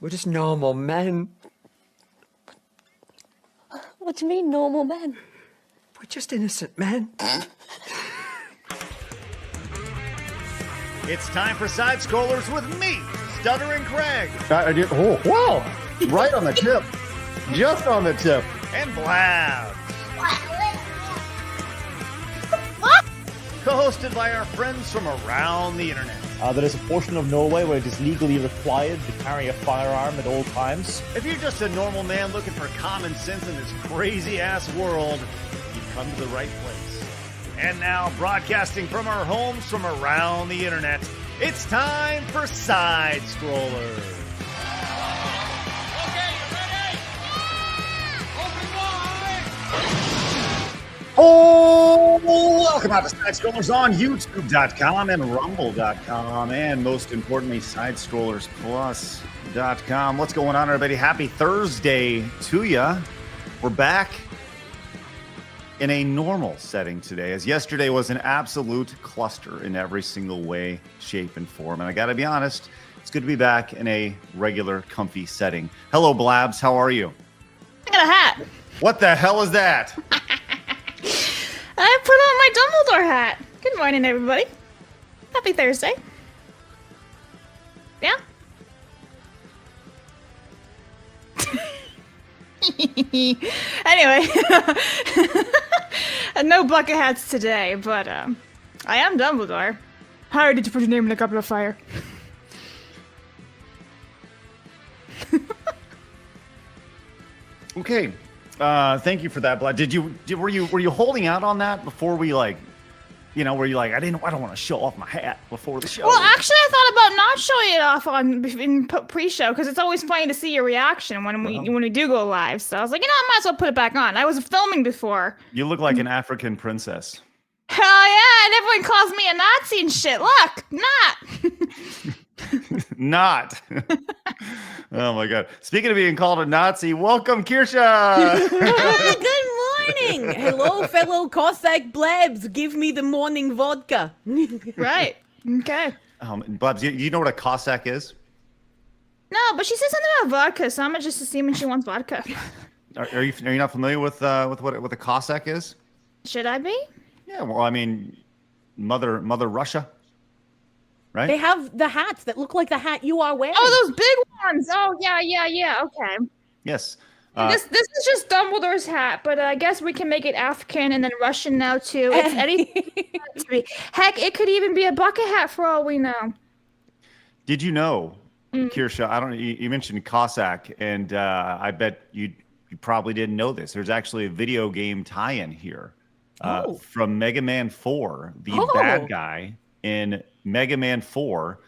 We're just normal men. What do you mean, normal men? We're just innocent men. It's time for Side Scrollers with me, Stuttering Craig. I did. Oh, wow. Right on the tip. Just on the tip. And Blabs. Co-hosted by our friends from around the internet. There is a portion of Norway where it is legally required to carry a firearm at all times. If you're just a normal man looking for common sense in this crazy-ass world, you've come to the right place. And now, broadcasting from our homes from around the internet, it's time for Side Scrollers. Okay, you ready? Open wide! Oh, welcome out to Side Scrollers on YouTube.com and Rumble.com, and most importantly, SideScrollersPlus.com. What's going on, everybody? Happy Thursday to ya. We're back in a normal setting today, as yesterday was an absolute cluster in every single way, shape, and form. And I got to be honest, it's good to be back in a regular, comfy setting. Hello, Blabs. How are you? I got a hat. What the hell is that? I put on my Dumbledore hat. Good morning, everybody. Happy Thursday. Yeah? Anyway, no bucket hats today, but I am Dumbledore. How did you put your name in the goblet of fire? Okay. Thank you for that, Blad. Were you holding out on that before we were you like, I don't want to show off my hat before the show? Well, actually, I thought about not showing it off in pre-show because it's always funny to see your reaction when we do go live. So I was like, I might as well put it back on. I was filming before. You look like an African princess. Hell yeah, and everyone calls me a Nazi and shit. Look, Not. Oh my God. Speaking of being called a Nazi, welcome, Kirsha. Good morning. Hello, fellow Cossack Blabs. Give me the morning vodka. Right. Okay. Blabs, you know what a Cossack is? No, but she said something about vodka, so I'm just assuming she wants vodka. Are you not familiar with what a Cossack is? Should I be? Yeah. Well, I mean, Mother Russia. Right? They have the hats that look like the hat you are wearing. Oh, those big ones. Oh, yeah. Okay. Yes. This is just Dumbledore's hat, but I guess we can make it African and then Russian now too. It's anything. Heck, it could even be a bucket hat for all we know. Did you know, Kirsha? You mentioned Cossack, and I bet you probably didn't know this. There's actually a video game tie-in here from Mega Man 4. The bad guy in Mega Man 4,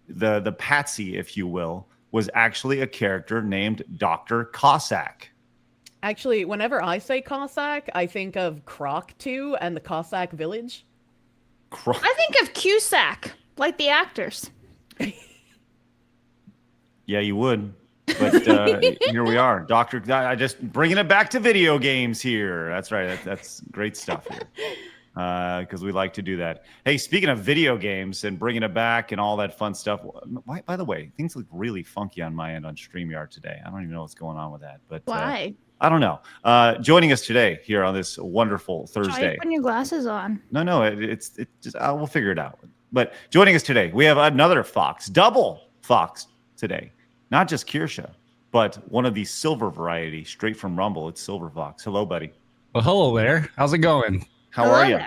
the patsy, if you will, was actually a character named Dr. Cossack. Actually, whenever I say Cossack, I think of Croc 2 and the Cossack Village. I think of Cusack, like the actors. Yeah, you would. But here we are. I just bringing it back to video games here. That's right. That's great stuff here. Because we like to do that. Hey, speaking of video games and bringing it back and all that fun stuff. By the way, things look really funky on my end on StreamYard today. I don't even know what's going on with that. But why? I don't know. Joining us today here on this wonderful Thursday. Try putting your glasses on. No, it's just we'll figure it out. But joining us today, we have another Fox, double Fox today. Not just Kirsha, but one of the silver variety, straight from Rumble. It's Silver Fox. Hello, buddy. Well, hello there. How's it going? How are you?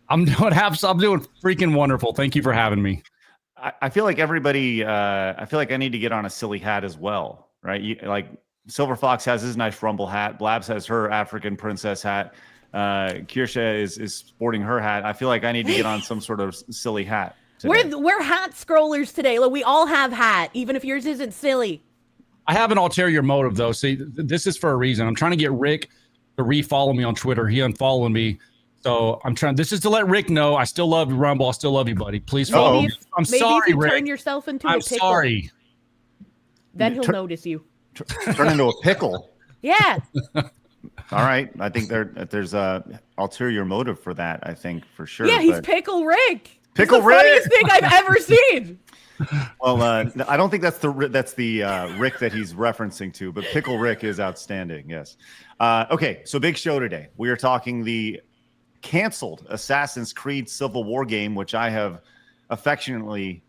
I'm doing freaking wonderful. Thank you for having me. I feel like everybody. I feel like I need to get on a silly hat as well, right? Like Silver Fox has his nice Rumble hat. Blabs has her African princess hat. Kirsha is sporting her hat. I feel like I need to get on some sort of silly hat today. We're hat scrollers today. Look, we all have hat, even if yours isn't silly. I have an ulterior motive though. See, this is for a reason. I'm trying to get Rick to refollow me on Twitter. He unfollowed me. So I'm trying. This is to let Rick know I still love you, Rumble. I still love you, buddy. Please follow me. I'm sorry, Rick. Turn yourself into a pickle. Sorry. Then he'll notice you. Turn into a pickle. Yeah. All right. I think there's a ulterior motive for that. I think for sure. Yeah, he's Pickle Rick. Pickle It's the Rick. funniest thing I've ever seen. Well, I don't think that's the Rick that he's referencing to, but Pickle Rick is outstanding. Yes. Okay, so big show today. We are talking the canceled Assassin's Creed Civil War game, which I have affectionately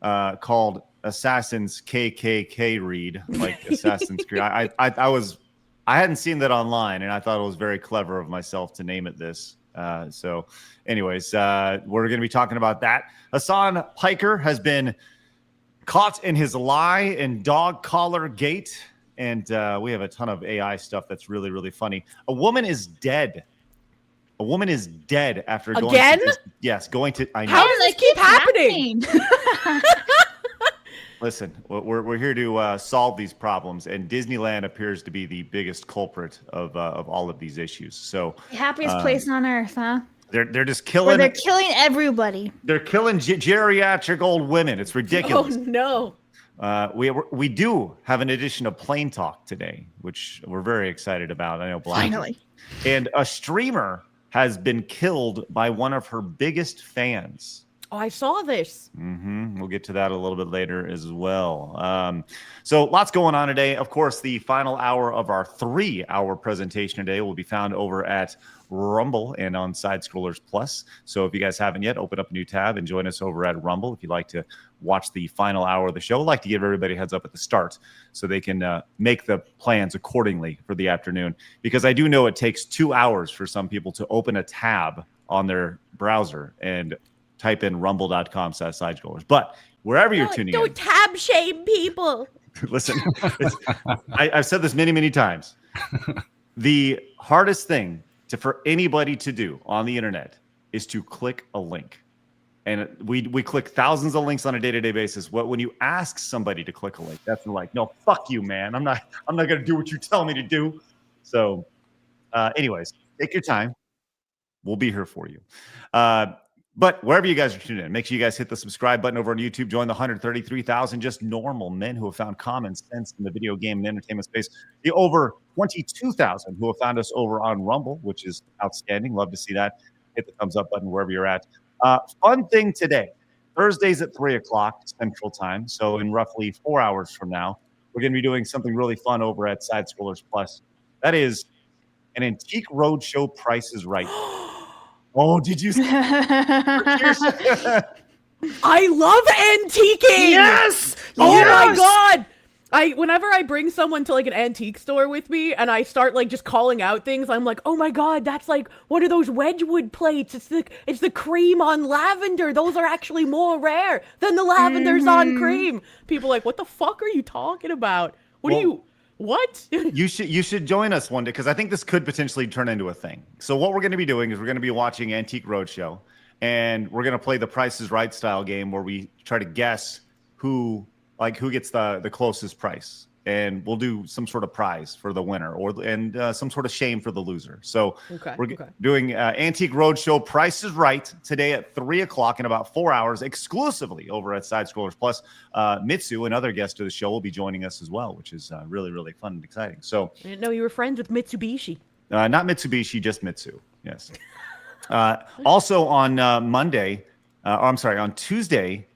called Assassin's KKK read, like Assassin's Creed. I hadn't seen that online, and I thought it was very clever of myself to name it this. So anyways, we're going to be talking about that. Hasan Piker has been caught in his lie and dog collar gate. And we have a ton of AI stuff that's really, really funny. A woman is dead. A woman is dead after going to going to. I know. How does this keep happening? Listen, we're here to solve these problems, and Disneyland appears to be the biggest culprit of all of these issues. So The happiest place on earth, huh? they're just Where killing. they're killing everybody. They're killing geriatric old women. It's ridiculous. Oh no. We do have an edition of Plain Talk today, which we're very excited about. I know, Blabs. Finally. And a streamer has been killed by one of her biggest fans. Oh, I saw this. We'll get to that a little bit later as well. So lots going on today. Of course, the final hour of our 3-hour presentation today will be found over at Rumble and on Side Scrollers Plus. So if you guys haven't yet, open up a new tab and join us over at Rumble if you'd like to watch the final hour of the show. I'd like to give everybody a heads up at the start so they can make the plans accordingly for the afternoon, because I do know it takes 2 hours for some people to open a tab on their browser and type in rumble.com/sidescrollers. But wherever you're tuning in, don't tab shame people. Listen, I've said this many, many times. The hardest thing for anybody to do on the internet is to click a link. And we click thousands of links on a day-to-day basis. When you ask somebody to click a link, that's like, no, fuck you, man. I'm not going to do what you tell me to do. So anyways, take your time. We'll be here for you. But wherever you guys are tuning in, make sure you guys hit the subscribe button over on YouTube. Join the 133,000 just normal men who have found common sense in the video game and entertainment space. The over 22,000 who have found us over on Rumble, which is outstanding. Love to see that. Hit the thumbs up button wherever you're at. Fun thing today, Thursdays at 3 o'clock Central Time. So in roughly 4 hours from now, we're going to be doing something really fun over at Side Scrollers Plus. That is an Antique Roadshow Price is Right. Oh, did you? I love antiquing. Yes. Oh Yes! my god. Whenever I bring someone to like an antique store with me and I start like just calling out things, I'm like, oh my god, that's like, what are those Wedgwood plates? It's the cream on lavender. Those are actually more rare than the lavenders on cream. People are like, what the fuck are you talking about? What? You should join us one day, because I think this could potentially turn into a thing. So what we're going to be doing is we're going to be watching Antique Roadshow, and we're going to play the Price is Right style game where we try to guess who gets the closest price, and we'll do some sort of prize for the winner and some sort of shame for the loser. So we're doing Antique Roadshow Price is Right today at 3 o'clock in about 4 hours, exclusively over at Side Scrollers Plus. Mitsu, another guest of the show, will be joining us as well, which is really, really fun and exciting. So I didn't know you were friends with Mitsubishi. not Mitsubishi, just Mitsu. Yes. Also on Monday, on Tuesday,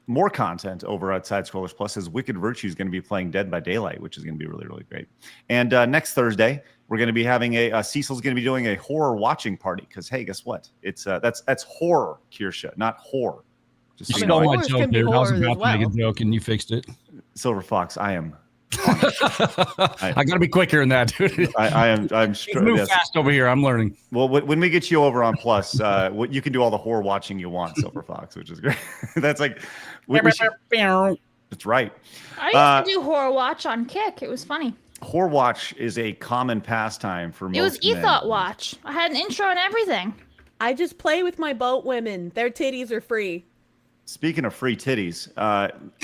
more content over at Side Scrollers Plus, as Wicked Virtue is going to be playing Dead by Daylight, which is going to be really, really great. And next Thursday, we're going to be having Cecil's going to be doing a horror watching party, because hey, guess what? It's that's horror, Kirsha, not horror. Just You so you stole know. my joke, dude. I was about to make a well. joke, and you fixed it. Silver Fox, I am. I got to be quicker than that, dude. I'm Move yes. fast over here. I'm learning. Well, when we get you over on Plus, you can do all the horror watching you want, Silver Fox, which is great. That's like, that's right. I used to do horror watch on Kick. It was funny. Horror watch is a common pastime for most It was men. Ethot watch. I had an intro and everything. I just play with my boat women. Their titties are free. Speaking of free titties,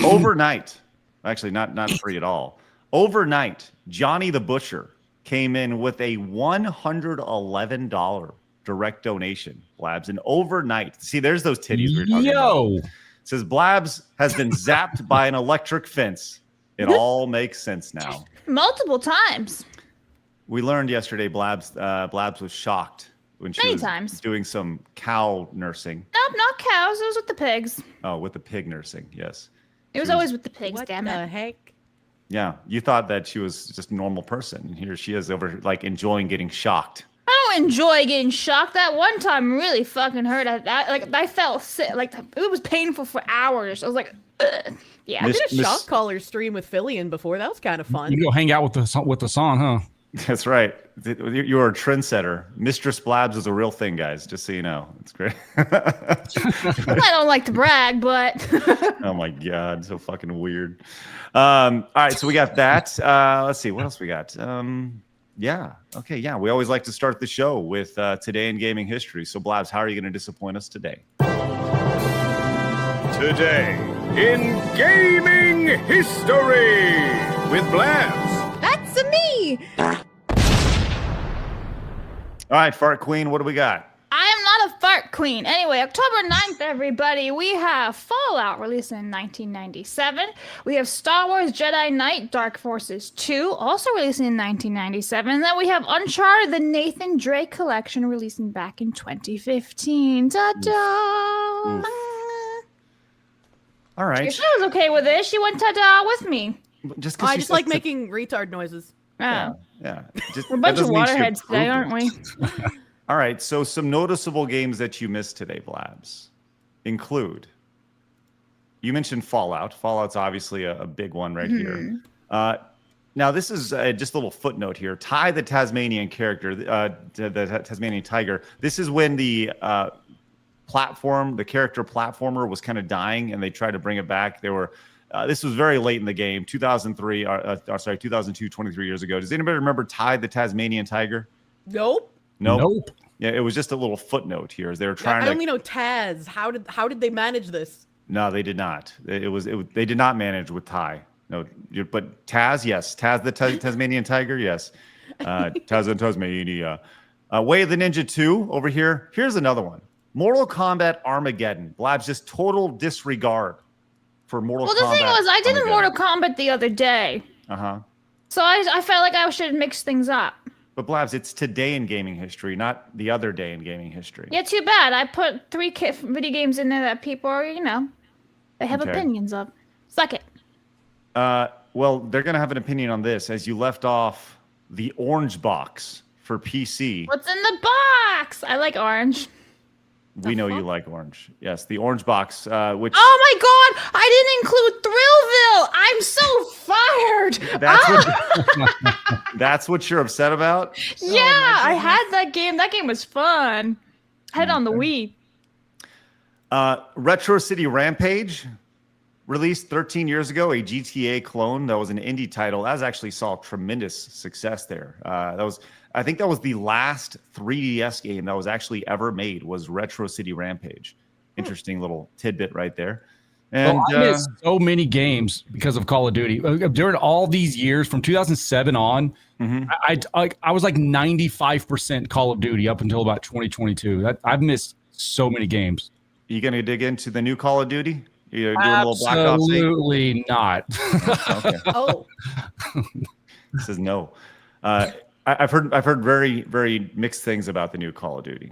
overnight, actually not free at all. Overnight, Johnny the Butcher came in with a $111 direct donation, Blabs. And overnight, see, there's those titties we were talking about. It says Blabs has been zapped by an electric fence. It all makes sense now. Multiple times. We learned yesterday Blabs was shocked when she Many was times. doing some cow nursing. Nope, not cows. It was with the pigs. Oh, with the pig nursing, yes. It was She was- always with the pigs, What damn the it. heck? Yeah, you thought that she was just a normal person. And here she is over like enjoying getting shocked. I don't enjoy getting shocked. That one time really fucking hurt. I felt sick. Like, it was painful for hours. I was like, ugh. Yeah. I did a shock collar stream with Fillion before. That was kind of fun. You go hang out with the song, huh? That's right. You're a trendsetter. Mistress Blabs is a real thing, guys. Just so you know, it's great. I don't like to brag, but Oh my god, so fucking weird. All right, so we got that. Let's see, what else we got? Yeah, okay, yeah. We always like to start the show with today in gaming history. So Blabs, how are you going to disappoint us today? Today in gaming history with Blabs. That's me. All right, Fart Queen, what do we got? I am not a fart queen. Anyway, October 9th, everybody, we have Fallout released in 1997. We have Star Wars Jedi Knight Dark Forces 2, also released in 1997. And then we have Uncharted, the Nathan Drake collection, releasing back in 2015. Ta-da! All right. She was okay with it. She went ta-da with me. Just 'cause I she just says like to- making retard noises. Yeah, yeah. Just, We're a that bunch of doesn't mean she waterheads today, approved aren't it. we? All right, so some noticeable games that you missed today, Blabs, include. You mentioned Fallout. Fallout's obviously a big one right here. Now, this is just a little footnote here. Ty, the Tasmanian character, the Tasmanian tiger. This is when the character platformer was kind of dying, and they tried to bring it back. They were. This was very late in the game, 2003. 2002, 23 years ago. Does anybody remember Ty, the Tasmanian tiger? Nope. Nope. Yeah, it was just a little footnote here. As they were trying I to. only know Taz. How did they manage this? No, they did not. They did not manage with Ty. No, but Taz, yes. Taz, the Tasmanian tiger, yes. Taz and Tasmania. Way of the Ninja 2 over here. Here's another one. Mortal Kombat Armageddon. Blabs, just total disregard for Mortal Kombat. Well, the thing was, I did Armageddon. Mortal Kombat the other day. Uh-huh. So I felt like I should mix things up. But Blabs, it's today in gaming history, not the other day in gaming history. Yeah, too bad. I put 3 video games in there that people are, they have Okay. opinions of. Suck it. Well, they're going to have an opinion on this as you left off the orange box for PC. What's in the box? I like orange. We know you like orange. Yes, the orange box, which Oh my god! I didn't include Thrillville! I'm so fired! that's what you're upset about? Yeah, I had that game. That game was fun. I had it on the Wii. Retro City Rampage, released 13 years ago, a GTA clone that was an indie title. That actually saw tremendous success there. I think that was the last 3DS game that was actually ever made, was Retro City Rampage. Interesting little tidbit right there. And I missed so many games because of Call of Duty. During all these years, from 2007 on, I was like 95% Call of Duty up until about 2022. I've missed so many games. you going to dig into the new Call of Duty? You're doing a little Black Ops 8? Absolutely not. Okay. Oh, He says no. I've heard very, very mixed things about the new Call of Duty.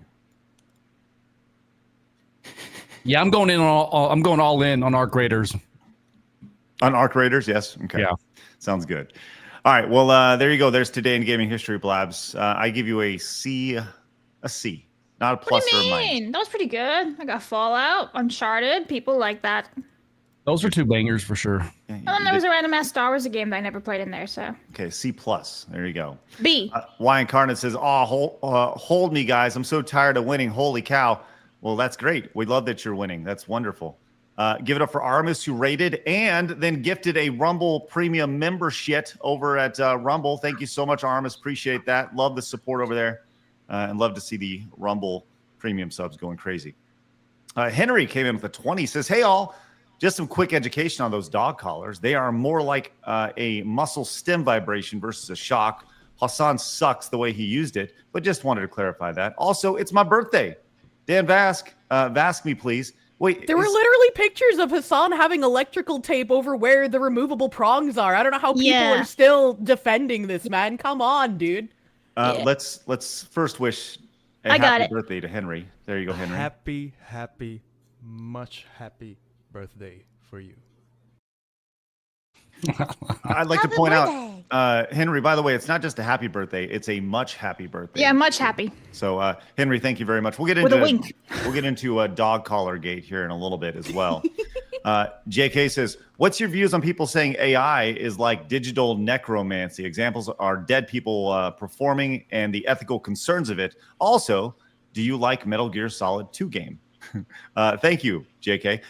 Yeah, I'm going all in on Arc Raiders. On Arc Raiders, yes. Okay. Yeah. Sounds good. All right. Well, there you go. There's today in gaming history, Blabs. I give you a C, not a plus What do or you a minus. mean? That was pretty good. I got Fallout, Uncharted. People like that. Those are 2 bangers for sure. Yeah, And then there was a random ass Star Wars game that I never played in there, so. okay, C plus. There you go. B. Y Incarnate says, hold me, guys. I'm so tired of winning. Holy cow. Well, that's great. We love that you're winning. That's wonderful. Give it up for Armis, who rated and then gifted a Rumble premium membership over at Rumble. Thank you so much, Armis. Appreciate that. Love the support over there. And love to see the Rumble premium subs going crazy. Henry came in with a 20. Says, hey, all. Just some quick education on those dog collars. They are more like a muscle stem vibration versus a shock. Hasan sucks the way he used it, but just wanted to clarify that. Also, it's my birthday. Dan Vask, Vask me, please. Wait, there were literally pictures of Hasan having electrical tape over where the removable prongs are. I don't know how people Yeah. are still defending this, man. Come on, dude. Let's first wish I got happy it. birthday to Henry. There you go, Henry. Happy, much happy birthday for you. I'd like to point out, Henry, by the way, it's not just a happy birthday, it's a much happy birthday. Yeah, much happy. So, Henry, thank you very much. We'll get With into a wink. We'll get into a dog collar gate here in a little bit as well. JK says, what's your views on people saying AI is like digital necromancy? Examples are dead people performing and the ethical concerns of it. Also, do you like Metal Gear Solid 2 game? Thank you, JK.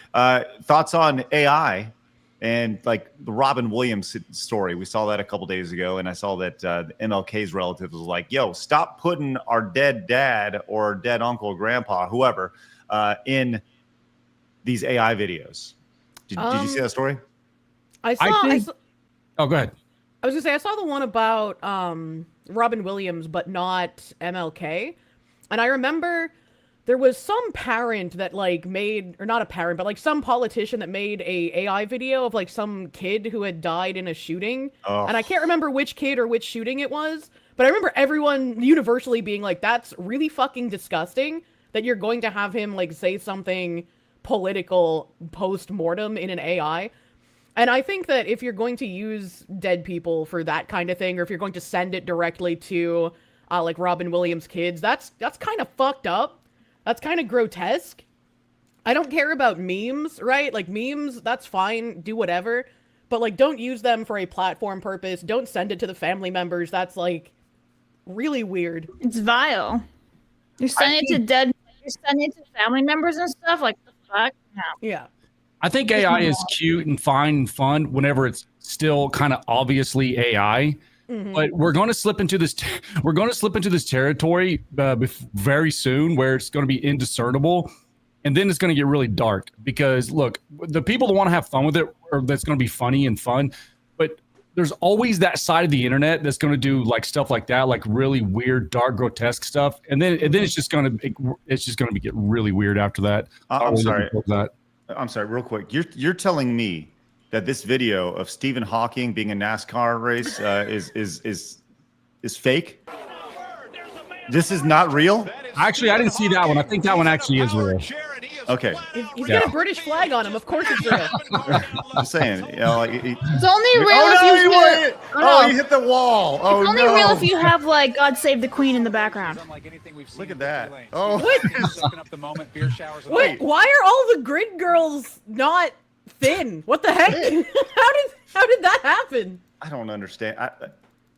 Thoughts on AI and like the Robin Williams story? We saw that a couple days ago, and I saw that MLK's relatives was like, yo, stop putting our dead dad or dead uncle or grandpa, whoever, in these AI videos. Did you see that story? I saw. Oh, go ahead. I was gonna say I saw the one about Robin Williams, but not MLK. And I remember there was some parent that like made, or not a parent, but like some politician that made a AI video of like some kid who had died in a shooting. Oh. And I can't remember which kid or which shooting it was, but I remember everyone universally being like, that's really fucking disgusting that you're going to have him like say something political post-mortem in an AI. And I think that if you're going to use dead people for that kind of thing, or if you're going to send it directly to like Robin Williams' kids, that's kind of fucked up. That's kind of grotesque. I don't care about memes, right? Like memes, that's fine, do whatever. But like don't use them for a platform purpose. Don't send it to the family members. That's like really weird. It's vile. You're sending it to dead, you're sending it to family members and stuff, like the fuck? No. Yeah. I think AI is cute and fine and fun whenever it's still kind of obviously AI. Mm-hmm. But we're going to slip into this. We're going to slip into this territory very soon, where it's going to be indiscernible, and then it's going to get really dark. Because look, the people that want to have fun with it, or that's going to be funny and fun, but there's always that side of the internet that's going to do like stuff like that, like really weird, dark, grotesque stuff, and then it's just going to get really weird after that. I'm sorry. I'm sorry, real quick. You're telling me that this video of Stephen Hawking being in a NASCAR race is fake? This is not real? Actually, I didn't see that one. I think that one actually is real. Okay. He's got a British flag on him. Of course it's real. I'm saying, you know, like It's only real if you you hit the wall. Oh, it's only real if you have like God Save the Queen in the background. Look at that. Oh, Wait, why are all the grid girls not thin? What the heck? How did that happen? I don't understand.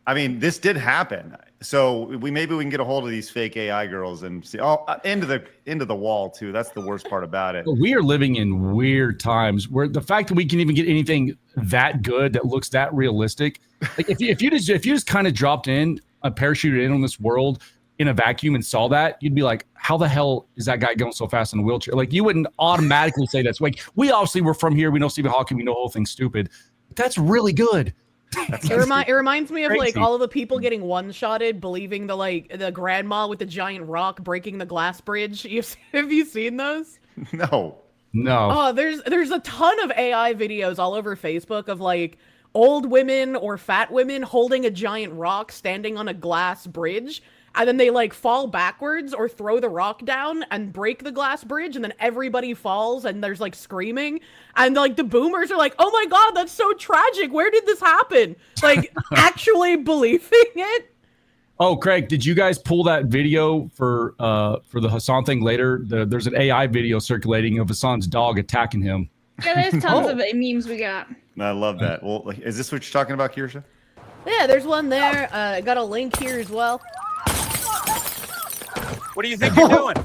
I mean, this did happen. So maybe we can get a hold of these fake AI girls and see. Oh, into the wall too. That's the worst part about it. We are living in weird times where the fact that we can even get anything that good that looks that realistic, like if you just kind of dropped in, parachuted in on this world in a vacuum and saw that, you'd be like, how the hell is that guy going so fast in a wheelchair? Like you wouldn't automatically say that's like, we obviously were from here. We know Stephen Hawking. We know the whole thing's stupid. But that's really good. It reminds me of like all of the people getting one-shotted, believing the grandma with the giant rock breaking the glass bridge. Have you seen those? No. Oh, there's a ton of AI videos all over Facebook of like old women or fat women holding a giant rock standing on a glass bridge, and then they like fall backwards or throw the rock down and break the glass bridge, and then everybody falls and there's like screaming, and like the boomers are like, oh my god, that's so tragic, where did this happen? Like actually believing it. Oh, Craig, did you guys pull that video for the Hasan thing later? There's an AI video circulating of Hasan's dog attacking him. Yeah, there's tons of memes we got. I love that. Well, is this what you're talking about, Kirsha? Yeah, there's one there. I got a link here as well. What do you think you're doing?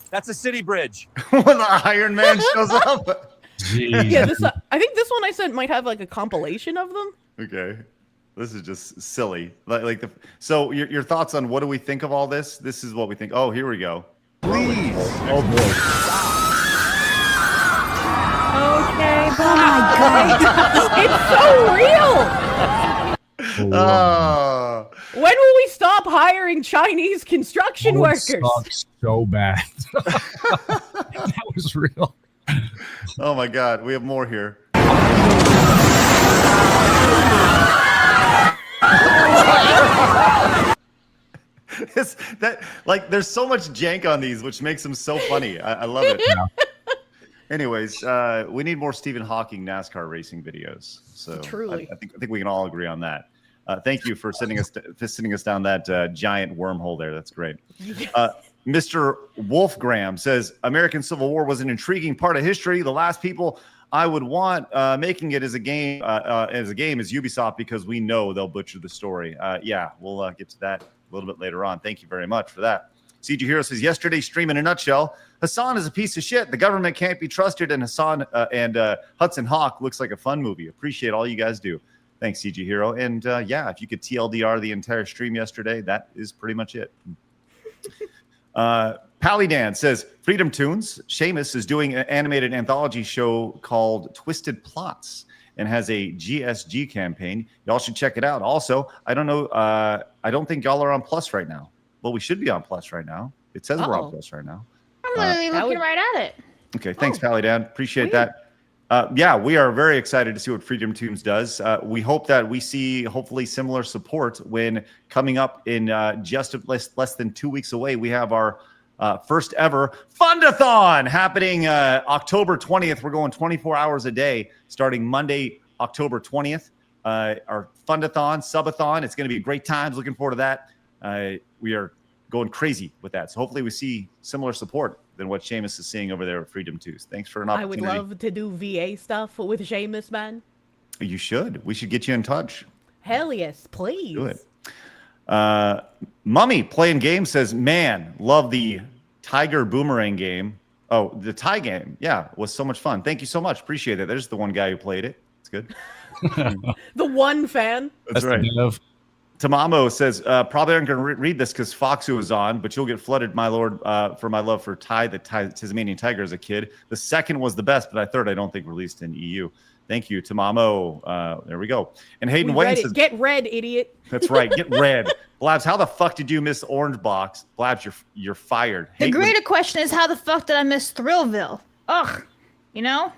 That's a city bridge. When the Iron Man shows up. Jeez. Yeah, I think this one I sent might have like a compilation of them. Okay. This is just silly. So your thoughts on what do we think of all this? This is what we think. Oh, here we go. Please. Oh boy. Okay, Oh my god. It's so real. When will we stop hiring Chinese construction workers? Sucks so bad. That was real. Oh my god, we have more here. There's so much jank on these, which makes them so funny. I love it. Anyways, we need more Stephen Hawking NASCAR racing videos. So Truly. I think we can all agree on that. Thank you for sending us down that giant wormhole there. That's great. Mr. Wolfgram says American Civil War was an intriguing part of history. The last people I would want making it as a game is Ubisoft, because we know they'll butcher the story. Yeah, we'll get to that a little bit later on. Thank you very much for that. CG Hero says yesterday's stream in a nutshell. Hasan is a piece of shit. The government can't be trusted, and Hasan and Hudson Hawk looks like a fun movie. Appreciate all you guys do. Thanks, CG Hero. And yeah, if you could TLDR the entire stream yesterday, that is pretty much it. Pallydan says Freedom Tunes. Seamus is doing an animated anthology show called Twisted Plots and has a GSG campaign. Y'all should check it out. Also, I don't know. I don't think y'all are on Plus right now. Well, we should be on Plus right now. It says we're on Plus right now. I'm literally looking right at it. Okay, thanks, Pallydan. Appreciate that. Yeah, we are very excited to see what Freedom Tunes does. We hope that we see hopefully similar support when coming up in just less than 2 weeks away. We have our first ever Fundathon happening October 20th. We're going 24 hours a day starting Monday, October 20th. Our Fundathon, Subathon. It's going to be great times. Looking forward to that. We are going crazy with that. So hopefully we see similar support than what Seamus is seeing over there at Freedom Tunes. Thanks for an opportunity. I would love to do VA stuff with Seamus, man. You should. We should get you in touch. Hell yes, please. Do it. Mummy playing game says, man, love the Tiger Boomerang game. Oh, the Tie game. Yeah, was so much fun. Thank you so much. Appreciate it. There's the one guy who played it. It's good. The one fan. That's right. Tamamo says, probably aren't going to read this because Foxu is on, but you'll get flooded, my lord, for my love for the Tasmanian Tiger as a kid. The second was the best, but I don't think released in EU. Thank you, Tamamo. There we go. And Hayden Wayne says, get red, idiot. That's right. Get red. Blabs, how the fuck did you miss Orange Box? Blabs, you're fired. The greater question is, how the fuck did I miss Thrillville? Ugh, you know?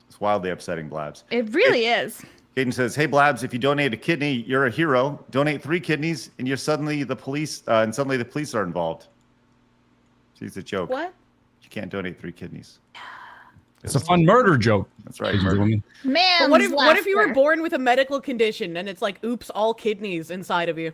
It's wildly upsetting, Blabs. It really is. Hayden says, hey, Blabs, if you donate a kidney, you're a hero. Donate 3 kidneys, and you're suddenly the police are involved. It's a joke. What? You can't donate 3 kidneys. It's a fun murder joke. That's right. Man, what if you were born with a medical condition and it's like, oops, all kidneys inside of you?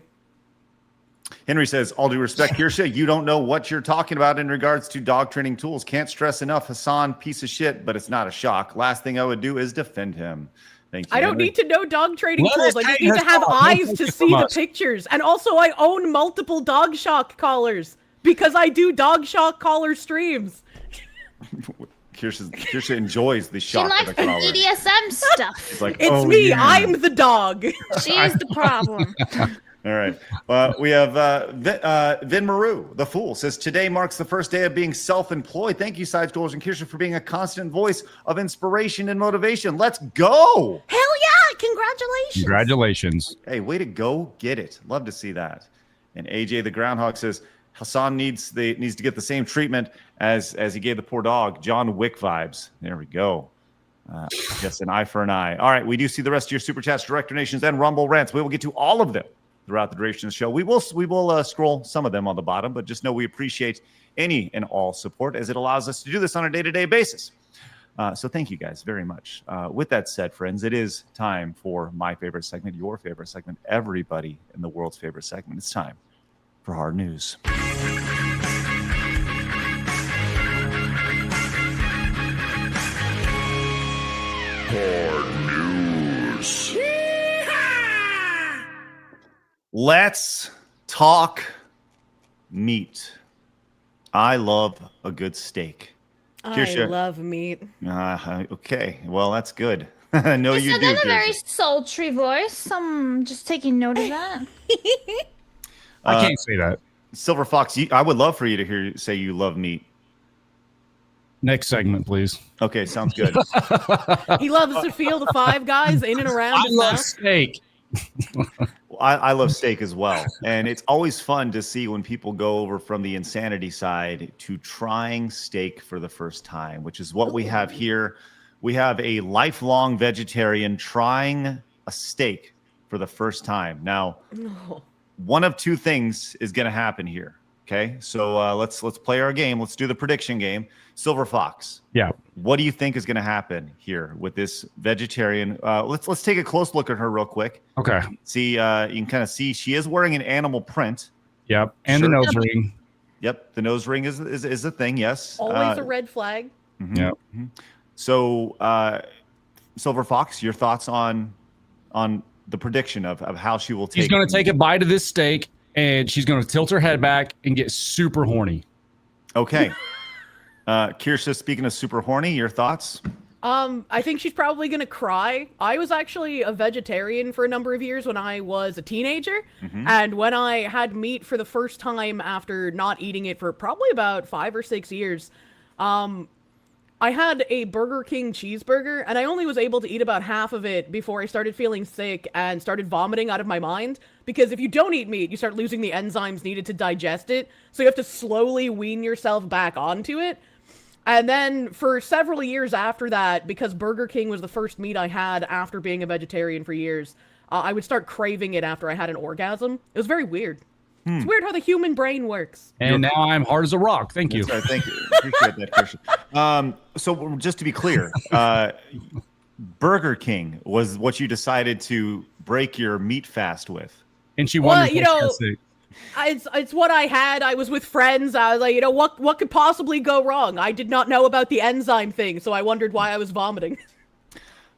Henry says, all due respect, Kirsha, you don't know what you're talking about in regards to dog training tools. Can't stress enough, Hasan, piece of shit, but it's not a shock. Last thing I would do is defend him. Thank you. I don't need to know dog training tools. I just need to have eyes to see the pictures. And also, I own multiple dog shock collars because I do dog shock collar streams. Kirsha enjoys the shock. She likes the BDSM stuff. It's like, it's me. Yeah. I'm the dog. She's the problem. All right. We have Vin Maru, the Fool, says, today marks the first day of being self-employed. Thank you, Side Scrollers and Kirsha, for being a constant voice of inspiration and motivation. Let's go. Hell yeah. Congratulations. Congratulations. Hey, way to go. Get it. Love to see that. And AJ the Groundhog says, Hasan needs to get the same treatment as he gave the poor dog. John Wick vibes. There we go. Just an eye for an eye. All right. We do see the rest of your Super Chats, Direct Donations, and Rumble Rants. We will get to all of them throughout the duration of the show. We will scroll some of them on the bottom, but just know we appreciate any and all support as it allows us to do this on a day-to-day basis. So thank you guys very much. With that said, friends, it is time for my favorite segment, your favorite segment, everybody in the world's favorite segment. It's time for Hard News. Hard News. Let's talk meat. I love a good steak. Kirsha. I love meat. Okay, well, that's good. I know you do. You said that in a very sultry voice. I'm just taking note of that. I can't say that. Silver Fox, I would love for you to hear you say you love meat. Next segment, please. Okay, sounds good. He loves to feel the Five Guys in and around. I love steak. I love steak as well. And it's always fun to see when people go over from the insanity side to trying steak for the first time, which is what we have here. We have a lifelong vegetarian trying a steak for the first time. Now, one of two things is going to happen here. Okay, so let's play our game. Let's do the prediction game. Silver Fox. Yeah. What do you think is going to happen here with this vegetarian? Let's take a close look at her real quick. Okay. See, you can kind of see she is wearing an animal print. Yep, and the nose ring. Yep, the nose ring is a thing. Yes. Always a red flag. Mm-hmm. Yep. Mm-hmm. So, Silver Fox, your thoughts on the prediction of how she will take? She's going to take a bite of this steak, and she's going to tilt her head back and get super horny. Okay. Kirsha, speaking of super horny, your thoughts? I think she's probably gonna cry. I was actually a vegetarian for a number of years when I was a teenager, and when I had meat for the first time after not eating it for probably about 5 or 6 years, I had a Burger King cheeseburger, and I only was able to eat about half of it before I started feeling sick and started vomiting out of my mind. Because if you don't eat meat, you start losing the enzymes needed to digest it, so you have to slowly wean yourself back onto it. And then for several years after that, because Burger King was the first meat I had after being a vegetarian for years, I would start craving it after I had an orgasm. It was very weird. It's weird how the human brain works. And now I'm hard as a rock. Thank you. Right, thank you. Appreciate that, Christian. So just to be clear, Burger King was what you decided to break your meat fast with. And she wondered it's what I had. I was with friends. I was like, what could possibly go wrong? I did not know about the enzyme thing, so I wondered why I was vomiting.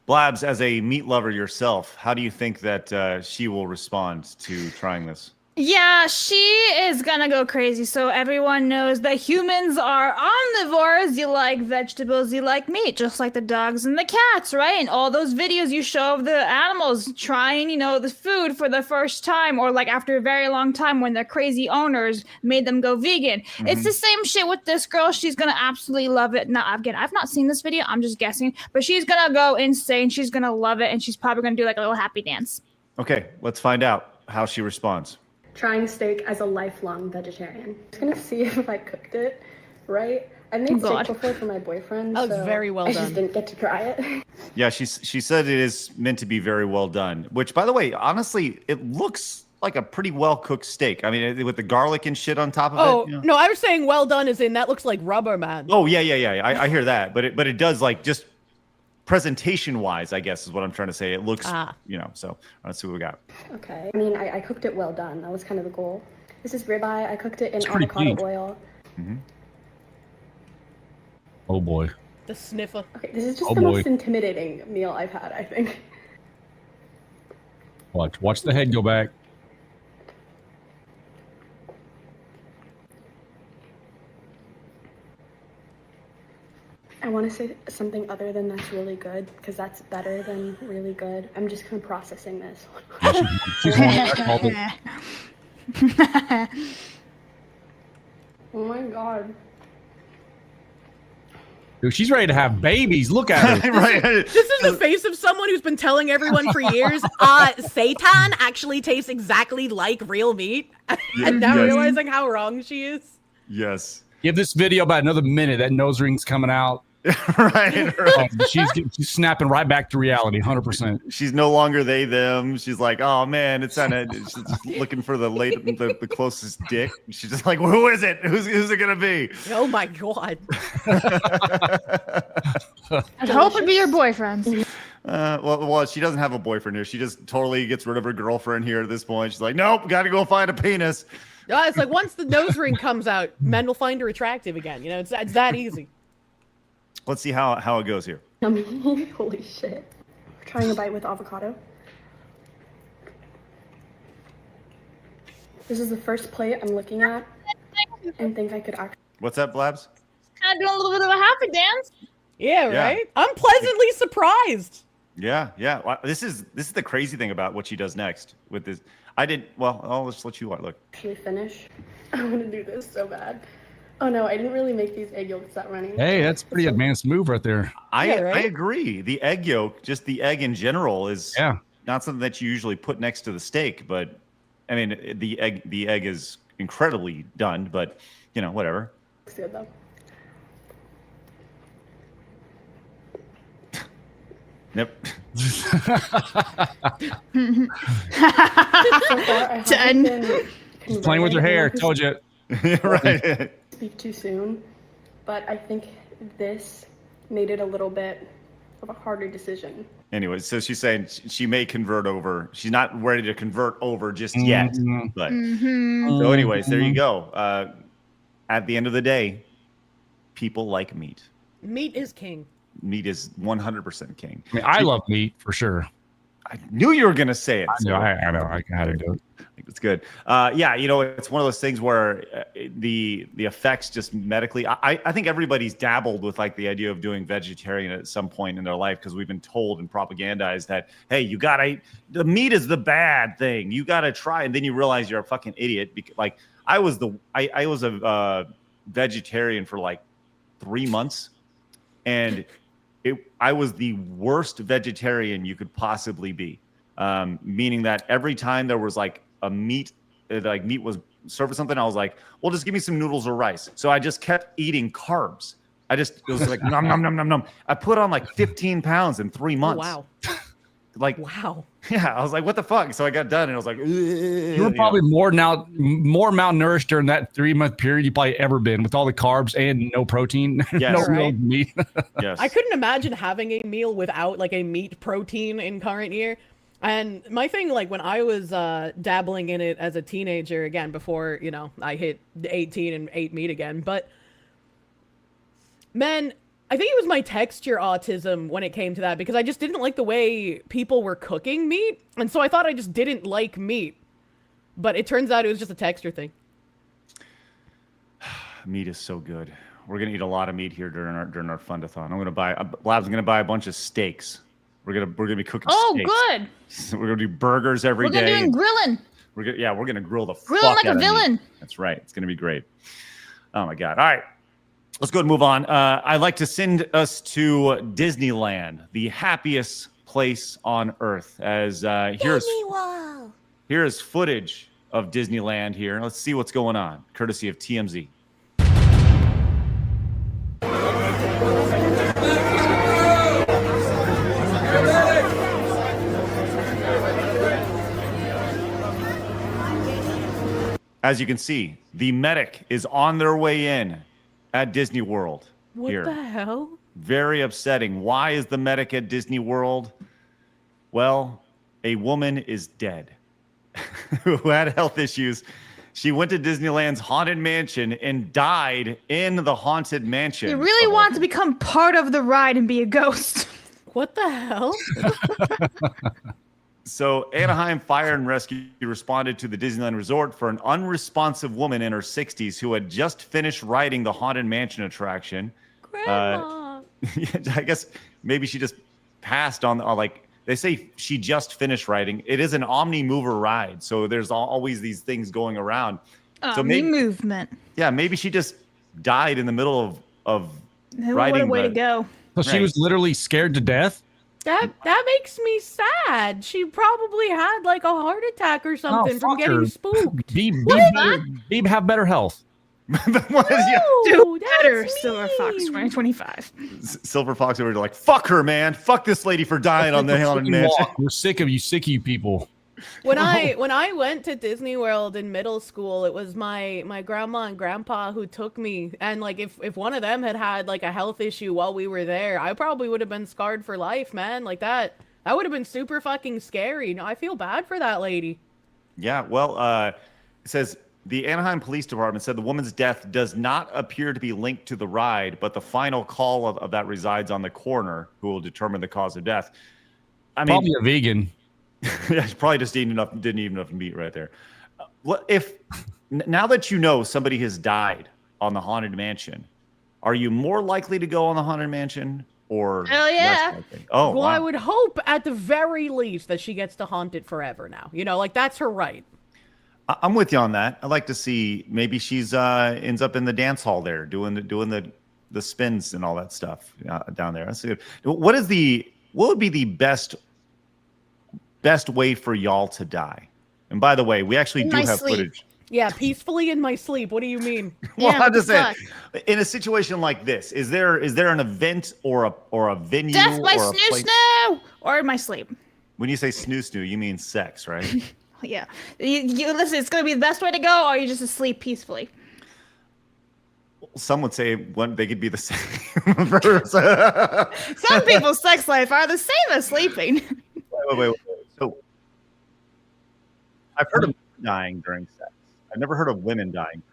Blabs, as a meat lover yourself, how do you think that she will respond to trying this? Yeah, she is gonna go crazy. So everyone knows that humans are omnivores. You like vegetables, you like meat, just like the dogs and the cats, right? And all those videos you show of the animals trying, the food for the first time, or like after a very long time when their crazy owners made them go vegan. It's the same shit with this girl. She's gonna absolutely love it. Now, again, I've not seen this video. I'm just guessing, but she's gonna go insane. She's gonna love it, and she's probably gonna do like a little happy dance. Okay, let's find out how she responds. Trying steak as a lifelong vegetarian. I'm just gonna see if I cooked it right. I made steak before for my boyfriend. That was very well done. done. I just didn't get to try it. Yeah, she said it is meant to be very well done, which, by the way, honestly, it looks like a pretty well cooked steak. I mean, with the garlic and shit on top of it. No, I was saying well done as in that looks like rubber, man. Oh, yeah. I hear that, but it does, like, just presentation wise, I guess is what I'm trying to say. It looks, so let's see what we got. Okay. I mean, I cooked it well done. That was kind of the goal. This is ribeye. I cooked it in avocado oil. Oh boy. The sniffer. Okay, this is just the most intimidating meal I've had, I think. Watch the head go back. I want to say something other than that's really good, because that's better than really good. I'm just kind of processing this. Oh my god. Dude, she's ready to have babies. Look at her. Right. This is the face of someone who's been telling everyone for years, seitan actually tastes exactly like real meat. And now realizing how wrong she is. Yes. Give this video about another minute. That nose ring's coming out. right. She's snapping right back to reality, 100%. She's no longer they, them. She's like, oh man, it's kind of looking for the closest dick. She's just like, who is it? Who's it gonna be? Oh my god. I'd hope it'd be your boyfriend. Well, she doesn't have a boyfriend here. She just totally gets rid of her girlfriend here at this point. She's like, nope, got to go find a penis. It's like once the nose ring comes out, men will find her attractive again. It's that easy. Let's see how it goes here. Holy shit. Trying a bite with avocado. This is the first plate I'm looking at and think I could actually. What's that, Blabs? Kind of doing a little bit of a happy dance. Yeah, right? I'm pleasantly surprised. Yeah. Well, this is the crazy thing about what she does next with this. I'll just let you look. Actually finish. I want to do this so bad. Oh no, I didn't really make these egg yolks that runny. Hey, that's a pretty advanced move right there. I agree. The egg yolk, just the egg in general, is not something that you usually put next to the steak. But I mean, the egg is incredibly done. But whatever. Looks good though. Yep. So far, I haven't been She's playing with her hair. Told you. Right. Speak too soon, but I think this made it a little bit of a harder decision. Anyway, so she's saying she may convert over. She's not ready to convert over just yet. But so, anyways, there you go. At the end of the day, people like meat. Meat is king. Meat is 100% king. I mean, I love meat for sure. I knew you were going to say it. I know. I had to do it. I think it's good. Yeah, it's one of those things where the effects just medically. I think everybody's dabbled with like the idea of doing vegetarian at some point in their life because we've been told and propagandized that hey, the meat is the bad thing. You gotta try, and then you realize you're a fucking idiot. Like I was a vegetarian for like 3 months, and I was the worst vegetarian you could possibly be. Meaning that every time there was like a meat was served with something, I was like, well, just give me some noodles or rice. So I just kept eating carbs. It was like nom nom nom nom nom. I put on like 15 pounds in 3 months. Oh, wow. Like wow. Yeah, I was like, what the fuck? So I got done and I was like, you were probably more malnourished during that 3-month period you probably ever been with all the carbs and no protein, yes. no real meat. Yes. I couldn't imagine having a meal without like a meat protein in current year. And my thing, like when I was dabbling in it as a teenager, again, before, I hit 18 and ate meat again. But man, I think it was my texture autism when it came to that, because I just didn't like the way people were cooking meat. And so I thought I just didn't like meat. But it turns out it was just a texture thing. Meat is so good. We're going to eat a lot of meat here during our fun-a-thon. I'm going to buy a bunch of steaks. We're gonna be cooking steaks. Good. We're gonna do burgers every day. We're gonna do grilling. We're gonna grill the grilling fuck like out a of villain. meat. That's right. It's gonna be great. Oh my god. All right. Let's go and move on. I'd like to send us to Disneyland, the happiest place on earth. As here's footage of Disneyland here. Let's see what's going on, courtesy of TMZ. As you can see, the medic is on their way in at Disney World. What the hell? Very upsetting. Why is the medic at Disney World? Well, a woman is dead who had health issues. She went to Disneyland's Haunted Mansion and died in the Haunted Mansion. You really want to become part of the ride and be a ghost. What the hell? So Anaheim Fire and Rescue responded to the Disneyland Resort for an unresponsive woman in her 60s who had just finished riding the Haunted Mansion attraction. Grandma. I guess maybe she just passed on, they say she just finished riding. It is an omni-mover ride, so there's always these things going around. Movement. Yeah, maybe she just died in the middle of riding. What a way to go. So she was literally scared to death? That makes me sad. She probably had like a heart attack or something from getting spooked. Beeb have better health. Do better, Silver Fox 2025. Silver Fox over like, fuck her, man. Fuck this lady for dying on the Haunted Mansion. We're sick of you people. When I went to Disney World in middle school, it was my grandma and grandpa who took me, and like if one of them had like a health issue while we were there, I probably would have been scarred for life, man. Like that would have been super fucking scary. No, I feel bad for that lady. Yeah, well, it says the Anaheim Police Department said the woman's death does not appear to be linked to the ride, but the final call of that resides on the coroner, who will determine the cause of death. I mean, probably a vegan. Yeah, probably just didn't eat enough meat right there. Now that you know somebody has died on the Haunted Mansion, are you more likely to go on the Haunted Mansion or hell yeah? less likely? Oh, well, wow. I would hope at the very least that she gets to haunt it forever now. Like that's her right. I'm with you on that. I'd like to see maybe she's ends up in the dance hall there doing the spins and all that stuff down there. That's good. What would be the best way for y'all to die? And by the way, we actually do have footage. Yeah, peacefully in my sleep. What do you mean? Well, Yeah, I'm just what saying, in a situation like this, is there an event or a venue Death by or a snoo place? snoo or in my sleep. When you say snoo, you mean sex, right? Yeah. You listen, it's gonna be the best way to go, or you just asleep peacefully. Some would say they could be the same. Some people's sex life are the same as sleeping. Wait. So, I've heard of men dying during sex. I've never heard of women dying during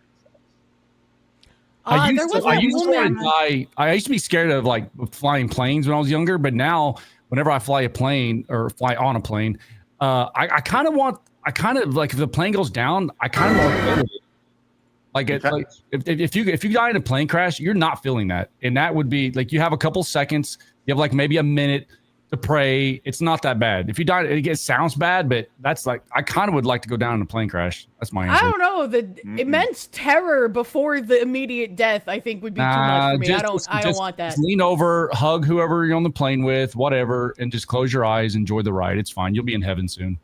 sex. I used to be scared of like flying planes when I was younger, but now whenever I fly a plane or fly on a plane, I kind of like if the plane goes down, I kind of want to like if you die in a plane crash, you're not feeling that, and that would be like you have a couple seconds, you have like maybe a minute to pray. It's not that bad. If you die, it sounds bad, but that's like I kind of would like to go down in a plane crash. That's my answer. I don't know. The immense terror before the immediate death, I think, would be too much for me. I don't want that. Just lean over, hug whoever you're on the plane with, whatever, and just close your eyes, enjoy the ride. It's fine. You'll be in heaven soon.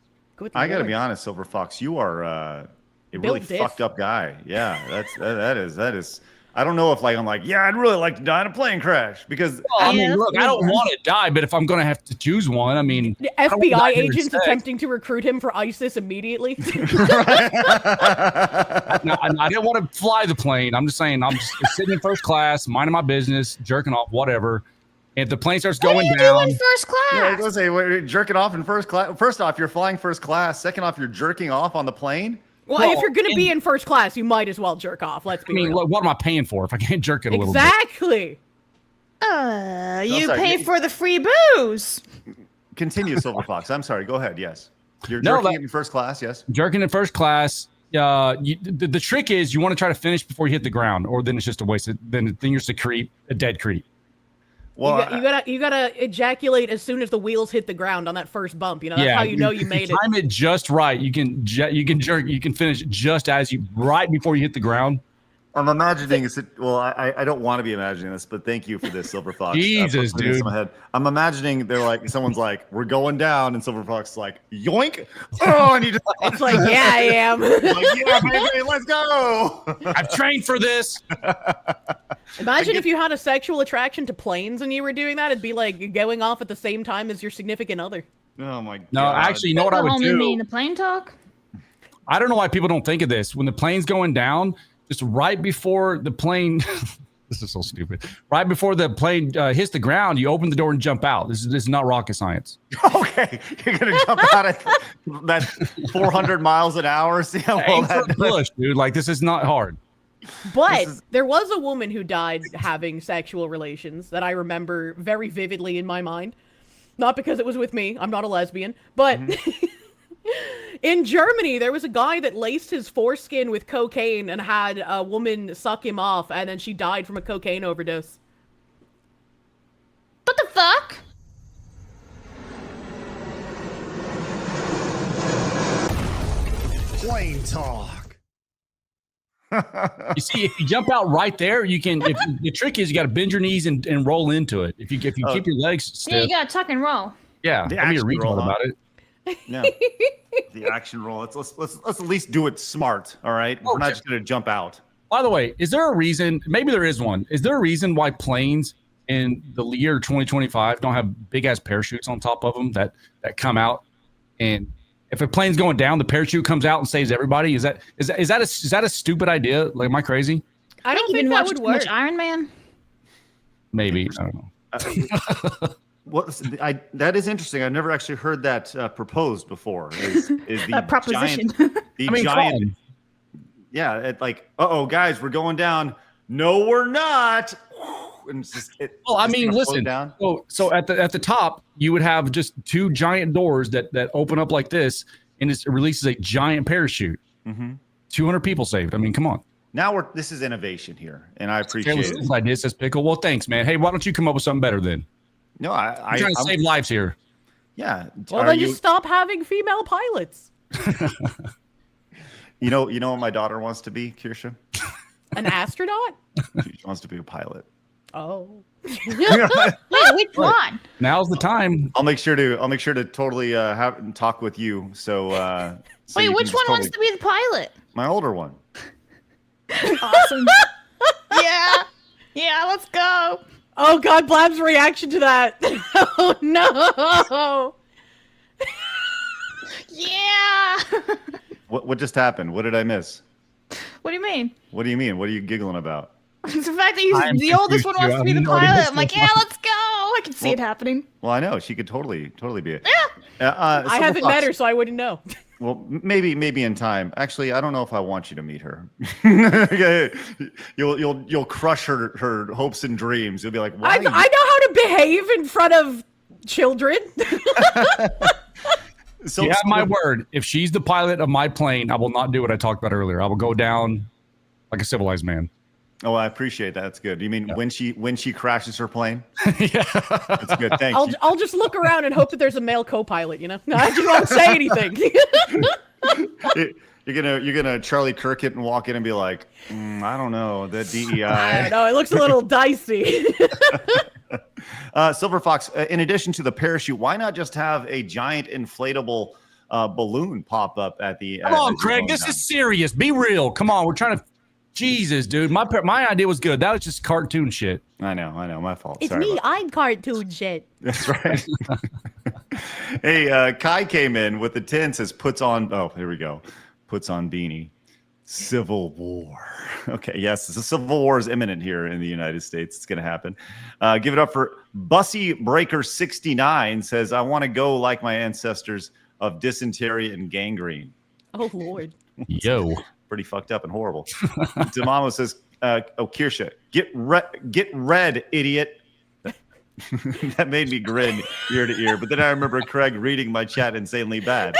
I got to be honest, Silver Fox, you are a really fucked up guy. Yeah, that is. I don't know if I'm like, yeah, I'd really like to die in a plane crash because I mean, look, I don't want to die, but if I'm going to have to choose one, I mean, FBI agents attempting to recruit him for ISIS immediately. I didn't want to fly the plane. I'm just saying, I'm just sitting in first class, minding my business, jerking off, whatever. And if the plane starts going down, what are you doing in first class? Yeah, I was gonna say, you're jerking off in first class. First off, you're flying first class. Second off, you're jerking off on the plane. Well, if you're going to be in first class, you might as well jerk off. Let's be real. Look, what am I paying for if I can't jerk it a little bit? Exactly. You pay for the free booze. Continue, Silver Fox. I'm sorry. Go ahead. Yes. You're jerking it in first class. Yes. Jerking in first class. The trick is you want to try to finish before you hit the ground, or then it's just a waste. Then you're just a dead creep. Well, you gotta ejaculate as soon as the wheels hit the ground on that first bump. You know, that's how you know you made it. Time it just right. You can jerk. You can finish just as right before you hit the ground. I'm imagining I don't want to be imagining this, but thank you for this, Silver Fox. Jesus, dude. In my head. I'm imagining someone's like, we're going down, and Silver Fox is like, yoink. Oh, and you just it's like, yeah, I am. Like, yeah, baby, let's go. I've trained for this. Imagine if you had a sexual attraction to planes and you were doing that. It'd be like going off at the same time as your significant other. Oh my God. No, actually, you know what I would do? Me in the plane talk. I don't know why people don't think of this. When the plane's going down, just right before the plane, this is so stupid. Right before the plane hits the ground, you open the door and jump out. This is not rocket science. Okay, you're gonna jump out at that 400 miles an hour. See how well that push, dude. Like this is not hard. But there was a woman who died having sexual relations that I remember very vividly in my mind. Not because it was with me. I'm not a lesbian. But in Germany, there was a guy that laced his foreskin with cocaine and had a woman suck him off, and then she died from a cocaine overdose. What the fuck? Plane talk. You see, if you jump out right there, you can. The trick is you got to bend your knees and roll into it. If you keep your legs stiff, Yeah, you gotta tuck and roll. Yeah, The I'm action roll, about it. Yeah, the action roll. Let's at least do it smart. All right, we're not just gonna jump out. By the way, is there a reason? Maybe there is one. Is there a reason why planes in the year 2025 don't have big ass parachutes on top of them that come out? And if a plane's going down, the parachute comes out and saves everybody. Is that a stupid idea? Like, am I crazy? I don't think that would work. Much Iron Man. Maybe, I don't know. That is interesting. I've never actually heard that proposed before. Is the proposition? Giant? Yeah, guys, we're going down. No, we're not. And it's just, listen. Down. So at the top, you would have just two giant doors that open up like this, and it releases a giant parachute. 200 people saved. I mean, come on. Now this is innovation here, and I appreciate it. Idea says Pickle. Well, thanks, man. Hey, why don't you come up with something better then? No, I'm trying to save lives here. Yeah. Well, then just stop having female pilots. You know what my daughter wants to be, Kirsha? An astronaut? She wants to be a pilot. Oh. Wait, which one? Now's the time. I'll make sure to totally talk with you. So wait, which one wants to be the pilot? My older one. Awesome. Yeah, let's go. Oh God, Blab's reaction to that. Oh no. Yeah. What just happened? What did I miss? What do you mean? What do you mean? What are you giggling about? It's the fact that the oldest one wants to be the pilot. I'm like, yeah, let's go. I can see it happening. Well, I know she could totally be it. Yeah. I haven't met her, so I wouldn't know. Well, maybe in time. Actually, I don't know if I want you to meet her. You'll crush her hopes and dreams. You'll be like, why? I know how to behave in front of children. You have my word. If she's the pilot of my plane, I will not do what I talked about earlier. I will go down like a civilized man. Oh, I appreciate that. That's good. You mean when she crashes her plane? Yeah, that's good. Thank you. I'll just look around and hope that there's a male co-pilot. You know, I just won't say anything. You're gonna Charlie Kirk it and walk in and be like, I don't know, the DEI. I don't know. It looks a little dicey. Silver Fox, in addition to the parachute, why not just have a giant inflatable balloon pop up at the? Come on, Craig. This is serious. Be real. Come on. We're trying to. Jesus, dude. My idea was good. That was just cartoon shit. I know. My fault. It's Sorry me. I'm cartoon shit. That's right. Hey, Kai came in with the 10, says puts on. Oh, here we go. Puts on beanie. Civil War. Okay, yes, the Civil War is imminent here in the United States. It's going to happen. Give it up for Bussy Breaker 69 says, I want to go like my ancestors of dysentery and gangrene. Oh, Lord. Yo. Pretty fucked up and horrible. Damamo says, Kirsha, get red, idiot. That made me grin ear to ear. But then I remember Craig reading my chat insanely bad.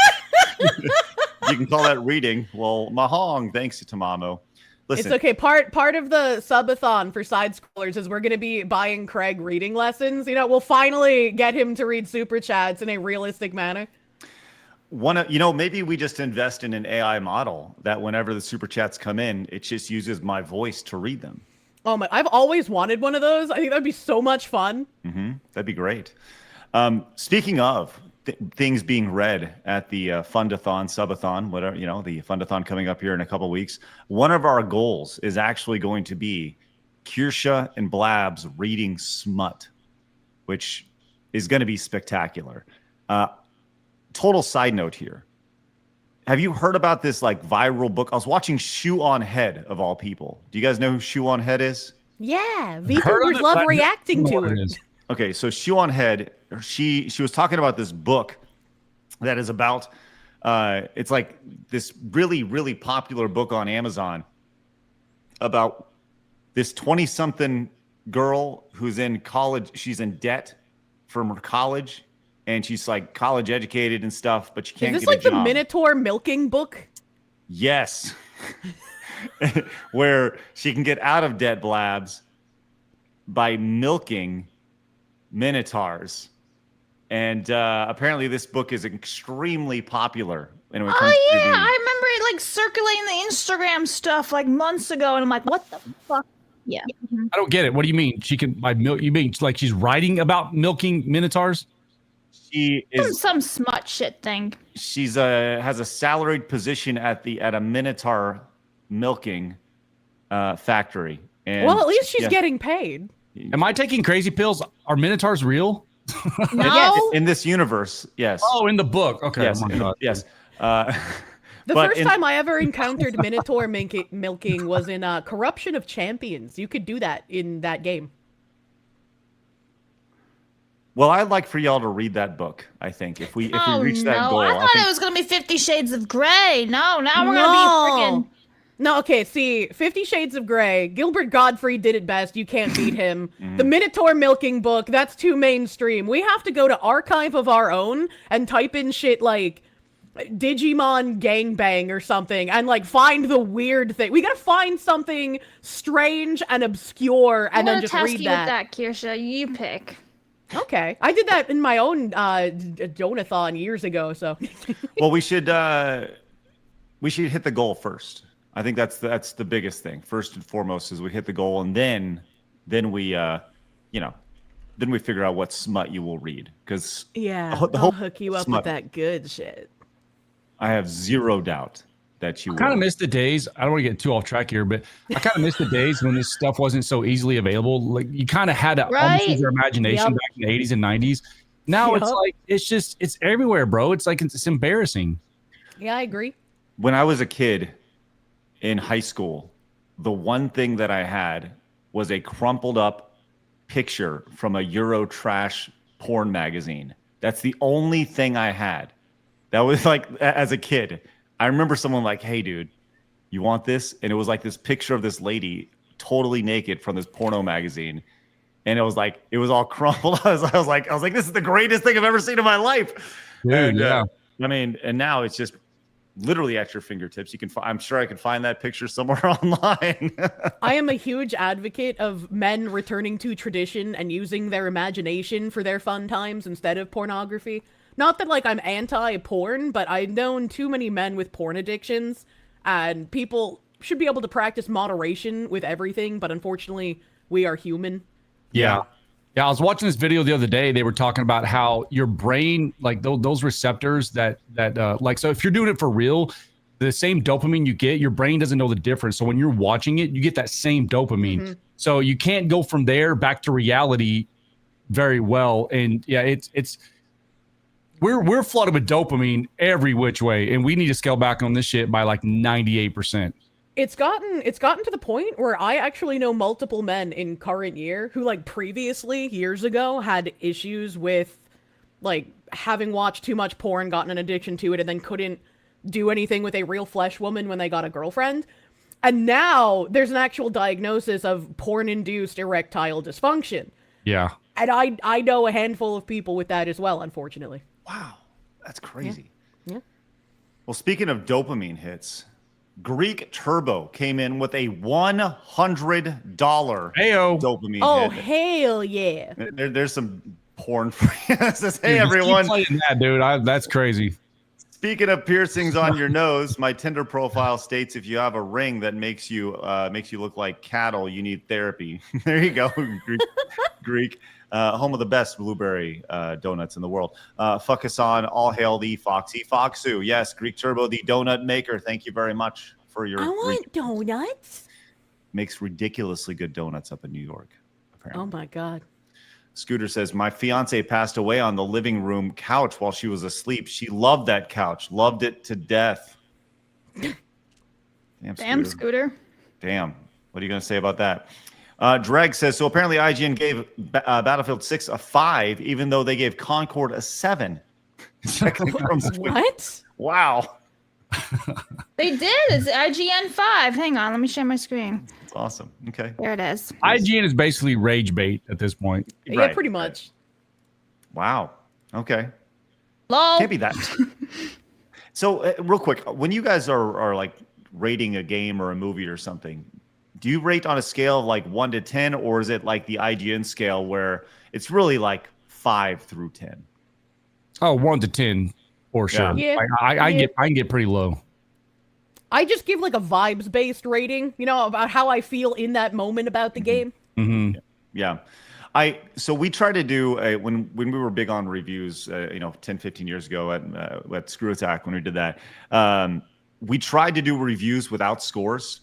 You can call that reading. Well, mahong, thanks to Tamamo. Listen. It's okay. Part of the subathon for side scrollers is we're going to be buying Craig reading lessons. You know, we'll finally get him to read super chats in a realistic manner. Maybe we just invest in an AI model that whenever the super chats come in, it just uses my voice to read them. Oh my! I've always wanted one of those. I think that'd be so much fun. That'd be great. Speaking of things being read at the Fundathon, Subathon, whatever, the Fundathon coming up here in a couple weeks. One of our goals is actually going to be Kirsha and Blabs reading smut, which is going to be spectacular. Total side note here. Have you heard about this like viral book? I was watching Shoe on Head of all people. Do you guys know who Shoe on Head is? Yeah, VTubers love reacting to it. Okay, so Shoe on Head, she was talking about this book that is about it's like this really, really popular book on Amazon about this 20-something girl who's in college. She's in debt from her college. And she's like college educated and stuff, but she can't get a job. Is this like the Minotaur milking book? Yes. Where she can get out of debt, Blabs, by milking minotaurs. And apparently this book is extremely popular. I remember it like circulating the Instagram stuff like months ago. And I'm like, what the fuck? Yeah. I don't get it. What do you mean? She can by milk? You mean like she's writing about milking minotaurs? She is some smut shit thing. She's has a salaried position at a minotaur milking factory. And well, at least she's getting paid. Am I taking crazy pills? Are minotaurs real? No. In this universe, yes. Oh, in the book. Okay. Yes. Yes. The first time I ever encountered minotaur milking was in Corruption of Champions. You could do that in that game. Well, I'd like for y'all to read that book, I think, if we reach that goal. I thought it was going to be 50 Shades of Grey. No, now we're going to be freaking... No, okay, see, 50 Shades of Grey, Gilbert Gottfried did it best. You can't beat him. The Minotaur milking book, that's too mainstream. We have to go to Archive of Our Own and type in shit like Digimon Gangbang or something and like find the weird thing. We gotta find something strange and obscure and then just read that. I'm gonna test you with that, Kirsha. You pick. Okay, I did that in my own Donathon years ago. So, well, we should hit the goal first. I think that's the biggest thing. First and foremost is we hit the goal, and then we then we figure out what smut you will read. Because I'll hook you up with that good shit. I have zero doubt that you kind of will. miss the days. I don't want to get too off track here, but I kind of miss the days when this stuff wasn't so easily available. Like you kind of had to almost use your imagination back in the 80s and 90s. Now it's like it's everywhere, bro. It's like it's embarrassing. Yeah, I agree. When I was a kid in high school, the one thing that I had was a crumpled up picture from a Euro trash porn magazine. That's the only thing I had. That was like, as a kid, I remember someone like, hey, dude, you want this? And it was like this picture of this lady totally naked from this porno magazine. And it was all crumpled. I was like, this is the greatest thing I've ever seen in my life. Dude, and, yeah. I mean, and now it's just literally at your fingertips. You can, I'm sure I can find that picture somewhere online. I am a huge advocate of men returning to tradition and using their imagination for their fun times instead of pornography. Not that, like, I'm anti-porn, but I've known too many men with porn addictions, and people should be able to practice moderation with everything, but unfortunately, we are human. Yeah. Yeah, I was watching this video the other day. They were talking about how your brain, like those receptors that like, so if you're doing it for real, the same dopamine you get, your brain doesn't know the difference. So when you're watching it, you get that same dopamine. Mm-hmm. So you can't go from there back to reality very well. And yeah, we're flooded with dopamine every which way, and we need to scale back on this shit by like 98%. It's gotten to the point where I actually know multiple men in current year who, like, previously, years ago, had issues with, like, having watched too much porn, gotten an addiction to it, and then couldn't do anything with a real flesh woman when they got a girlfriend. And now there's an actual diagnosis of porn-induced erectile dysfunction. Yeah. And I know a handful of people with that as well, unfortunately. Wow, that's crazy. Yeah. Well, speaking of dopamine hits, Greek Turbo came in with a $100 dopamine Oh, hit. hell yeah. There's some porn for you. It says, hey, Dude, just keep everyone. playing that, dude. That's crazy. Speaking of piercings on your nose, my Tinder profile states if you have a ring that makes you look like cattle, you need therapy. There you go, Greek. Home of the best blueberry donuts in the world. Fuck Hasan, all hail the Foxy Foxu. Yes, Greek Turbo, the donut maker. Thank you very much for your. I want donuts. Makes ridiculously good donuts up in New York. Apparently. Oh my God. Scooter says, my fiance passed away on the living room couch while she was asleep. She loved that couch, loved it to death. Damn, Scooter. Damn. What are you going to say about that? Dreg says, so apparently IGN gave Battlefield 6 a 5, even though they gave Concord a 7. What? Wow. They did. It's IGN 5. Hang on. Let me share my screen. That's awesome. Okay. There it is. IGN is basically rage bait at this point. Yeah, Right. pretty much. Wow. Okay. Lol. Can't be that. So real quick, when you guys are like rating a game or a movie or something, do you rate on a scale of like 1 to 10, or is it like the IGN scale where it's really like 5 through 10? Oh, 1 to 10 for sure. Yeah. I can get pretty low. I just give like a vibes-based rating, you know, about how I feel in that moment about the game. Mm-hmm. Yeah. So we tried to do when we were big on reviews, 10, 15 years ago at Screw Attack, when we did that, we tried to do reviews without scores,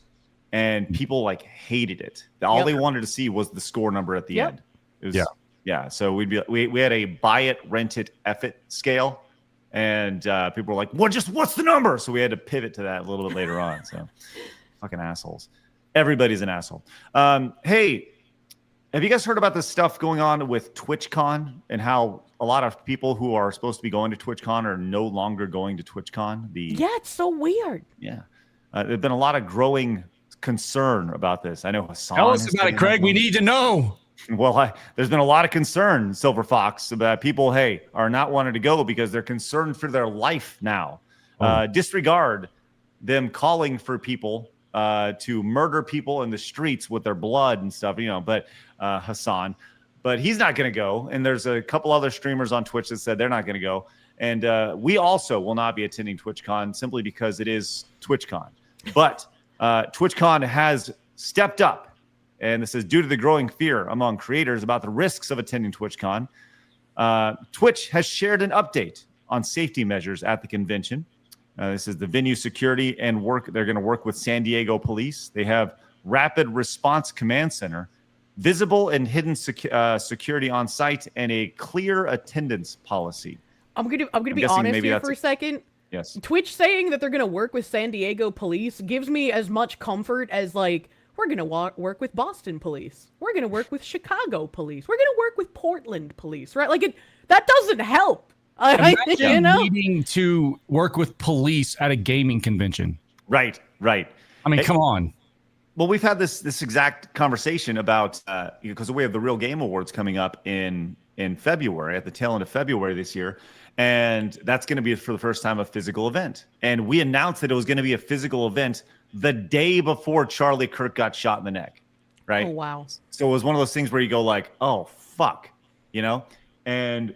and people like hated it. All they wanted to see was the score number at the end. It was, yeah. So we had a buy it, rent it, F it scale, and people were like, what's the number? So we had to pivot to that a little bit later on. So fucking assholes. Everybody's an asshole. Hey, have you guys heard about this stuff going on with TwitchCon and how a lot of people who are supposed to be going to TwitchCon are no longer going to TwitchCon? Yeah, it's so weird. Yeah. There's been a lot of growing concern about this. I know Hasan. Tell us about it, Craig. We need to know. Well, there's been a lot of concern, Silver Fox, about people, are not wanting to go because they're concerned for their life now. Disregard them calling for people to murder people in the streets with their blood and stuff, but Hasan, but he's not going to go. And there's a couple other streamers on Twitch that said they're not going to go. And we also will not be attending TwitchCon simply because it is TwitchCon. But TwitchCon has stepped up, and this is due to the growing fear among creators about the risks of attending TwitchCon. Twitch has shared an update on safety measures at the convention. This is the venue security and work. They're going to work with San Diego police. They have rapid response command center, visible and hidden security on site, and a clear attendance policy. I'm gonna be honest here for a second. Yes. Twitch saying that they're gonna work with San Diego police gives me as much comfort as like we're gonna work with Boston police. We're gonna work with Chicago police. We're gonna work with Portland police, right? Like that doesn't help. Imagine needing to work with police at a gaming convention. Right. I mean, come on. Well, we've had this exact conversation about because we have the Real Game Awards coming up in February, at the tail end of February this year, and that's going to be for the first time a physical event. And we announced that it was going to be a physical event the day before Charlie Kirk got shot in the neck, right? Oh wow! So it was one of those things where you go like, "Oh fuck," and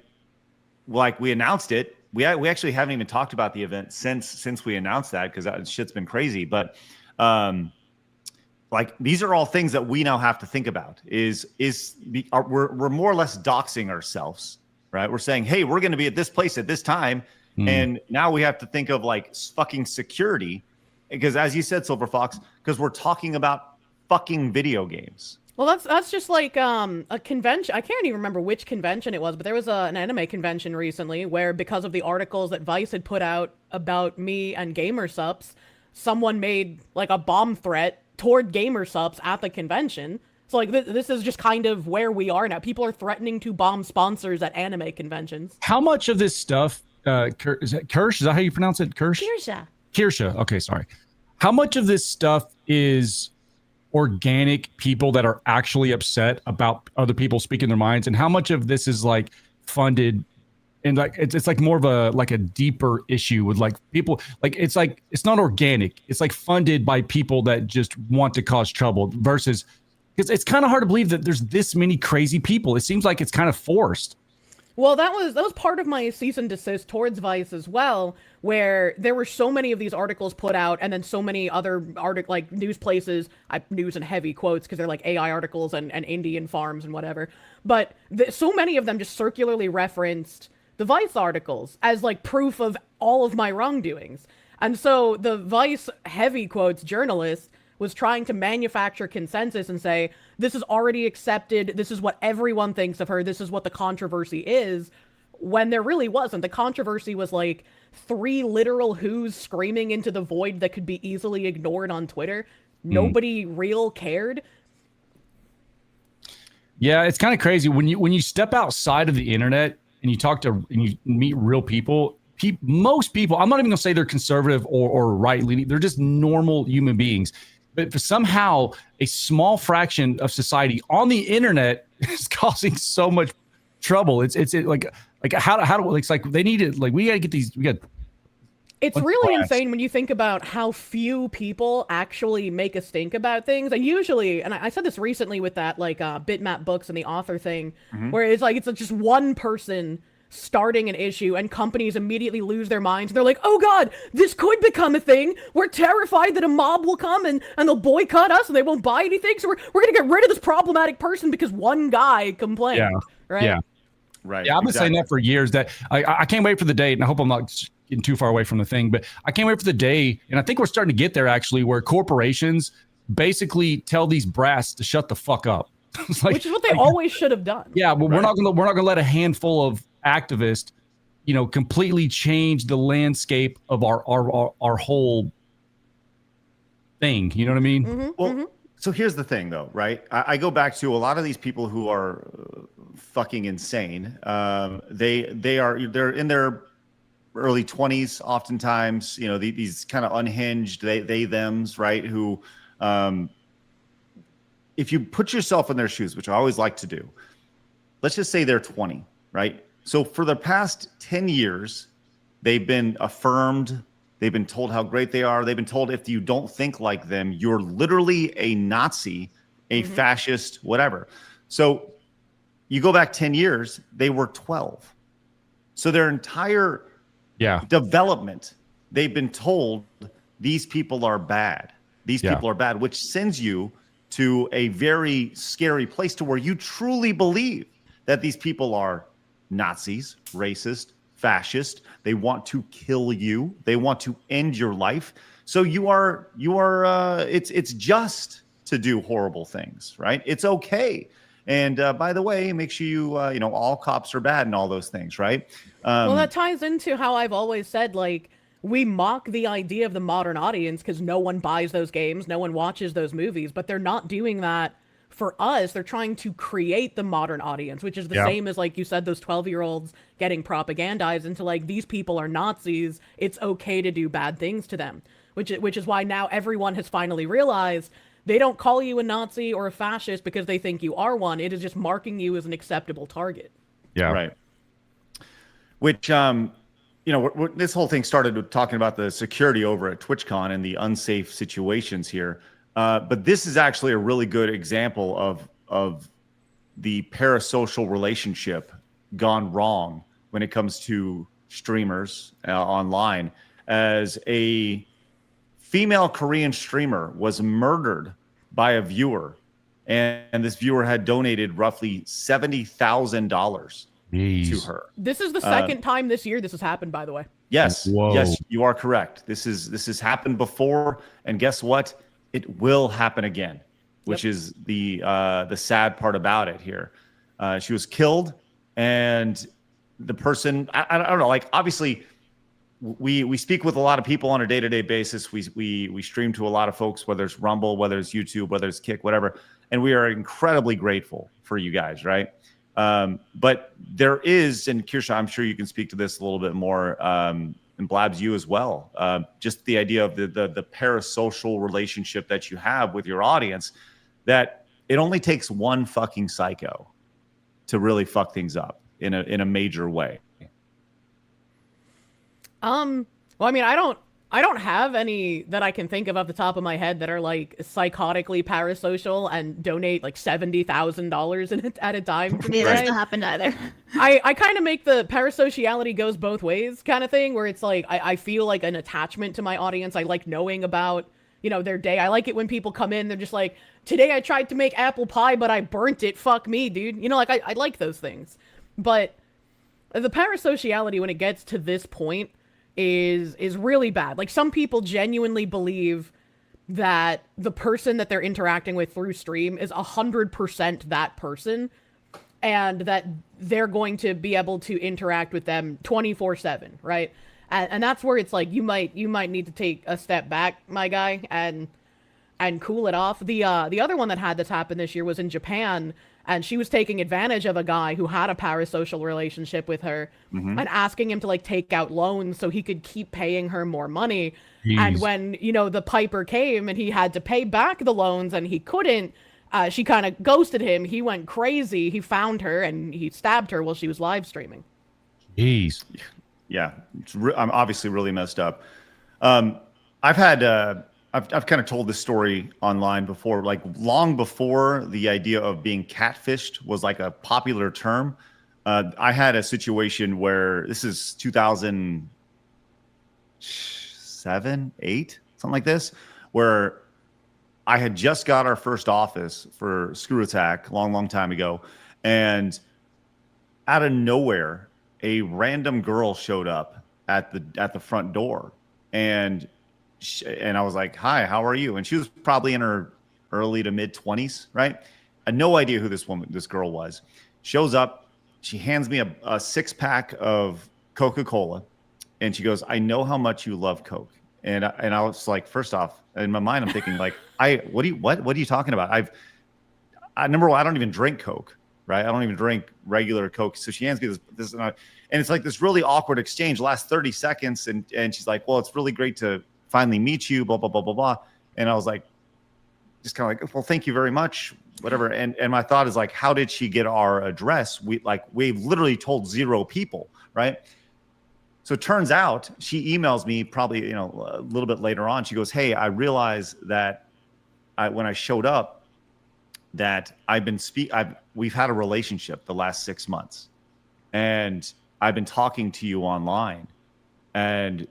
like we announced it. We actually haven't even talked about the event since we announced that because that shit's been crazy, but. Like these are all things that we now have to think about. We're more or less doxing ourselves, right? We're saying, hey, we're going to be at this place at this time, and now we have to think of like fucking security, because as you said, Silver Fox, because we're talking about fucking video games. Well, that's just like a convention. I can't even remember which convention it was, but there was an anime convention recently where, because of the articles that Vice had put out about me and GamerSups, someone made like a bomb threat toward GamerSups at the convention. So like this is just kind of where we are now. People are threatening to bomb sponsors at anime conventions. How much of this stuff, is that Kirsch? Is that how you pronounce it? Kirsch? Kirsha. Okay, sorry. How much of this stuff is organic people that are actually upset about other people speaking their minds, and how much of this is like funded? And like it's like more of a deeper issue with like people, like it's not organic. It's like funded by people that just want to cause trouble versus, because it's kind of hard to believe that there's this many crazy people. It seems like it's kind of forced. Well, that was part of my cease and desist towards Vice as well, where there were so many of these articles put out, and then so many other like news places, news in heavy quotes because they're like AI articles and Indian farms and whatever. But so many of them just circularly referenced the Vice articles as like proof of all of my wrongdoings. And so the Vice heavy quotes journalist was trying to manufacture consensus and say, this is already accepted. This is what everyone thinks of her. This is what the controversy is, when there really wasn't. The controversy was like 3 literal who's screaming into the void that could be easily ignored on Twitter. Nobody real cared. Yeah, it's kind of crazy when you step outside of the internet and you talk to and you meet real people. Most people, I'm not even gonna say they're conservative or right leaning. They're just normal human beings. But for somehow a small fraction of society on the internet is causing so much trouble. It's like how do it's like they need it. Like we gotta get these. It's really insane when you think about how few people actually make us think about things. And usually, and I said this recently with that like bitmap books and the author thing, where it's like it's just one person starting an issue and companies immediately lose their minds. They're like, oh god, this could become a thing. We're terrified that a mob will come and they'll boycott us and they won't buy anything. So we're gonna get rid of this problematic person because one guy complained. Yeah. Right? Yeah. Right. Yeah, I've been saying that for years. That I can't wait for the day, and I hope I'm not getting too far away from the thing, but I can't wait for the day, and I think we're starting to get there actually, where corporations basically tell these brats to shut the fuck up. Which is what they always should have done. Yeah, but we're not gonna let a handful of activists, completely change the landscape of our whole thing. You know what I mean? Well, so here's the thing, though, right? I go back to a lot of these people who are fucking insane. They're in their early 20s, oftentimes. These kind of unhinged they thems, right? Who, if you put yourself in their shoes, which I always like to do, let's just say they're 20, right? So for the past 10 years, they've been affirmed. They've been told how great they are. They've been told if you don't think like them, you're literally a Nazi, a fascist, whatever. So you go back 10 years, they were 12. So their entire development, they've been told these people are bad. These people are bad, which sends you to a very scary place to where you truly believe that these people are Nazis, racist, fascist. They want to kill you. They want to end your life. So you are it's just to do horrible things, right? It's okay. And by the way, make sure you all cops are bad and all those things, right? Well, that ties into how I've always said, like, we mock the idea of the modern audience because no one buys those games, no one watches those movies, but they're not doing that for us. They're trying to create the modern audience, which is the same as, like you said, those 12-year-olds getting propagandized into, like, these people are Nazis. It's okay to do bad things to them, which is why now everyone has finally realized they don't call you a Nazi or a fascist because they think you are one. It is just marking you as an acceptable target. Yeah. Right. Which, this whole thing started with talking about the security over at TwitchCon and the unsafe situations here. But this is actually a really good example of the parasocial relationship gone wrong when it comes to streamers online, as a female Korean streamer was murdered by a viewer, and this viewer had donated roughly $70,000 to her. This is the second time this year this has happened, by the way. Yes. Whoa. Yes, you are correct. This has happened before, and guess what? It will happen again, which is the sad part about it here. She was killed, and the person, I don't know, like, obviously we speak with a lot of people on a day-to-day basis. We stream to a lot of folks, whether it's Rumble, whether it's YouTube, whether it's Kick, whatever, and we are incredibly grateful for you guys, right? But there is, and Kirsha, I'm sure you can speak to this a little bit more, and Blabs, you as well. Just the idea of the parasocial relationship that you have with your audience, that it only takes one fucking psycho to really fuck things up in a major way. Well, I mean, I don't have any that I can think of off the top of my head that are like psychotically parasocial and donate like $70,000 at a time. Me, that's not happened either. I kind of make the parasociality goes both ways kind of thing, where it's like I feel like an attachment to my audience. I like knowing about, their day. I like it when people come in, they're just like, today I tried to make apple pie, but I burnt it. Fuck me, dude. I like those things. But the parasociality, when it gets to this point, is really bad. Like, some people genuinely believe that the person that they're interacting with through stream is 100% that person, and that they're going to be able to interact with them 24/7, right? And that's where it's like you might need to take a step back, my guy, and cool it off. The other one that had this happen this year was in Japan, and she was taking advantage of a guy who had a parasocial relationship with her, and asking him to like take out loans so he could keep paying her more money. Jeez. And when, the piper came and he had to pay back the loans and he couldn't, she kind of ghosted him. He went crazy. He found her and he stabbed her while she was live streaming. Jeez. Yeah, I'm obviously really messed up. I've had I've kind of told this story online before, like long before the idea of being catfished was like a popular term. I had a situation where, this is 2007, 8, something like this, where I had just got our first office for Screw Attack long time ago. And out of nowhere, a random girl showed up at the front door, and I was like, "Hi, how are you?" And she was probably in her early to mid 20s, right? I had no idea who this girl was. Shows up, she hands me a 6-pack of Coca-Cola, and she goes, "I know how much you love Coke." And I was like, first off, in my mind, I'm thinking like, what are you talking about? Number one, I don't even drink Coke, right? I don't even drink regular Coke. So she hands me this, and it's like this really awkward exchange, lasts 30 seconds, and she's like, "Well, it's really great to finally meet you, blah, blah, blah, blah, blah." And I was like, just kind of like, "Well, thank you very much," whatever. And my thought is like, how did she get our address? We've literally told 0 people, right? So it turns out she emails me probably, a little bit later on. She goes, "Hey, I realized that when I showed up that we've had a relationship the last 6 months, and I've been talking to you online, and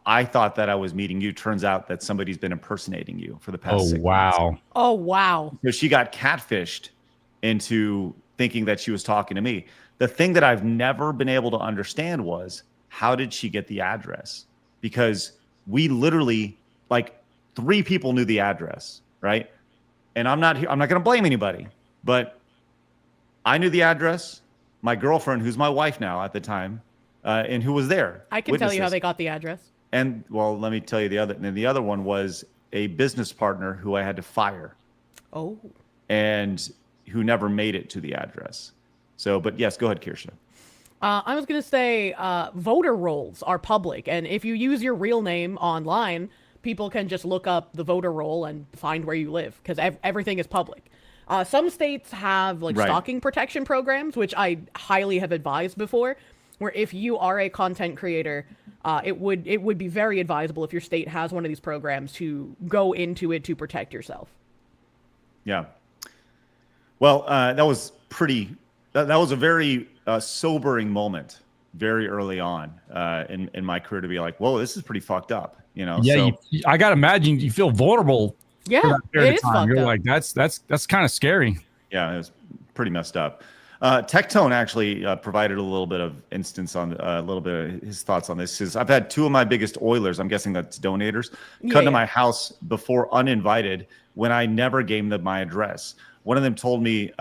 I thought that I was meeting you. Turns out that somebody's been impersonating you for the past 6 months." Oh, wow. So she got catfished into thinking that she was talking to me. The thing that I've never been able to understand was, how did she get the address? Because we literally, like, 3 people knew the address, right? And I'm not going to blame anybody, but I knew the address. My girlfriend, who's my wife now at the time, and who was there. I can tell you how they got the address. And well, let me tell you the other. And the other one was a business partner who I had to fire. Oh. And who never made it to the address. So, but yes, go ahead, Kirsha. I was going to say voter rolls are public. And if you use your real name online, people can just look up the voter roll and find where you live, because everything is public. Some states have like stalking protection programs, which I highly have advised before, where if you are a content creator, it would be very advisable if your state has one of these programs to go into it to protect yourself. Yeah. Well, that was pretty. That was a very sobering moment very early on in my career to be like, whoa, this is pretty fucked up. You know. Yeah, so, I gotta imagine you feel vulnerable. Yeah, it is fucked You're up. like, that's kind of scary. Yeah, it was pretty messed up. Tectone actually provided a little bit of instance on a little bit of his thoughts on this. I've had 2 of my biggest Oilers, I'm guessing that's donators, come to my house before uninvited when I never gave them my address. One of them told me,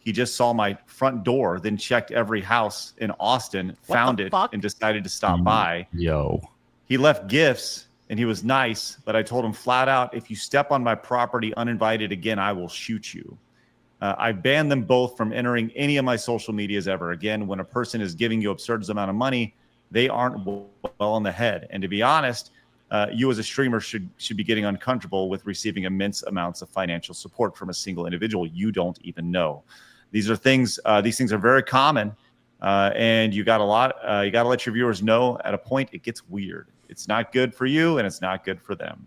he just saw my front door, then checked every house in Austin, found it, and decided to stop by. Yo. He left gifts. And he was nice, but I told him flat out, if you step on my property uninvited again, I will shoot you. I banned them both from entering any of my social medias ever again. When a person is giving you absurd amount of money, they aren't well in the head. And to be honest, you as a streamer should be getting uncomfortable with receiving immense amounts of financial support from a single individual you don't even know. These things are very common, and you got to let your viewers know at a point it gets weird. It's not good for you, and it's not good for them.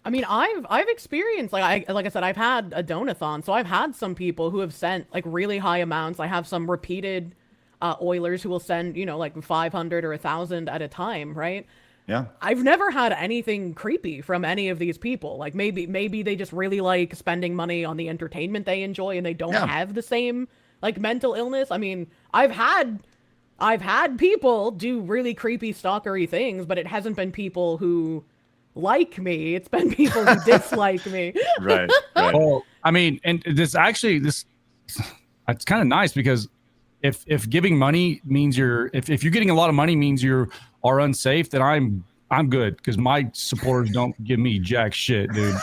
I mean, I've experienced, like I said, I've had a donathon, so I've had some people who have sent like really high amounts. I have some repeated Oilers who will send, like 500 or 1,000 at a time, right? Yeah. I've never had anything creepy from any of these people. Like maybe they just really like spending money on the entertainment they enjoy, and they don't have the same like mental illness. I mean, I've had people do really creepy stalkery things, but it hasn't been people who like me. It's been people who dislike me. Right. Well, I mean, and it's kind of nice, because if giving money means if you're getting a lot of money means you are unsafe, then I'm good, because my supporters don't give me jack shit, dude.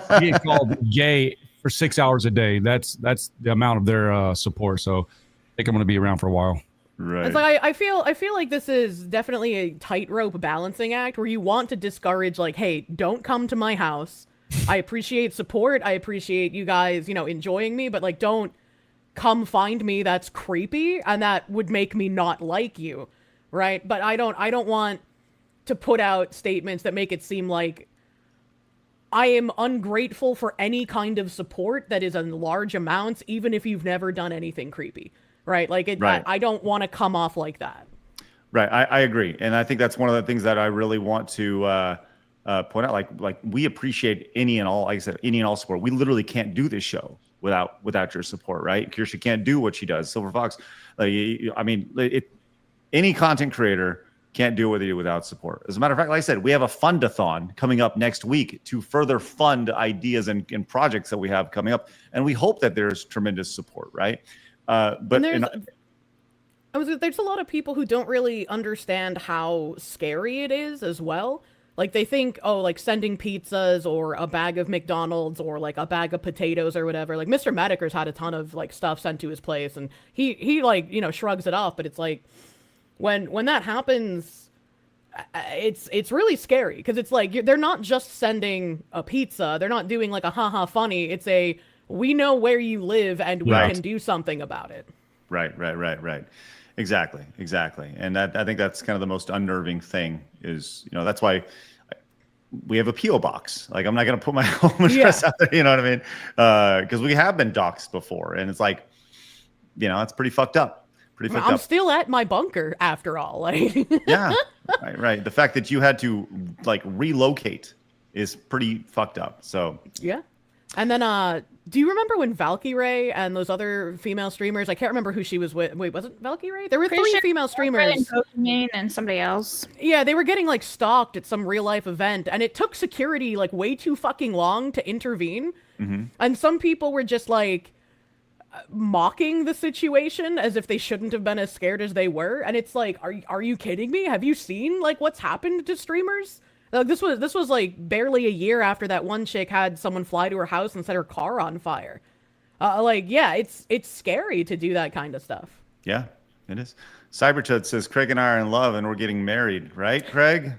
I'm getting called gay for 6 hours a day. That's the amount of their support. So I think I'm going to be around for a while. Right. It's like I feel like this is definitely a tightrope balancing act where you want to discourage, like, hey, don't come to my house. I appreciate support. I appreciate you guys, enjoying me, but like, don't come find me. That's creepy, and that would make me not like you, right? But I don't want to put out statements that make it seem like I am ungrateful for any kind of support that is in large amounts, even if you've never done anything creepy. Right. Like I don't want to come off like that. Right. I agree. And I think that's one of the things that I really want to point out. Like we appreciate any and all, like I said, any and all support. We literally can't do this show without your support. Right. Kirsha can't do what she does. Silver Fox. Any content creator can't do what they do without support. As a matter of fact, like I said, we have a fundathon coming up next week to further fund ideas and projects that we have coming up. And we hope that there's tremendous support. Right. But there's a lot of people who don't really understand how scary it is as well. Like they think, like sending pizzas or a bag of McDonald's or like a bag of potatoes or whatever. Like Mr. Mediker's had a ton of like stuff sent to his place, and he like, shrugs it off. But it's like when that happens, it's really scary, because it's like they're not just sending a pizza. They're not doing like a haha funny. It's we know where you live, and we can do something about it. Right. Exactly. And I think that's kind of the most unnerving thing is, that's why we have a P.O. box. Like, I'm not going to put my home address out there, you know what I mean? Because we have been doxxed before, and it's like, it's pretty fucked up. I'm still at my bunker after all. Like, yeah, right. The fact that you had to like relocate is pretty fucked up. So yeah. And then, do you remember when Valkyrae and those other female streamers? I can't remember who she was with. Wait, was it Valkyrae? There were Pretty three sure female streamers. And somebody else. Yeah, they were getting like stalked at some real life event, and it took security like way too fucking long to intervene. And some people were just like mocking the situation as if they shouldn't have been as scared as they were. And it's like, are you kidding me? Have you seen like what's happened to streamers? Like this was like barely a year after that one chick had someone fly to her house and set her car on fire. Like, yeah, it's scary to do that kind of stuff. Yeah, it is. Cyberchud says Craig and I are in love and we're getting married, right, Craig?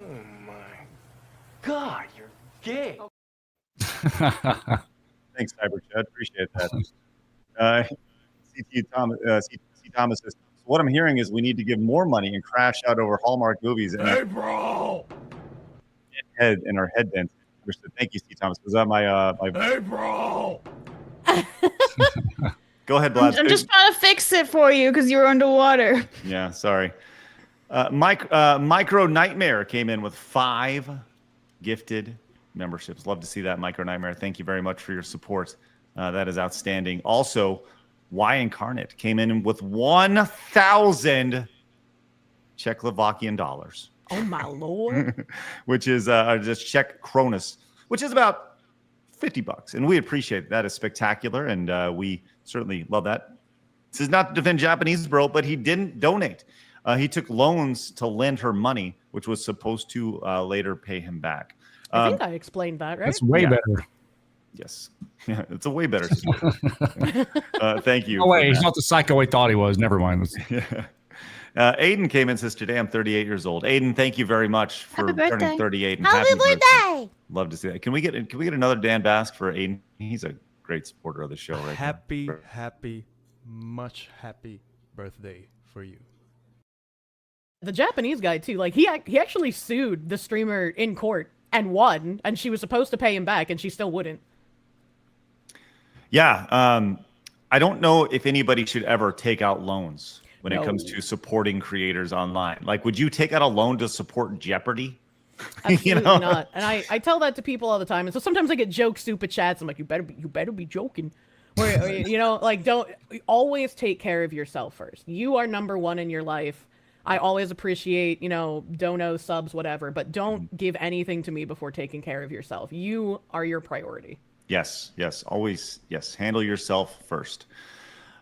Oh my God, you're gay. Thanks, Cyberchud. Appreciate that. CT Thomas says, what I'm hearing is we need to give more money and crash out over Hallmark movies. And Hey, bro. Head in our head dance. Thank you, Steve Thomas. Was that my Hey, bro. Go ahead, Blabs. I'm just trying to fix it for you because you were underwater. Yeah, sorry. Micro Nightmare came in with 5 gifted memberships. Love to see that, Micro Nightmare. Thank you very much for your support. That is outstanding. Also, Y Incarnate came in with 1,000 Czechoslovakian dollars. Oh my lord! Which is just Czech Kronos, which is about $50, and we appreciate it. That is spectacular, and we certainly love that. This is not to defend Japanese bro, but he didn't donate. He took loans to lend her money, which was supposed to later pay him back. I think I explained that, right? That's way better. Yes. Yeah, it's a way better situation. Thank you. Oh, wait, he's not the psycho I thought he was. Never mind. Aiden came in and says, today I'm 38 years old. Aiden, thank you very much for turning 38. And Happy birthday! Love to see that. Can we get another Dan Bask for Aiden? He's a great supporter of the show, right? Happy, much happy birthday for you. The Japanese guy too, like he actually sued the streamer in court and won, and she was supposed to pay him back, and she still wouldn't. Yeah, I don't know if anybody should ever take out loans when it comes to supporting creators online. Like, would you take out a loan to support Jeopardy? Absolutely not. And I tell that to people all the time. And so sometimes I get joke super chats. I'm like, you better be joking. Or you know, like don't always take care of yourself first. You are number one in your life. I always appreciate, you know, dono, subs, whatever, but don't give anything to me before taking care of yourself. You are your priority. Yes, always, yes. Handle yourself first.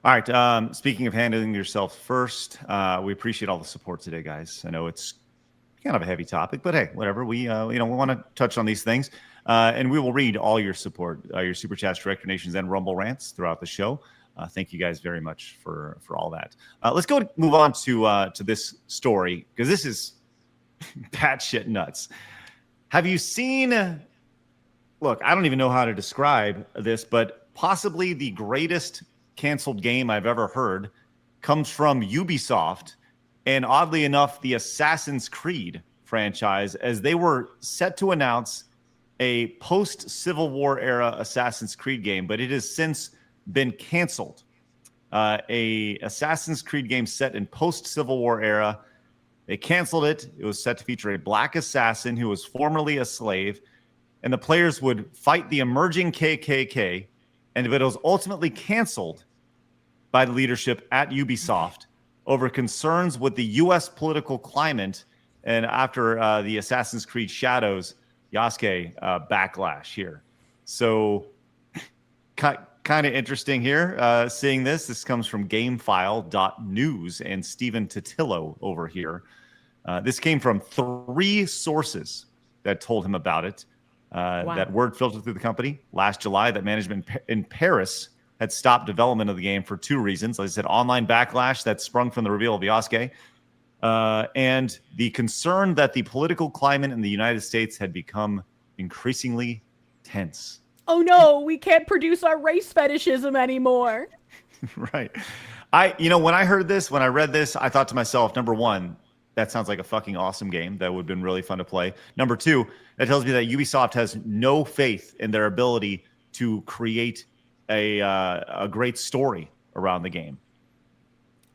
All right. Speaking of handling yourself first, we appreciate all the support today, guys. I know it's kind of a heavy topic, but hey, whatever. We want to touch on these things, and we will read all your support, your super chats, direct donations, and Rumble rants throughout the show. Thank you guys very much for all that. Let's move on to this story, because this is batshit nuts. Have you seen? Look, I don't even know how to describe this, but possibly the greatest canceled game I've ever heard comes from Ubisoft, and oddly enough, the Assassin's Creed franchise, as they were set to announce a post-Civil War era Assassin's Creed game, but it has since been canceled. A Assassin's Creed game set in post-Civil War era. They canceled it. It was set to feature a black assassin who was formerly a slave, and the players would fight the emerging KKK, and it was ultimately canceled by the leadership at Ubisoft over concerns with the U.S. political climate, and after the Assassin's Creed Shadows Yasuke backlash here. So kind of interesting here, seeing this. This comes from gamefile.news and Stephen Totillo over here. This came from 3 sources that told him about it. Wow. That word filtered through the company last July that management in Paris had stopped development of the game for 2 reasons. Like I said, online backlash that sprung from the reveal of Yasuke, and the concern that the political climate in the United States had become increasingly tense. Oh no, we can't produce our race fetishism anymore. Right. When I heard this, when I read this, I thought to myself, number one, that sounds like a fucking awesome game. That would have been really fun to play. Number 2, that tells me that Ubisoft has no faith in their ability to create a great story around the game.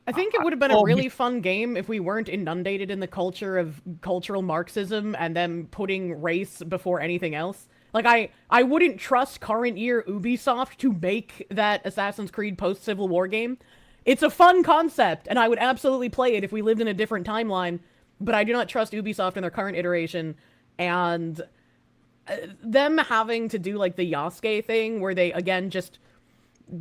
I think it would have been a really fun game if we weren't inundated in the culture of cultural Marxism and them putting race before anything else. Like, I wouldn't trust current year Ubisoft to make that Assassin's Creed post-Civil War game. It's a fun concept, and I would absolutely play it if we lived in a different timeline, but I do not trust Ubisoft in their current iteration, and them having to do, like, the Yasuke thing, where they, again, just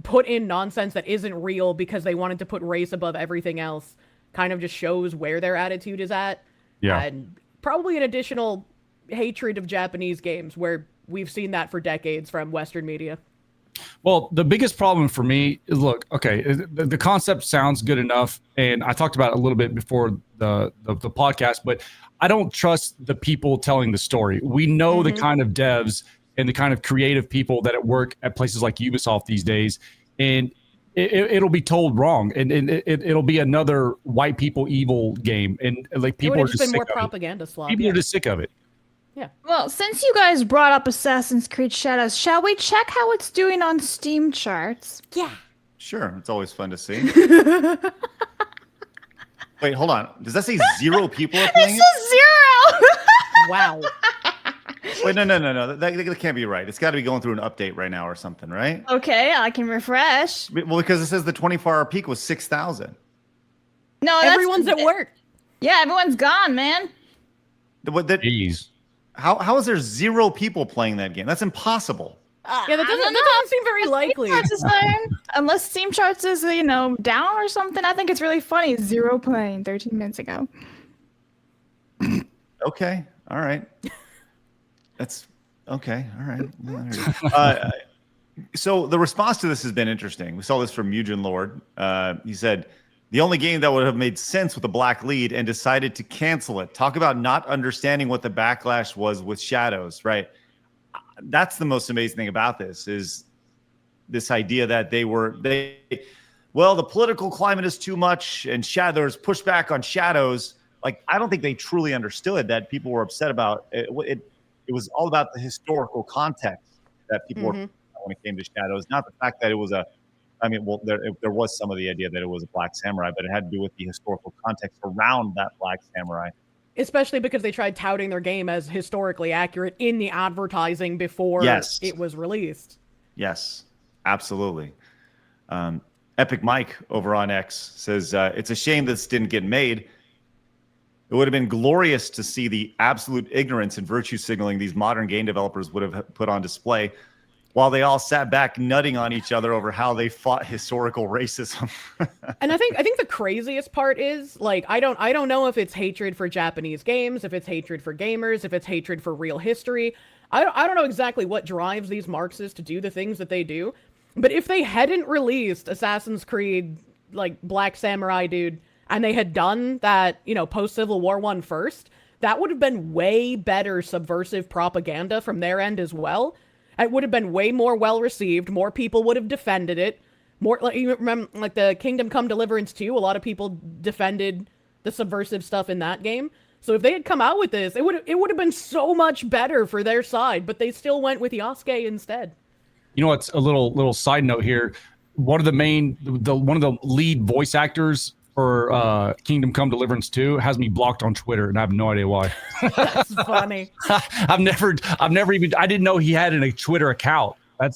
put in nonsense that isn't real because they wanted to put race above everything else, kind of just shows where their attitude is at. Yeah. And probably an additional hatred of Japanese games, where we've seen that for decades from Western media. Well, the biggest problem for me is, look, okay, the concept sounds good enough, and I talked about it a little bit before the podcast, but I don't trust the people telling the story. We know the kind of devs and the kind of creative people that work at places like Ubisoft these days, and it'll be told wrong, and it'll be another white people evil game, and like people are just been sick more of propaganda it. slop. People are just sick of it. Yeah. Well, since you guys brought up Assassin's Creed Shadows, shall we check how it's doing on Steam charts? Yeah. Sure, it's always fun to see. Wait, hold on. Does that say 0 people are playing It says 0! Wow. Wait, no. That can't be right. It's got to be going through an update right now or something, right? Okay, I can refresh. Well, because it says the 24-hour peak was 6,000. No, Everyone's at work. Yeah, everyone's gone, man. Jeez. How is there 0 people playing that game? That's impossible. Yeah, that doesn't seem very likely. Unless Steam Charts is, down or something. I think it's really funny. 0 playing 13 minutes ago. Okay. All right. That's okay. All right. So the response to this has been interesting. We saw this from Eugen Lord. He said, the only game that would have made sense with a black lead and decided to cancel it. Talk about not understanding what the backlash was with Shadows, right? That's the most amazing thing about this, is this idea that the political climate is too much and there's pushback on Shadows. Like, I don't think they truly understood that people were upset about it. It was all about the historical context that people were when it came to Shadows, not the fact that it was there was some of the idea that it was a black samurai, but it had to do with the historical context around that black samurai. Especially because they tried touting their game as historically accurate in the advertising before it was released. Yes, absolutely. Epic Mike over on X says, it's a shame this didn't get made. It would have been glorious to see the absolute ignorance and virtue signaling these modern game developers would have put on display, while they all sat back nutting on each other over how they fought historical racism. And I think the craziest part is, like, I don't know if it's hatred for Japanese games, if it's hatred for gamers, if it's hatred for real history. I don't know exactly what drives these Marxists to do the things that they do. But if they hadn't released Assassin's Creed, like, Black Samurai dude, and they had done that, post-Civil War one first, that would have been way better subversive propaganda from their end as well. It would have been way more well-received. More people would have defended it. More, like, you remember, like, the Kingdom Come Deliverance 2, a lot of people defended the subversive stuff in that game. So if they had come out with this, it would have been so much better for their side, but they still went with Yasuke instead. You know what's a little side note here? One of the lead voice actors for Kingdom Come Deliverance 2 has me blocked on Twitter, and I have no idea why. That's funny. I didn't know he had a Twitter account. I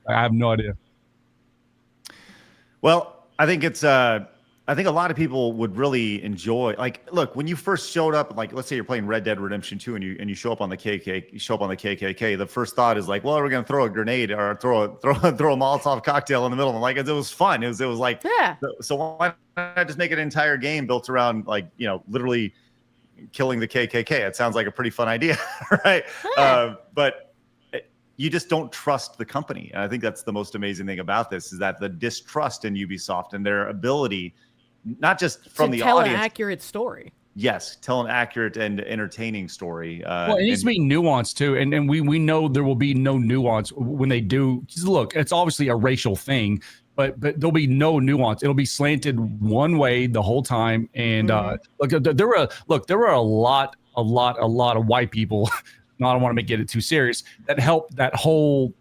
have no idea. Well, I think I think a lot of people would really enjoy, like, look, when you first showed up, like, let's say you're playing Red Dead Redemption 2 and you show up on the KKK, the first thought is like, well, we're going to throw a grenade or throw a Molotov cocktail in the middle. And like, it was fun. It was like, yeah. So why not just make an entire game built around, like, literally killing the KKK? It sounds like a pretty fun idea, right? Yeah. But you just don't trust the company. And I think that's the most amazing thing about this, is that the distrust in Ubisoft and their ability, not just from the tell audience, an accurate story. Yes, tell an accurate and entertaining story. Well, it needs to be nuanced too, and we know there will be no nuance when they do. Look, it's obviously a racial thing, but there'll be no nuance. It'll be slanted one way the whole time. And look, there were a lot of white people. No, I don't want to get it too serious. That helped the whole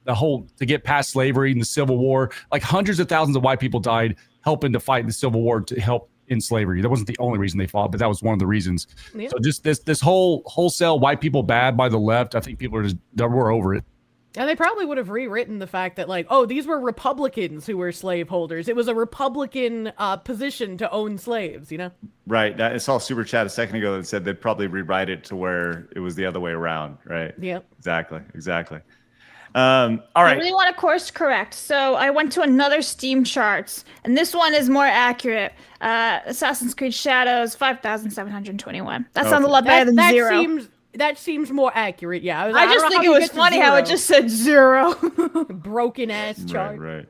to get past slavery and the Civil War. Like hundreds of thousands of white people died helping to fight the Civil War to help in slavery. That wasn't the only reason they fought, but that was one of the reasons. Yeah. So just this whole wholesale white people bad by the left, I think people are we're over it. And they probably would have rewritten the fact that, like, oh, these were Republicans who were slaveholders. It was a Republican position to own slaves, you know? Right. I saw a super chat a second ago that said they'd probably rewrite it to where it was the other way around, right? Yeah. Exactly. All right. I really want to course correct. So I went to another Steam charts, and this one is more accurate. Assassin's Creed Shadows, 5,721. That sounds a lot better than zero. That seems more accurate, yeah. I just think it was funny how it just said 0. Broken ass chart. Right.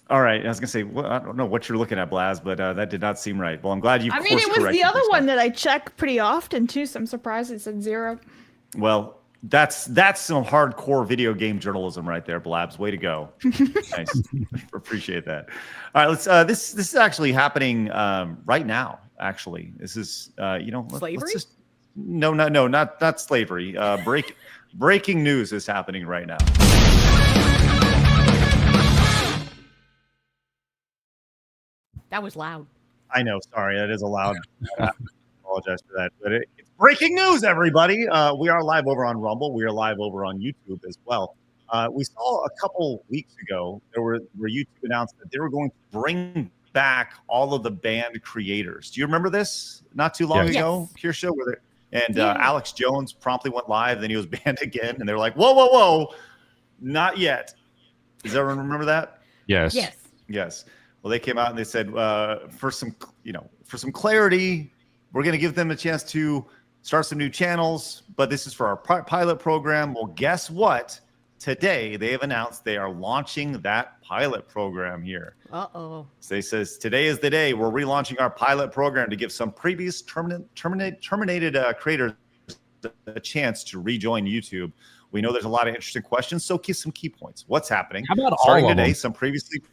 All right. I was gonna say, well, I don't know what you're looking at, Blabs, but that did not seem right. Well, I'm glad you. I mean, it was the other one that I check pretty often too. So I'm surprised it said 0. Well, that's some hardcore video game journalism right there, Blabs. Way to go. Nice. Appreciate that. All right. Let's. This is actually happening right now. Actually, this is slavery. Let's just. No, not slavery. Breaking news is happening right now. That was loud. I know. Sorry, that is a loud. I apologize for that. But it's breaking news, everybody. We are live over on Rumble. We are live over on YouTube as well. We saw a couple weeks ago where YouTube announced that they were going to bring back all of the banned creators. Do you remember this? Not too long ago, Kirsha, where Alex Jones promptly went live, then he was banned again, and they were like, "Whoa, not yet." Does everyone remember that? Yes. Well, they came out and they said, for some clarity, we're going to give them a chance to start some new channels, but this is for our pilot program. Well, guess what? Today, they have announced they are launching that pilot program here. Uh-oh. So they says, today is the day we're relaunching our pilot program to give some previous terminated creators a chance to rejoin YouTube. We know there's a lot of interesting questions, so some key points. What's happening? How about starting all of today? them? Some previously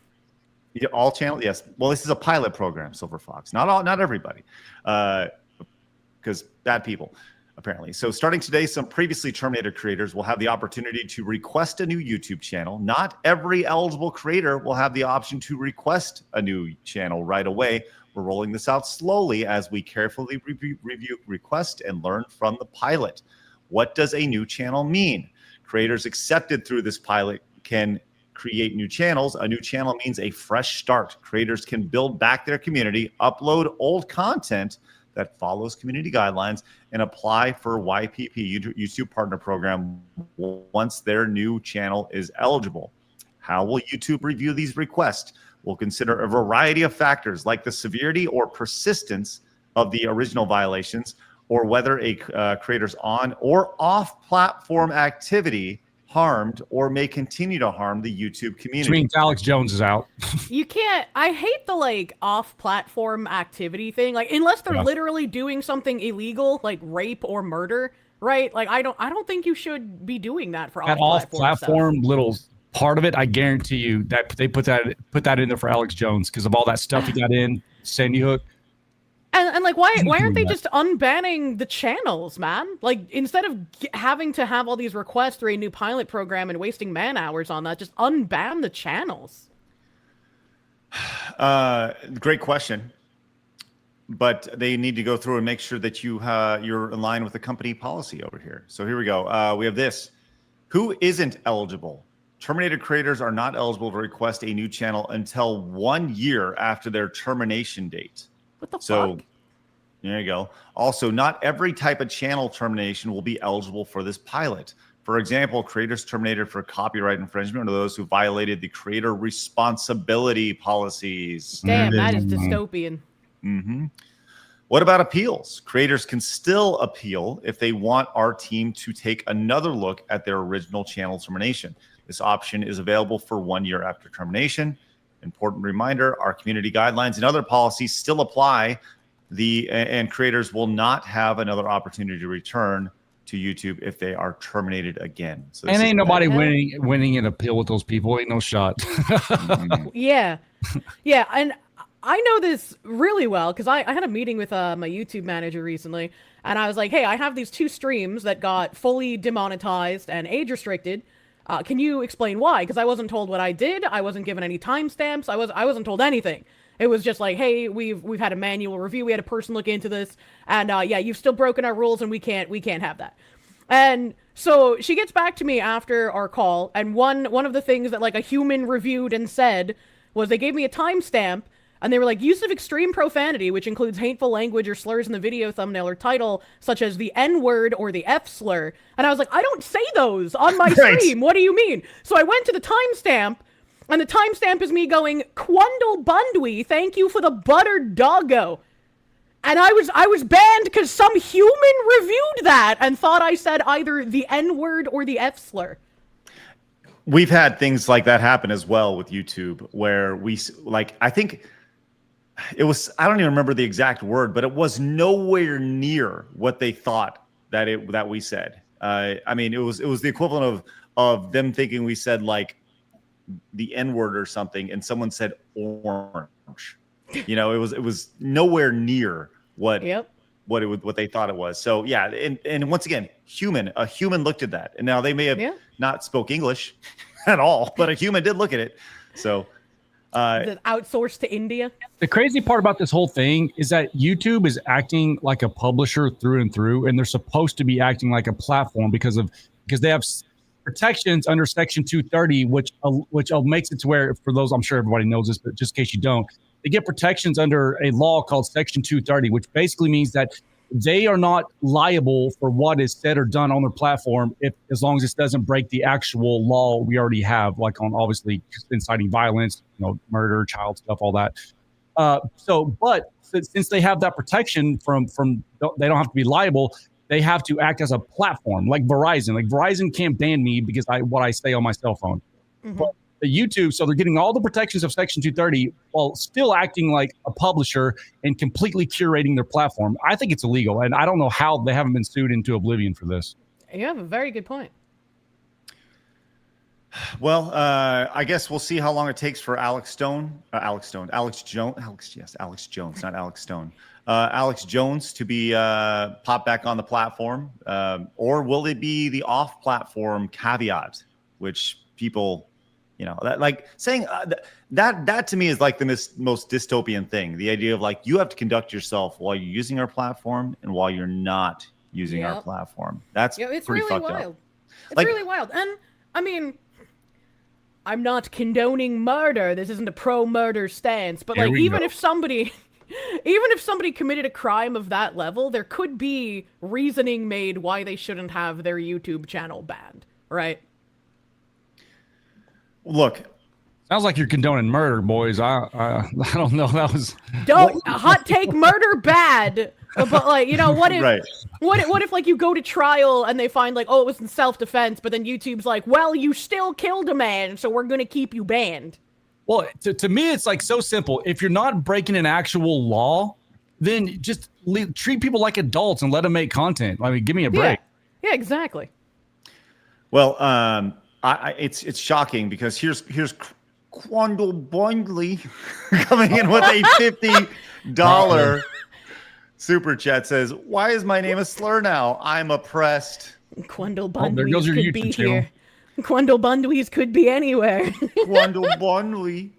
all channels. Yes. Well, this is a pilot program, Silver Fox. Not everybody, because bad people. Apparently. So starting today, some previously terminated creators will have the opportunity to request a new YouTube channel. Not every eligible creator will have the option to request a new channel right away. We're rolling this out slowly as we carefully review requests and learn from the pilot. What does a new channel mean? Creators accepted through this pilot can create new channels. A new channel means a fresh start. Creators can build back their community, upload old content that follows community guidelines, and apply for YPP, YouTube Partner Program, once their new channel is eligible. How will YouTube review these requests? We'll consider a variety of factors like the severity or persistence of the original violations, or whether a creator's on or off platform activity harmed or may continue to harm the YouTube community. Which means Alex Jones is out. You can't. I hate the off-platform activity thing. Like, unless they're literally doing something illegal, like rape or murder, right? Like, I don't think you should be doing that for off-platform little part of it. I guarantee you that they put that in there for Alex Jones because of all that stuff he got in Sandy Hook. And like, why aren't they just unbanning the channels, man? Like, instead of having to have all these requests through a new pilot program and wasting man hours on that, just unban the channels. Great question. But they need to go through and make sure that you're in line with the company policy over here. So here we go. We have this. Who isn't eligible? Terminated creators are not eligible to request a new channel until 1 year after their termination date. What the fuck? There you go. Also, not every type of channel termination will be eligible for this pilot. For example, creators terminated for copyright infringement are those who violated the creator responsibility policies. Damn, that is dystopian. Mm-hmm. What about appeals? Creators can still appeal if they want our team to take another look at their original channel termination. This option is available for 1 year after termination. Important reminder, our community guidelines and other policies still apply. And creators will not have another opportunity to return to YouTube if they are terminated again. So and ain't nobody winning an appeal with those people. Ain't no shot. Yeah. And I know this really well because I had a meeting with my YouTube manager recently, and I was like, hey, I have these 2 streams that got fully demonetized and age restricted. Can you explain why? Because I wasn't told what I did. I wasn't given any timestamps. I wasn't told anything. It was just like, hey, we've had a manual review, we had a person look into this, and yeah, you've still broken our rules, and we can't have that. And so she gets back to me after our call, and one of the things that like a human reviewed and said was they gave me a timestamp, and they were like, use of extreme profanity, which includes hateful language or slurs in the video thumbnail or title, such as the N-word or the F-slur. And I was like, I don't say those on my stream. What do you mean? So I went to the timestamp, and the timestamp is me going, Quandle Bundwy, thank you for the buttered doggo. And I was banned because some human reviewed that and thought I said either the N-word or the F-slur. We've had things like that happen as well with YouTube, where I think it was, I don't even remember the exact word, but it was nowhere near what they thought that we said. I mean, it was the equivalent of them thinking we said like the N-word or something, and someone said orange. You know, it was nowhere near what they thought it was. So yeah, and once again, a human looked at that, and now they may have not spoke English at all, but a human did look at it. So outsourced to India. The crazy part about this whole thing is that YouTube is acting like a publisher through and through, and they're supposed to be acting like a platform because they have protections under Section 230, which makes it to where, for those, I'm sure everybody knows this, but just in case you don't, they get protections under a law called Section 230, which basically means that they are not liable for what is said or done on their platform as long as it doesn't break the actual law we already have, like on obviously inciting violence, murder, child stuff, all that. But since they have that protection from they don't have to be liable, they have to act as a platform, like Verizon. Like Verizon can't ban me because what I say on my cell phone. Mm-hmm. But YouTube, so they're getting all the protections of Section 230 while still acting like a publisher and completely curating their platform. I think it's illegal, and I don't know how they haven't been sued into oblivion for this. You have a very good point. Well, I guess we'll see how long it takes for Alex Jones, not Alex Stone. Alex Jones to be popped back on the platform, or will it be the off-platform caveat, which people, that like saying that to me is like the most dystopian thing. The idea of like you have to conduct yourself while you're using our platform and while you're not using our platform. That's it's pretty really fucked wild. up. It's really wild, and I mean, I'm not condoning murder. This isn't a pro-murder stance, but like even if somebody committed a crime of that level, there could be reasoning made why they shouldn't have their YouTube channel banned, right? Look, sounds like you're condoning murder, boys. I don't know. That was hot take. Murder bad, but like what if what if like you go to trial and they find like, oh, it was in self-defense, but then YouTube's like, well, you still killed a man, so we're gonna keep you banned. Well, to me, it's like so simple. If you're not breaking an actual law, then just treat people like adults and let them make content. I mean, give me a break. Yeah, exactly. Well, it's shocking because here's Quandle Bundly coming in with a $50 super chat. Says, "Why is my name a slur now? I'm oppressed." Quandle Bundly there goes your could YouTube be channel. here. Quandle Bundwies could be anywhere. Quandle Bundly.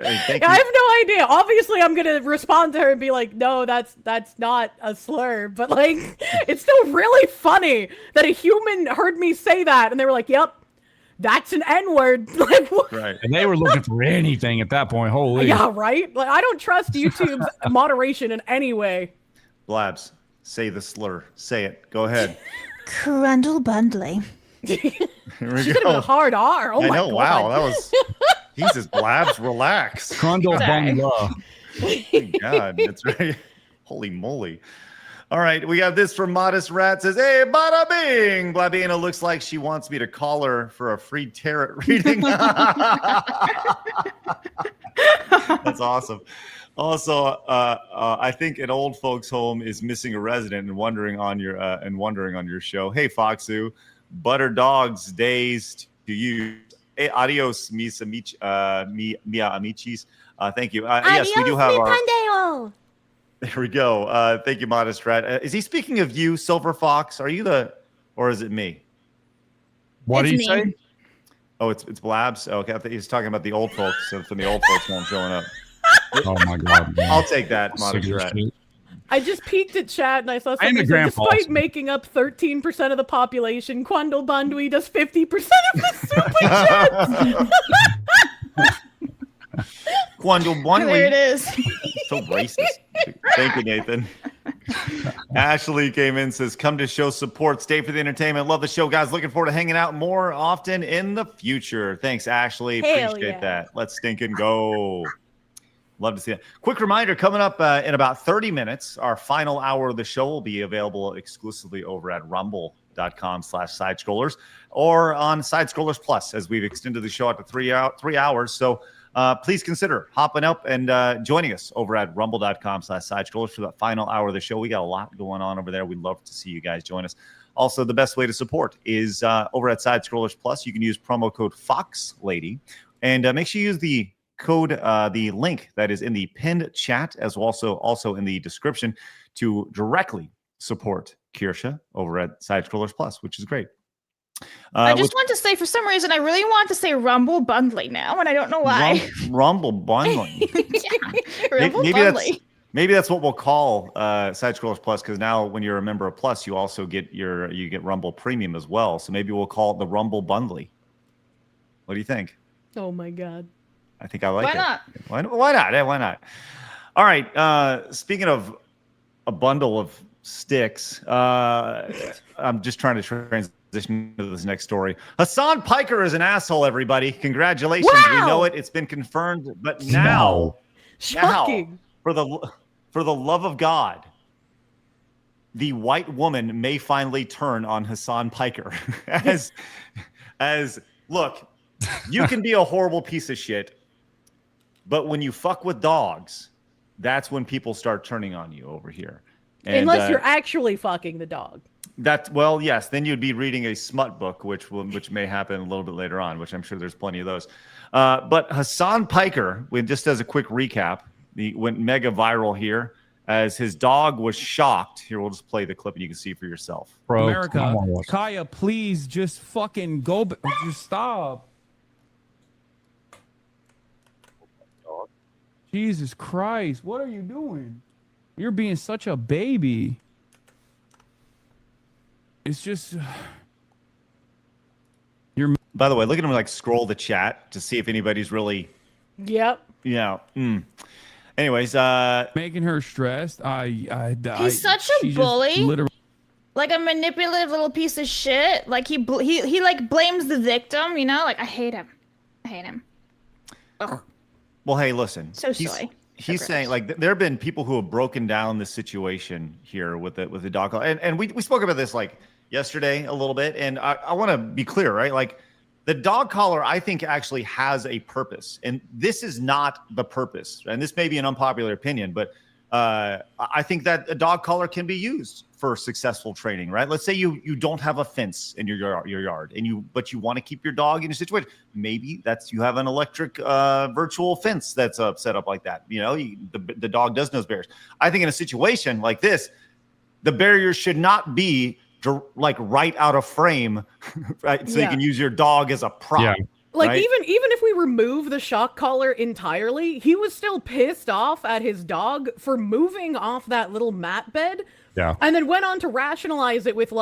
Hey, thank you. I have no idea. Obviously, I'm gonna respond to her and be like, "No, that's not a slur." But like, it's still really funny that a human heard me say that and they were like, "Yep, that's an N-word." Like, right? And they were looking for anything at that point. Holy. Yeah, right. Like, I don't trust YouTube's moderation in any way. Blabs, say the slur. Say it. Go ahead. Crundle Bundly. Here we She's go. got a hard R. Oh I my know. God. Wow, that was. Jesus, Blabs, relax. Crundle Bundla. God, that's right. Holy moly. All right, we got this from Modest Rat. Says, "Hey, bada bing. Blabina looks like she wants me to call her for a free tarot reading." That's awesome. Also, I think an old folks' home is missing a resident and wondering on your show. Hey, Foxu, butter dogs days to you. Hey, adios, mia amicis. Thank you. Yes, we do have our. Pandeo. There we go. Thank you, Modest Rat. Is he speaking of you, Silver Fox? Are you or is it me? What It's do you me. say? Oh, it's Blabs. Oh, okay, I think he's talking about the old folks. So from the old folks weren't showing up. Oh my god! Man. I'll take that, Monica. I just peeked at chat and I saw I'm something a said, grandpa despite also. making up 13% of the population, Quandle Bundwy does 50% of the super chats. Quandle Bundwy. There it is. So racist. Thank you, Nathan. Ashley came in, says, come to show support. Stay for the entertainment. Love the show, guys. Looking forward to hanging out more often in the future. Thanks, Ashley. Hell Appreciate yeah. that. Let's stink and go. Love to see it. Quick reminder, coming up in about 30 minutes, our final hour of the show will be available exclusively over at rumble.com/sidescrollers or on Sidescrollers Plus, as we've extended the show out to 3 hours. So please consider hopping up and joining us over at rumble.com/sidescrollers for the final hour of the show. We got a lot going on over there. We'd love to see you guys join us. Also, the best way to support is over at Sidescrollers Plus. You can use promo code FOXLADY, and make sure you use the code, the link that is in the pinned chat, as also in the description, to directly support Kirsha over at Sidescrollers Plus, which is great. I just want to say, for some reason, I really want to say Rumble Bundly now, and I don't know why. Rumble Bundling. Rumble Bundly. Maybe that's what we'll call Sidescrollers Plus, because now when you're a member of Plus, you also get Rumble Premium as well. So maybe we'll call it the Rumble Bundly. What do you think? Oh my god. I think I like Why it. not? Why not? Why not? All right. Speaking of a bundle of sticks, I'm just trying to transition to this next story. Hasan Piker is an asshole, everybody. Congratulations. Wow. We know it. It's been confirmed. But now, Shocking. for the love of God, the white woman may finally turn on Hasan Piker. as look, you can be a horrible piece of shit, but when you fuck with dogs, that's when people start turning on you over here. And, Unless you're actually fucking the dog. Well, yes, then you'd be reading a smut book, which may happen a little bit later on, which I'm sure there's plenty of those. But Hasan Piker, just as a quick recap, he went mega viral here as his dog was shocked. Here, we'll just play the clip and you can see for yourself. Bro, America, Kaya, please just fucking go. Just stop. Jesus Christ, what are you doing? You're being such a baby. It's just... By the way, look at him scroll the chat to see if anybody's really... Yep. Yeah. Anyways, making her stressed. He's such a bully. Like a manipulative little piece of shit. Like he blames the victim, you know? Like I hate him. Ugh. Well, hey, listen. So silly. He's saying there have been people who have broken down the situation here with the dog collar, and we spoke about this yesterday a little bit, and I want to be clear, right? The dog collar, I think, actually has a purpose, and this is not the purpose. And this may be an unpopular opinion, but I think that a dog collar can be used for successful training, right? Let's say you don't have a fence in your yard, but you want to keep your dog in a situation. Maybe you have an electric virtual fence that's set up like that. You know, the dog does know barriers. I think in a situation like this, the barriers should not be right out of frame, right? So you can use your dog as a prop. Yeah. Right? Even if we remove the shock collar entirely, he was still pissed off at his dog for moving off that little mat bed. Yeah. And then went on to rationalize it with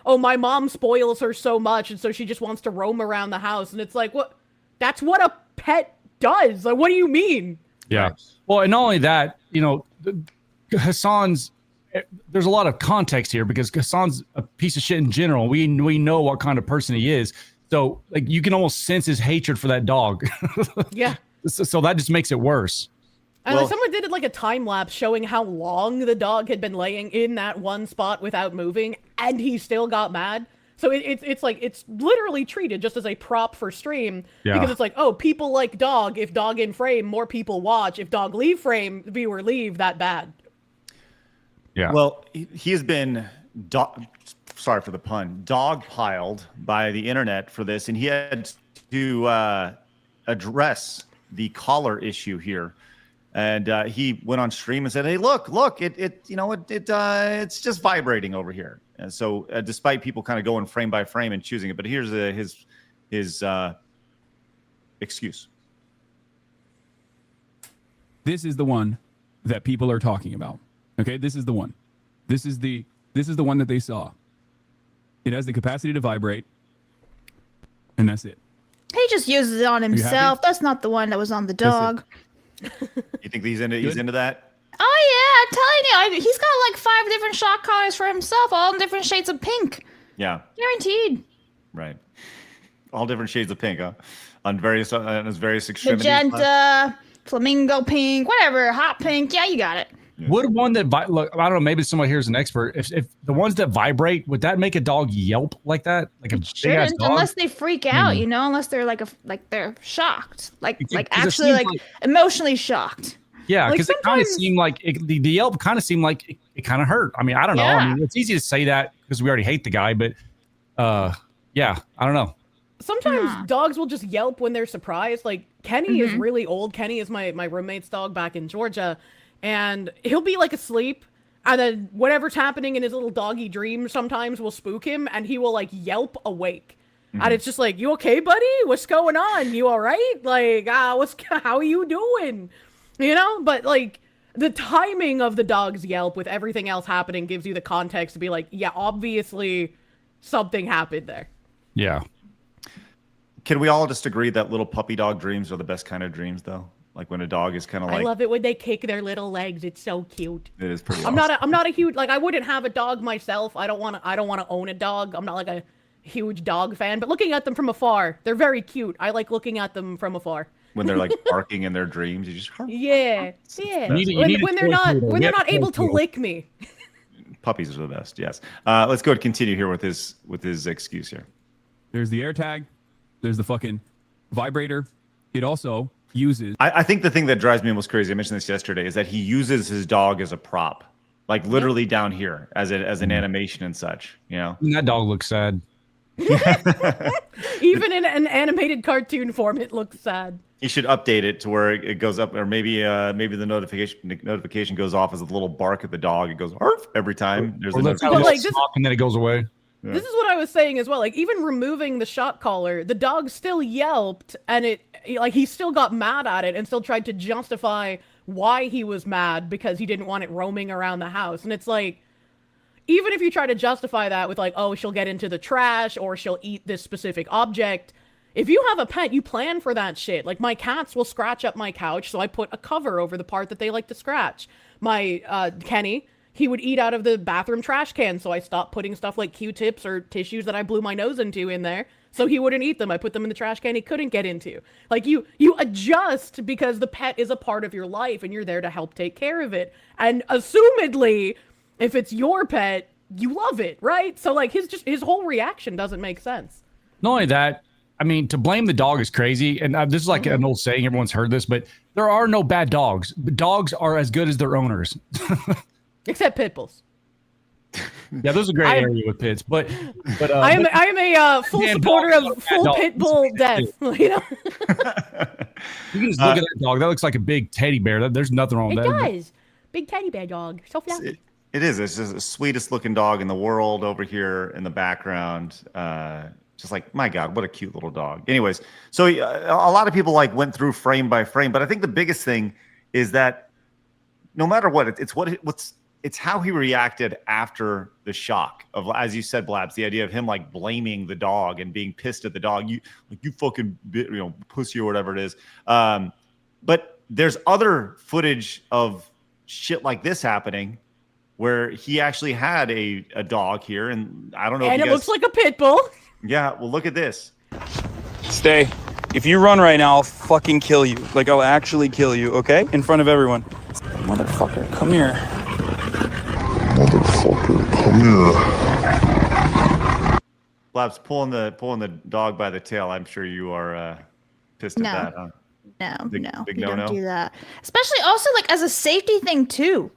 oh, my mom spoils her so much, and so she just wants to roam around the house. And it's what? That's what a pet does. What do you mean? Yeah. Well, and not only that, Hasan's, there's a lot of context here because Hasan's a piece of shit in general. We know what kind of person he is. So you can almost sense his hatred for that dog. Yeah. So that just makes it worse. And someone did a time lapse showing how long the dog had been laying in that one spot without moving, and he still got mad. So it's literally treated just as a prop for stream, because it's oh, people like dog. If dog in frame, more people watch. If dog leave frame, viewer leave. That bad. Yeah. Well, he has been sorry for the pun, dogpiled by the internet for this, and he had to address the collar issue here. And he went on stream and said, "Hey, look, it's just vibrating over here." And so, despite people kind of going frame by frame and choosing it, but here's his excuse. This is the one that people are talking about. Okay, this is the one. This is the one that they saw. It has the capacity to vibrate, and that's it. He just uses it on himself. That's not the one that was on the dog. You think he's into that? Oh yeah, I'm telling you, he's got like 5 different shock collars for himself, all in different shades of pink. Yeah. Guaranteed. Right. All different shades of pink, huh? On various extremities. Magenta, flamingo pink, whatever, hot pink. Yeah, you got it. Would one that look? I don't know. Maybe someone here is an expert. If the ones that vibrate, would that make a dog yelp like that? Like a big ass dog? Unless they freak out, you know. Unless they're like they're shocked, like actually like emotionally shocked. Yeah, because it kind of seemed like the yelp kind of seemed like it kind of hurt. I mean, I don't know. I mean, it's easy to say that because we already hate the guy, but yeah, I don't know. Sometimes dogs will just yelp when they're surprised. Like Kenny is really old. Kenny is my roommate's dog back in Georgia. And he'll be like asleep, and then whatever's happening in his little doggy dream sometimes will spook him, and he will like yelp awake. And it's just like, you okay, buddy? What's going on? You all right? Like, how are you doing? You know? But like the timing of the dog's yelp with everything else happening gives you the context to be like, yeah, obviously something happened there. Yeah. Can we all just agree that little puppy dog dreams are the best kind of dreams, though? Like when a dog is kind of like. I love it when they kick their little legs. It's so cute. It is pretty. I'm not a huge I wouldn't have a dog myself. I don't want to own a dog. I'm not like a huge dog fan. But looking at them from afar, they're very cute. I like looking at them from afar. When they're like barking in their dreams, you just. Yeah. When they're not able to lick me. Puppies are the best. Yes. Let's go and continue here with his excuse here. There's the AirTag. There's the fucking vibrator. It also uses. I think the thing that drives me most crazy, I mentioned this yesterday, is that he uses his dog as a prop, like literally down here as an animation and such. You know, and that dog looks sad. Even in an animated cartoon form, it looks sad. He should update it to where it goes up, or maybe the notification goes off as a little bark at the dog. It goes arf every time. There's a notification, and then it goes away. Yeah. This is what I was saying as well. Like even removing the shock collar, the dog still yelped, and he still got mad at it and still tried to justify why he was mad because he didn't want it roaming around the house. And it's like, even if you try to justify that with like, oh, she'll get into the trash or she'll eat this specific object. If you have a pet, you plan for that shit. Like my cats will scratch up my couch, so I put a cover over the part that they like to scratch. My Kenny, he would eat out of the bathroom trash can, so I stopped putting stuff like Q-tips or tissues that I blew my nose into in there, so he wouldn't eat them. I put them in the trash can he couldn't get into. Like, you adjust because the pet is a part of your life, and you're there to help take care of it. And assumedly, if it's your pet, you love it, right? So, like, his whole reaction doesn't make sense. Not only that, I mean, to blame the dog is crazy. And this is like an old saying, everyone's heard this, but there are no bad dogs. Dogs are as good as their owners. Except pit bulls. Yeah, there's a gray area with pits, but I am a full supporter of full pit bull death. You know, you can just look at that dog. That looks like a big teddy bear. There's nothing wrong with that. It does. Big teddy bear dog. So fluffy. It is. It's just the sweetest looking dog in the world over here in the background. Just like, my God, what a cute little dog. Anyways, so a lot of people like went through frame by frame, but I think the biggest thing is that no matter what, it's how he reacted after the shock of, as you said, Blabs, the idea of him like blaming the dog and being pissed at the dog. You fucking pussy or whatever it is. But there's other footage of shit like this happening where he actually had a dog here, and I don't know. And it looks like a pit bull. Yeah, well, look at this. Stay. If you run right now, I'll fucking kill you. Like, I'll actually kill you, okay? In front of everyone. Motherfucker, come here. Motherfucker, come here. Blabs, pulling the dog by the tail. I'm sure you are pissed at that, huh? No, big you no-no? don't do that. Especially also like as a safety thing too.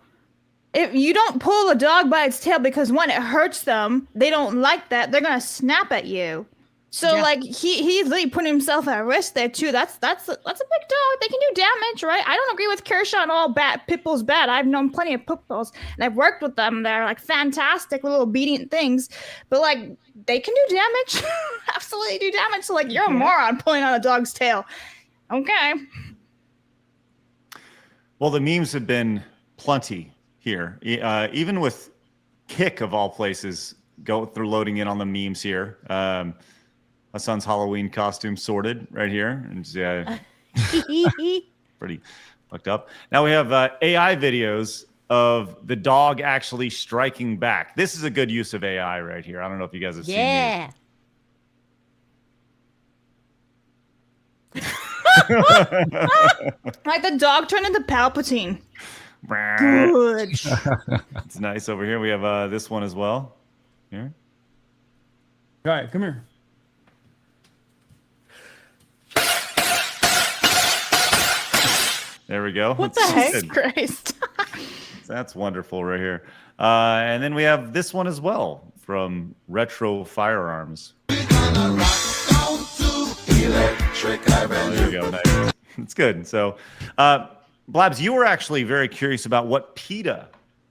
If you don't pull a dog by its tail because one, it hurts them, they don't like that, they're gonna snap at you. So like he's really putting himself at risk there too. That's a big dog. They can do damage, right? I don't agree with Kershaw on all pit bulls bad. I've known plenty of pit bulls and I've worked with them. They're like fantastic little obedient things, but like they can do damage. Absolutely do damage. So like you're a moron pulling on a dog's tail. Okay. Well, the memes have been plenty here. Even with Kick, of all places, go through loading in on the memes here. Hasan's Halloween costume sorted right here. And pretty fucked up. Now we have AI videos of the dog actually striking back. This is a good use of AI right here. I don't know if you guys have seen these. Like the dog turned into Palpatine. Good. It's nice over here. We have this one as well. Here. All right, come here. There we go. What the heck? Christ. That's wonderful right here. And then we have this one as well from Retro Firearms. There you go. Nice. It's good. So, Blabs, you were actually very curious about what PETA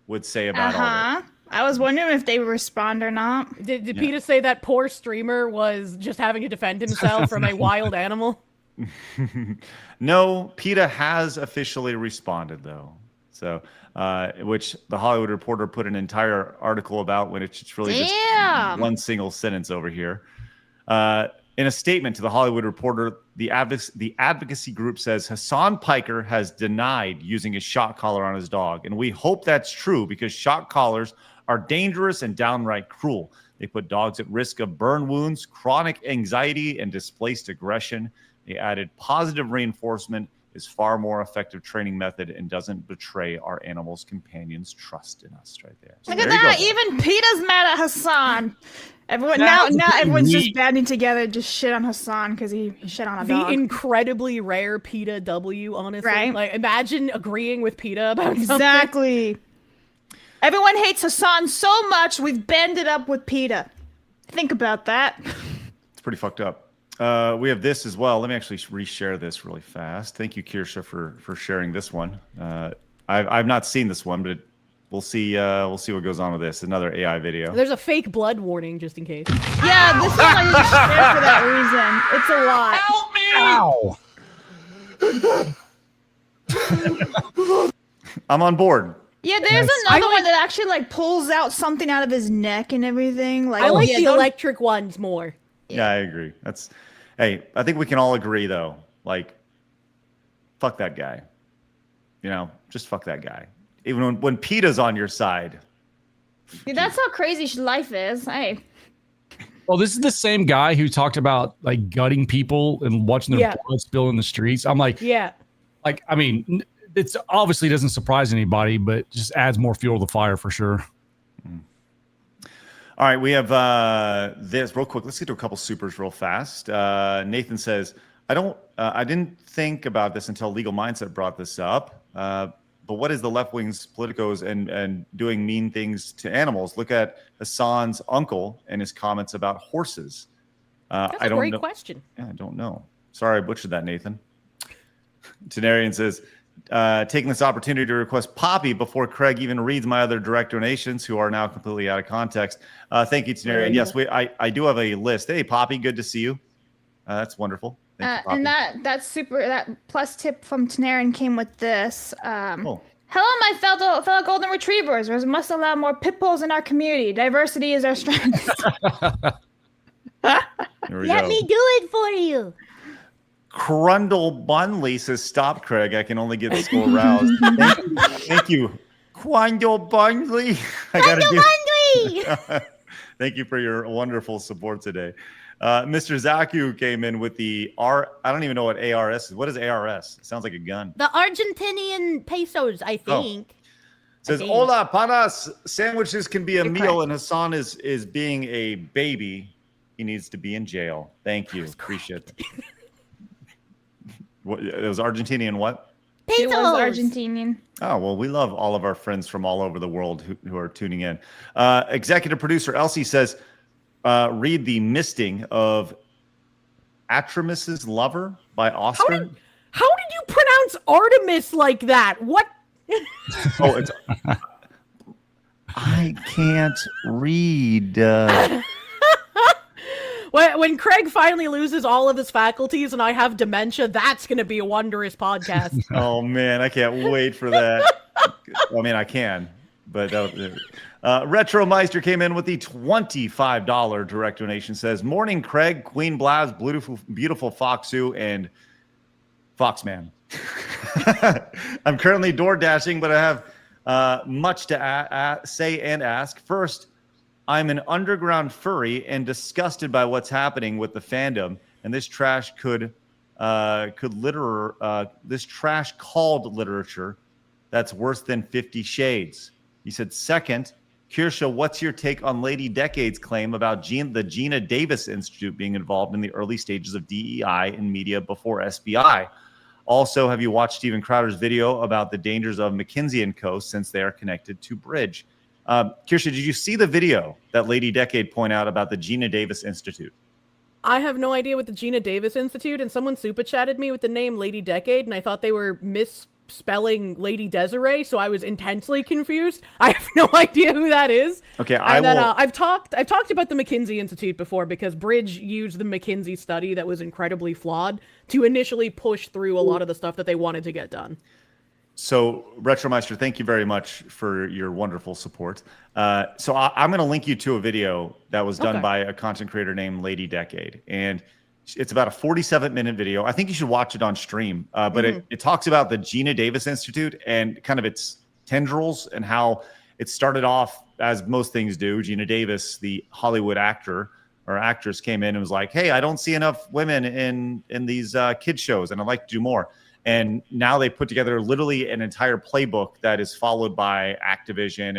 would say about all this. I was wondering if they would respond or not. Did PETA say that poor streamer was just having to defend himself from a wild animal? No, PETA has officially responded, though. So, which the Hollywood Reporter put an entire article about, when it's just really just one single sentence over here. In a statement to the Hollywood Reporter, the advocacy group says Hasan Piker has denied using a shock collar on his dog, and we hope that's true because shock collars are dangerous and downright cruel. They put dogs at risk of burn wounds, chronic anxiety, and displaced aggression. They added positive reinforcement is far more effective training method and doesn't betray our animals' companions' trust in us. Right there. So Look at that! Even PETA's mad at Hasan. Everyone now everyone's just banding together, just shit on Hasan because he shit on a dog. The incredibly rare PETA W, honestly. Right? Like, imagine agreeing with PETA about something. Exactly. Everyone hates Hasan so much, we've banded up with PETA. Think about that. It's pretty fucked up. We have this as well. Let me actually reshare this really fast. Thank you, Kirsha, for sharing this one. I've not seen this one, but we'll see what goes on with this. Another AI video. There's a fake blood warning just in case. Yeah, this one I just shared for that reason. It's a lot. Ow! I'm on board. Yeah, there's another one that actually like pulls out something out of his neck and everything. Like I like the electric ones more. Yeah, I agree. Hey, I think we can all agree though. Like, fuck that guy. You know, just fuck that guy. Even when PETA's on your side. Dude, that's how crazy life is. Hey. Well, this is the same guy who talked about like gutting people and watching their blood spill in the streets. I'm like, I mean, it's obviously doesn't surprise anybody, but just adds more fuel to the fire for sure. All right, we have this real quick. Let's get to a couple supers real fast. Nathan says, I didn't think about this until Legal Mindset brought this up. But what is the left wing's politicos and doing mean things to animals? Look at Hasan's uncle and his comments about horses. That's a great question. Yeah, I don't know. Sorry, I butchered that, Nathan. Tenarian says, taking this opportunity to request Poppy before Craig even reads my other direct donations, who are now completely out of context. Thank you, Tenarian. Yes, I do have a list. Hey, Poppy, good to see you. That's wonderful. And that's super. That plus tip from Tenarian came with this. Hello, my fellow golden retrievers. We must allow more pit bulls in our community. Diversity is our strength. Let me do it for you. Crundle Bunley says, "Stop, Craig. I can only get the school aroused." Thank you, Crundle Bunley. Thank you for your wonderful support today. Mr. Zaku came in with the I don't even know what ARS is. What is ARS? It sounds like a gun. The Argentinian pesos, I think. Says, "Hola, panas. Sandwiches can be a meal, and Hasan is being a baby. He needs to be in jail. Thank you. Appreciate it." What, it was Argentinian what? It was Argentinian. Oh, well, we love all of our friends from all over the world who are tuning in. Executive producer Elsie says, read The Misting of Atramus's Lover by Oscar. How did you pronounce Artemis like that? What? I can't read. When Craig finally loses all of his faculties and I have dementia, that's going to be a wondrous podcast. Oh man, I can't wait for that. I mean, I can, but Retro Meister came in with the $25 direct donation. Says, "Morning, Craig, Queen Blabs, beautiful Foxu, and Foxman. I'm currently door dashing, but I have much to say and ask. First, I'm an underground furry and disgusted by what's happening with the fandom, and this trash this trash called literature that's worse than 50 Shades." He said, "Second, Kirsha, what's your take on Lady Decade's claim about the Gina Davis Institute being involved in the early stages of DEI in media before SBI? Also, have you watched Steven Crowder's video about the dangers of McKinsey & Co. since they are connected to Bridge?" Kirsha, did you see the video that Lady Decade point out about the Gina Davis Institute? I have no idea what the Gina Davis Institute, and someone super chatted me with the name Lady Decade, and I thought they were misspelling Lady Desiree, so I was intensely confused. I have no idea who that is. Okay, I've talked about the McKinsey Institute before because Bridge used the McKinsey study that was incredibly flawed to initially push through a lot of the stuff that they wanted to get done. So, Retromeister, thank you very much for your wonderful support. So I'm going to link you to a video that was done by a content creator named Lady Decade. And it's about a 47-minute video. I think you should watch it on stream. But it talks about the Gina Davis Institute and kind of its tendrils and how it started off, as most things do. Gina Davis, the Hollywood actor or actress, came in and was like, "Hey, I don't see enough women in these kid shows, and I'd like to do more." And now they put together literally an entire playbook that is followed by Activision.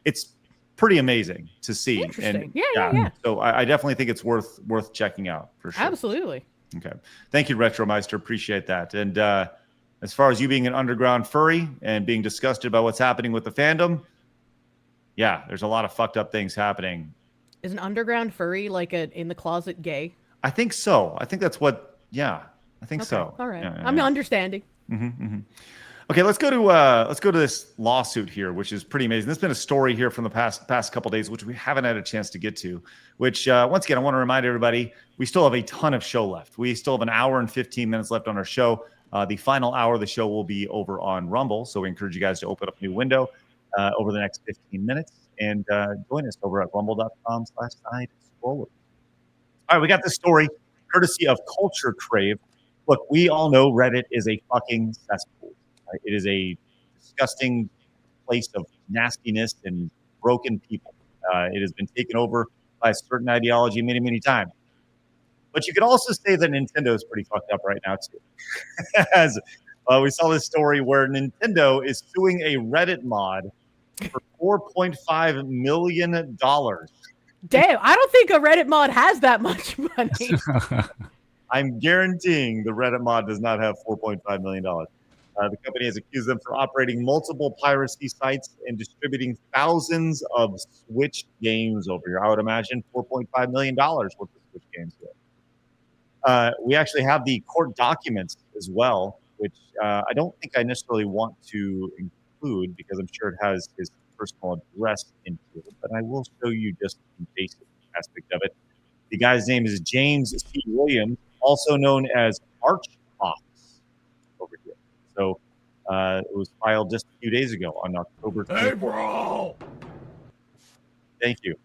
It's pretty amazing to see. Interesting. And Yeah. So I definitely think it's worth checking out for sure. Absolutely. Okay. Thank you, Retromeister. Appreciate that. And as far as you being an underground furry and being disgusted by what's happening with the fandom, yeah, there's a lot of fucked up things happening. Is an underground furry like a in the closet gay? I think so. I think that's what. Yeah. I think so. All right. Yeah. I'm understanding. Okay, let's go to this lawsuit here, which is pretty amazing. There's been a story here from the past couple of days, which we haven't had a chance to get to. Which once again, I want to remind everybody, we still have a ton of show left. We still have an hour and 15 minutes left on our show. The final hour of the show will be over on Rumble, so we encourage you guys to open up a new window over the next 15 minutes and join us over at rumble.com/sidescroller. All right, we got this story courtesy of Culture Crave. Look, we all know Reddit is a fucking cesspool. Right? It is a disgusting place of nastiness and broken people. It has been taken over by a certain ideology many, many times. But you could also say that Nintendo is pretty fucked up right now, too. As we saw this story where Nintendo is suing a Reddit mod for $4.5 million. Damn, I don't think a Reddit mod has that much money. I'm guaranteeing the Reddit mod does not have $4.5 million. The company has accused them for operating multiple piracy sites and distributing thousands of Switch games over here. I would imagine $4.5 million worth of Switch games here. We actually have the court documents as well, which I don't think I necessarily want to include because I'm sure it has his personal address into it, but I will show you just the basic aspect of it. The guy's name is James C. Williams, also known as Archfox over here. So it was filed just a few days ago on October 24th. Hey, bro! Thank you.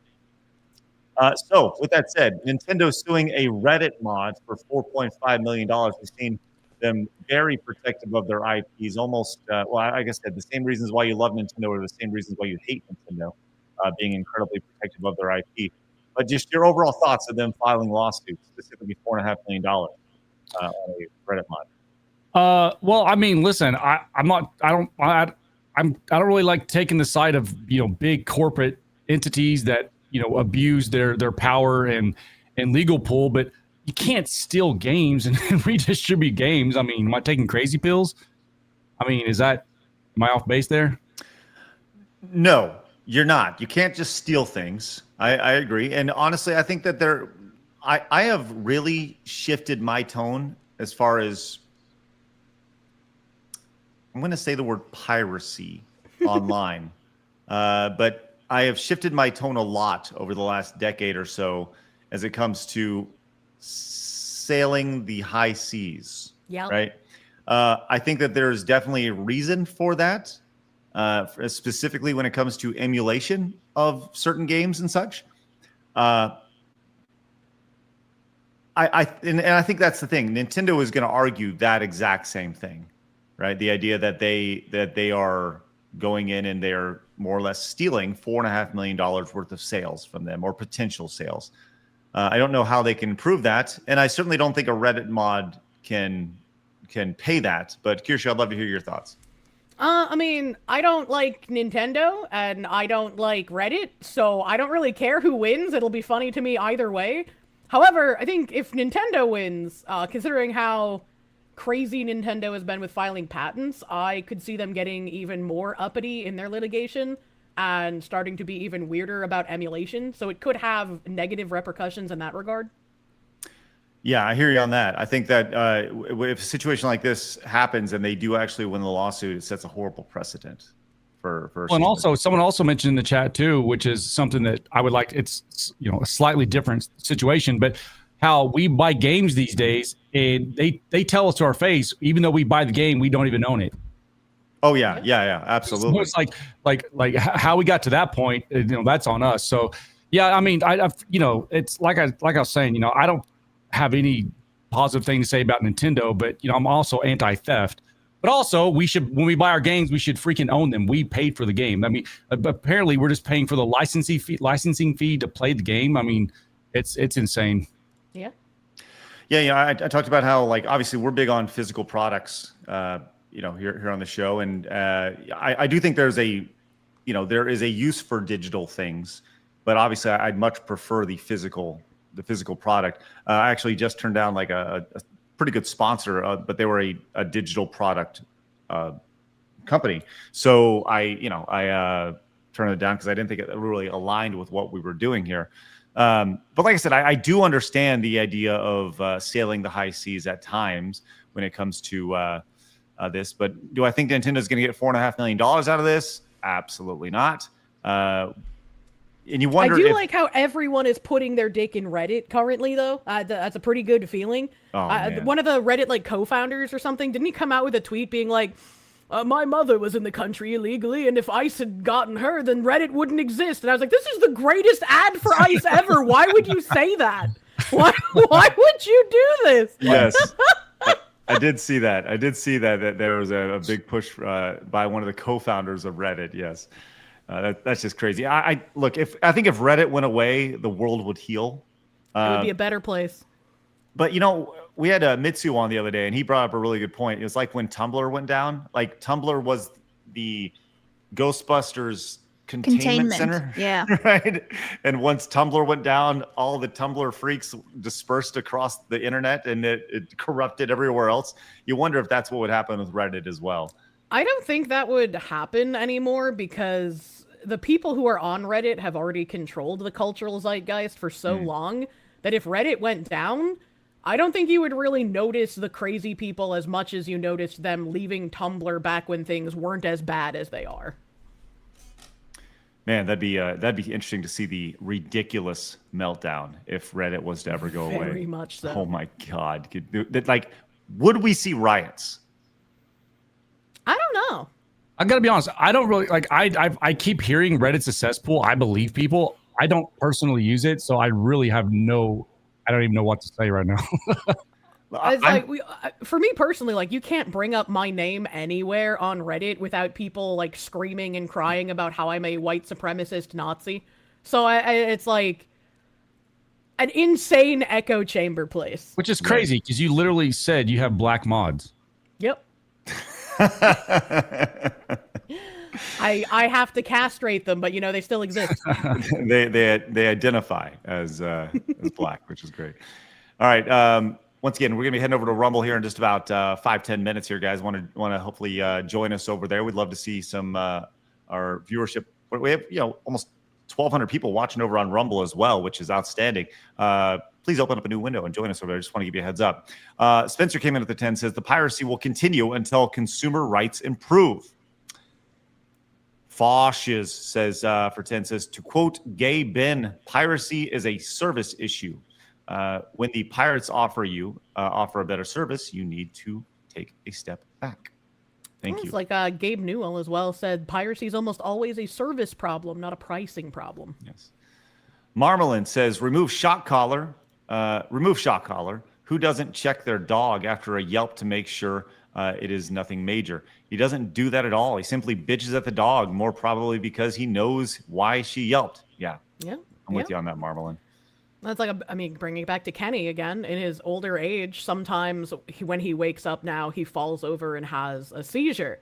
So with that said, Nintendo suing a Reddit mod for $4.5 million. We've seen them very protective of their IPs, almost, like I said, the same reasons why you love Nintendo are the same reasons why you hate Nintendo, being incredibly protective of their IP. But just your overall thoughts of them filing lawsuits, specifically $4.5 million on a Reddit mod. Well, I mean, listen, I don't really like taking the side of big corporate entities that abuse their power and legal pool, but you can't steal games and redistribute games. I mean, am I taking crazy pills? I mean, am I off base there? No, you're not. You can't just steal things. I agree. And honestly, I think that I have really shifted my tone as far as, I'm going to say the word piracy online. But I have shifted my tone a lot over the last decade or so as it comes to sailing the high seas. Yeah. Right. I think that there's definitely a reason for that, specifically when it comes to emulation of certain games and such. I think that's the thing. Nintendo is going to argue that exact same thing, right? The idea that they are going in and they're more or less stealing $4.5 million worth of sales from them, or potential sales. I don't know how they can prove that, and I certainly don't think a Reddit mod can pay that. But Kirsha, I'd love to hear your thoughts. I mean, I don't like Nintendo, and I don't like Reddit, so I don't really care who wins. It'll be funny to me either way. However, I think if Nintendo wins, considering how crazy Nintendo has been with filing patents, I could see them getting even more uppity in their litigation and starting to be even weirder about emulation. So it could have negative repercussions in that regard. Yeah, I hear you on that. I think that if a situation like this happens and they do actually win the lawsuit, it sets a horrible precedent for well, and also someone also mentioned in the chat too, which is something that I would like. It's a slightly different situation, but how we buy games these days, and they tell us to our face, even though we buy the game, we don't even own it. Oh yeah, absolutely. So it's like how we got to that point. That's on us. So yeah, I mean, it's like I was saying, I don't have any positive thing to say about Nintendo, but I'm also anti-theft. But also, when we buy our games, we should freaking own them. We paid for the game. I mean, apparently we're just paying for the licensing fee to play the game. I mean, it's insane. Yeah. Yeah. I talked about how, like, obviously we're big on physical products, here on the show, and I do think there is a use for digital things, but obviously I'd much prefer the physical product. I actually just turned down like a pretty good sponsor, but they were a digital product company. So I turned it down because I didn't think it really aligned with what we were doing here. But like I said, I do understand the idea of sailing the high seas at times when it comes to this. But do I think Nintendo's going to get $4.5 million out of this? Absolutely not. And you wonder. I do like how everyone is putting their dick in Reddit currently, though. That's a pretty good feeling. One of the Reddit co-founders or something, didn't he come out with a tweet being like, "My mother was in the country illegally, and if ICE had gotten her, then Reddit wouldn't exist." And I was like, "This is the greatest ad for ICE ever. Why would you say that? Why would you do this?" Yes. I did see that. That there was a big push by one of the co-founders of Reddit. Yes. That's just crazy. I think if Reddit went away, the world would heal. It would be a better place. But we had Mitsu on the other day, and he brought up a really good point. It was like when Tumblr went down. Like Tumblr was the Ghostbusters containment center, yeah, right. And once Tumblr went down, all the Tumblr freaks dispersed across the internet, and it corrupted everywhere else. You wonder if that's what would happen with Reddit as well. I don't think that would happen anymore because the people who are on Reddit have already controlled the cultural zeitgeist for so long that if Reddit went down, I don't think you would really notice the crazy people as much as you noticed them leaving Tumblr back when things weren't as bad as they are. Man, that'd be interesting to see the ridiculous meltdown if Reddit was to ever go away. Very much so. Oh my God! Would we see riots? I don't know. I gotta be honest. I don't really like. I keep hearing Reddit's a cesspool. I believe people. I don't personally use it, so I really have no. I don't even know what to say right now. For me personally, you can't bring up my name anywhere on Reddit without people screaming and crying about how I'm a white supremacist Nazi. So it's like an insane echo chamber place. Which is crazy because you literally said you have black mods. Yep. I have to castrate them, but they still exist. they identify as black, which is great. All right. Once again, we're gonna be heading over to Rumble here in just about 5-10 minutes here, guys. Want to hopefully join us over there. We'd love to see some our viewership. We have almost 1,200 people watching over on Rumble as well, which is outstanding. Please open up a new window and join us over there. I just want to give you a heads up. Spencer came in at the 10, says the piracy will continue until consumer rights improve. Foshes says for 10 says, to quote Gay Ben, piracy is a service issue. When the pirates offer a better service, you need to take a step back. Thank you. It's like Gabe Newell as well said, piracy is almost always a service problem, not a pricing problem. Yes. Marmalin says, remove shock collar. Who doesn't check their dog after a yelp to make sure it is nothing major? He doesn't do that at all. He simply bitches at the dog, more probably because he knows why she yelped. Yeah. I'm with you on that, Marmalin. That's like, bringing it back to Kenny again, in his older age, sometimes when he wakes up now, he falls over and has a seizure.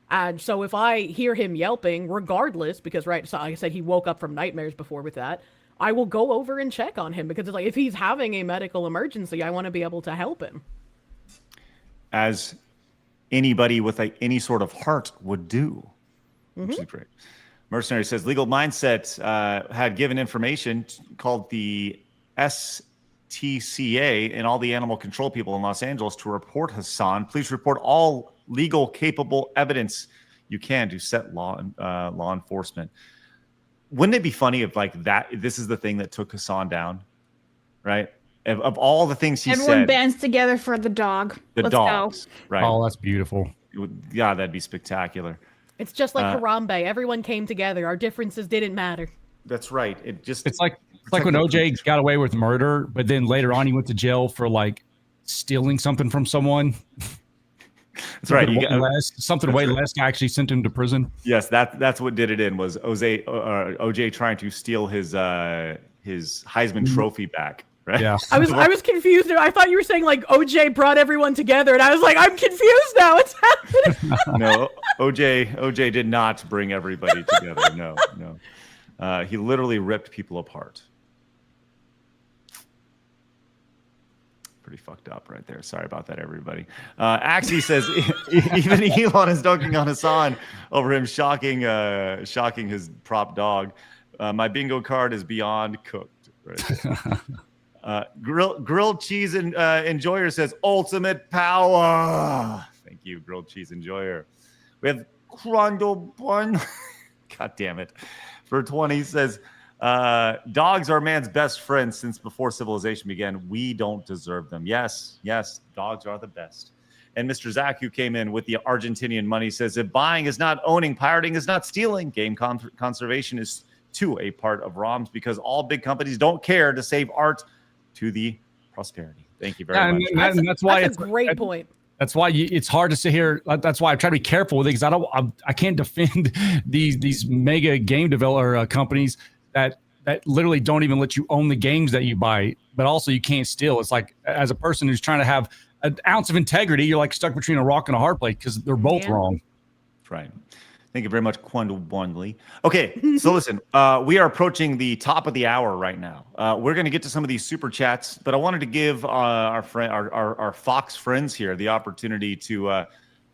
And so if I hear him yelping, regardless, because, so like I said, he woke up from nightmares before with that, I will go over and check on him because it's like, if he's having a medical emergency, I want to be able to help him. As anybody with any sort of heart would do, which is great. Mercenary says, Legal Mindset had given information called the STCA and all the animal control people in Los Angeles to report Hasan. Please report all legal capable evidence you can to set law enforcement. Wouldn't it be funny if this is the thing that took Hasan down, right? Of all the things he said. Everyone bands together for the dog. The Let's dogs, go. right? Oh, that's beautiful. Yeah, that'd be spectacular. It's just like Harambe. Everyone came together. Our differences didn't matter. That's right. It's like when OJ got away with murder, but then later on he went to jail for stealing something from someone. That's right. Something way less actually sent him to prison. Yes, that's what did it in was OJ trying to steal his Heisman Trophy back. Right? Yeah. I was confused. I thought you were saying OJ brought everyone together, and I was like, I'm confused now. What's happening? No, OJ did not bring everybody together. No. He literally ripped people apart. Pretty fucked up right there. Sorry about that, everybody. Axie says even Elon is dunking on Hasan over him shocking his prop dog. My bingo card is beyond cooked. Right. Grilled cheese enjoyer says ultimate power. Thank you, grilled cheese enjoyer. We have Crundle Bun. God damn it. For 20 says dogs are man's best friend since before civilization began. We don't deserve them. Yes, dogs are the best. And Mr. Zach, who came in with the Argentinian money, says if buying is not owning, pirating is not stealing. Game conservation is too a part of ROMs because all big companies don't care to save art to the prosperity. Thank you very much. And that's why it's a great point. That's why it's hard to sit here. That's why I try to be careful with it because I can't defend these mega game developer companies that literally don't even let you own the games that you buy, but also you can't steal. It's like as a person who's trying to have an ounce of integrity, you're stuck between a rock and a hard place because they're both wrong. That's right. Thank you very much, Quandle Bondley. Okay, so listen, we are approaching the top of the hour right now. We're going to get to some of these super chats, but I wanted to give our Fox friends here the opportunity to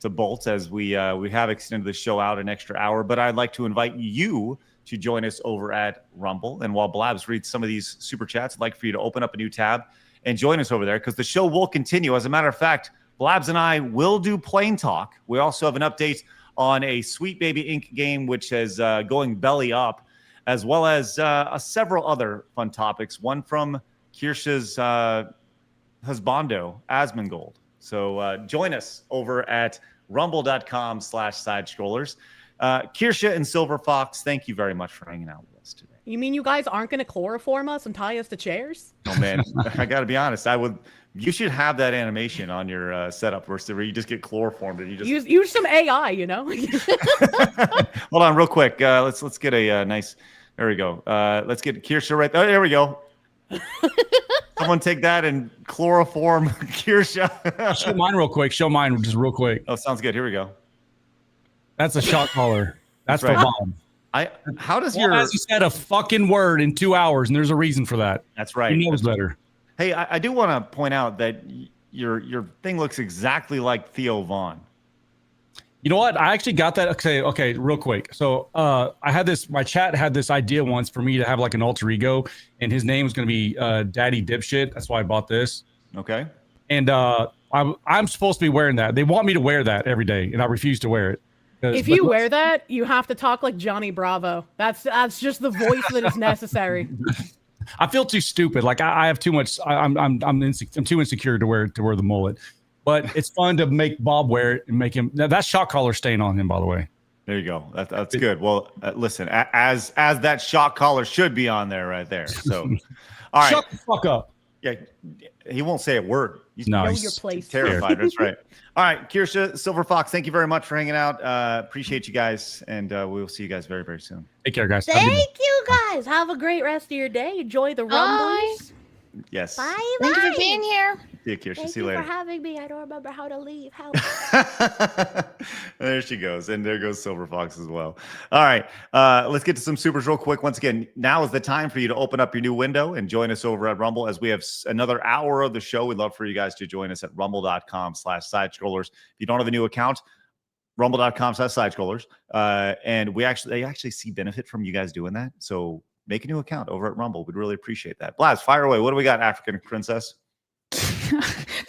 bolt as we have extended the show out an extra hour. But I'd like to invite you to join us over at Rumble. And while Blabs reads some of these super chats, I'd like for you to open up a new tab and join us over there because the show will continue. As a matter of fact, Blabs and I will do Plane Talk. We also have an update on a Sweet Baby Inc. game, which is going belly up, as well as several other fun topics. One from Kirsha's husbando, Asmongold. So join us over at rumble.com/sidescrollers. Kirsha and Silver Fox, thank you very much for hanging out with us today. You mean you guys aren't going to chloroform us and tie us to chairs? Oh, man, I got to be honest. You should have that animation on your setup where you just get chloroformed and you just use some AI, Hold on, real quick. Let's get a nice. There we go. Let's get Kirsha right there. There we go. Someone take that and chloroform Kirsha. Show mine real quick. Show mine just real quick. Oh, sounds good. Here we go. That's a shock collar. That's right. the bomb. How does you said a fucking word in 2 hours, and there's a reason for that. That's right. He knows better. Hey, I do want to point out that your thing looks exactly like Theo Vaughn. You know what? I actually got that. Okay, real quick. So I had my chat had this idea once for me to have an alter ego, and his name was going to be Daddy Dipshit. That's why I bought this. Okay. And I'm supposed to be wearing that. They want me to wear that every day, and I refuse to wear it. If you wear that, you have to talk like Johnny Bravo. That's just the voice that is necessary. I feel too stupid. Like I have too much. I'm too insecure to wear the mullet. But it's fun to make Bob wear it and make him. Now, that shock collar staying on him, by the way. There you go. That's good. Well, listen, as that shock collar should be on there right there. So, all right. Shut the fuck up. Yeah, he won't say a word. He's know your place. Terrified. That's right. All right, Kirsha, Silver Fox, thank you very much for hanging out. Appreciate you guys, and we'll see you guys very, very soon. Take care, guys. Thank you, guys. Have a great rest of your day. Enjoy the rumbles. Yes. Bye. Thank you for being here. See you, Kirsha. Thank see you you later. for having me. I don't remember how to leave. Help. There she goes. And there goes Silver Fox as well. All right. Let's get to some supers real quick. Once again, now is the time for you to open up your new window and join us over at Rumble as we have another hour of the show. We'd love for you guys to join us at rumble.com/sidescrollers. If you don't have a new account, rumble.com/sidescrollers. And they actually see benefit from you guys doing that. So make a new account over at Rumble. We'd really appreciate that. Blabs, fire away. What do we got, African Princess?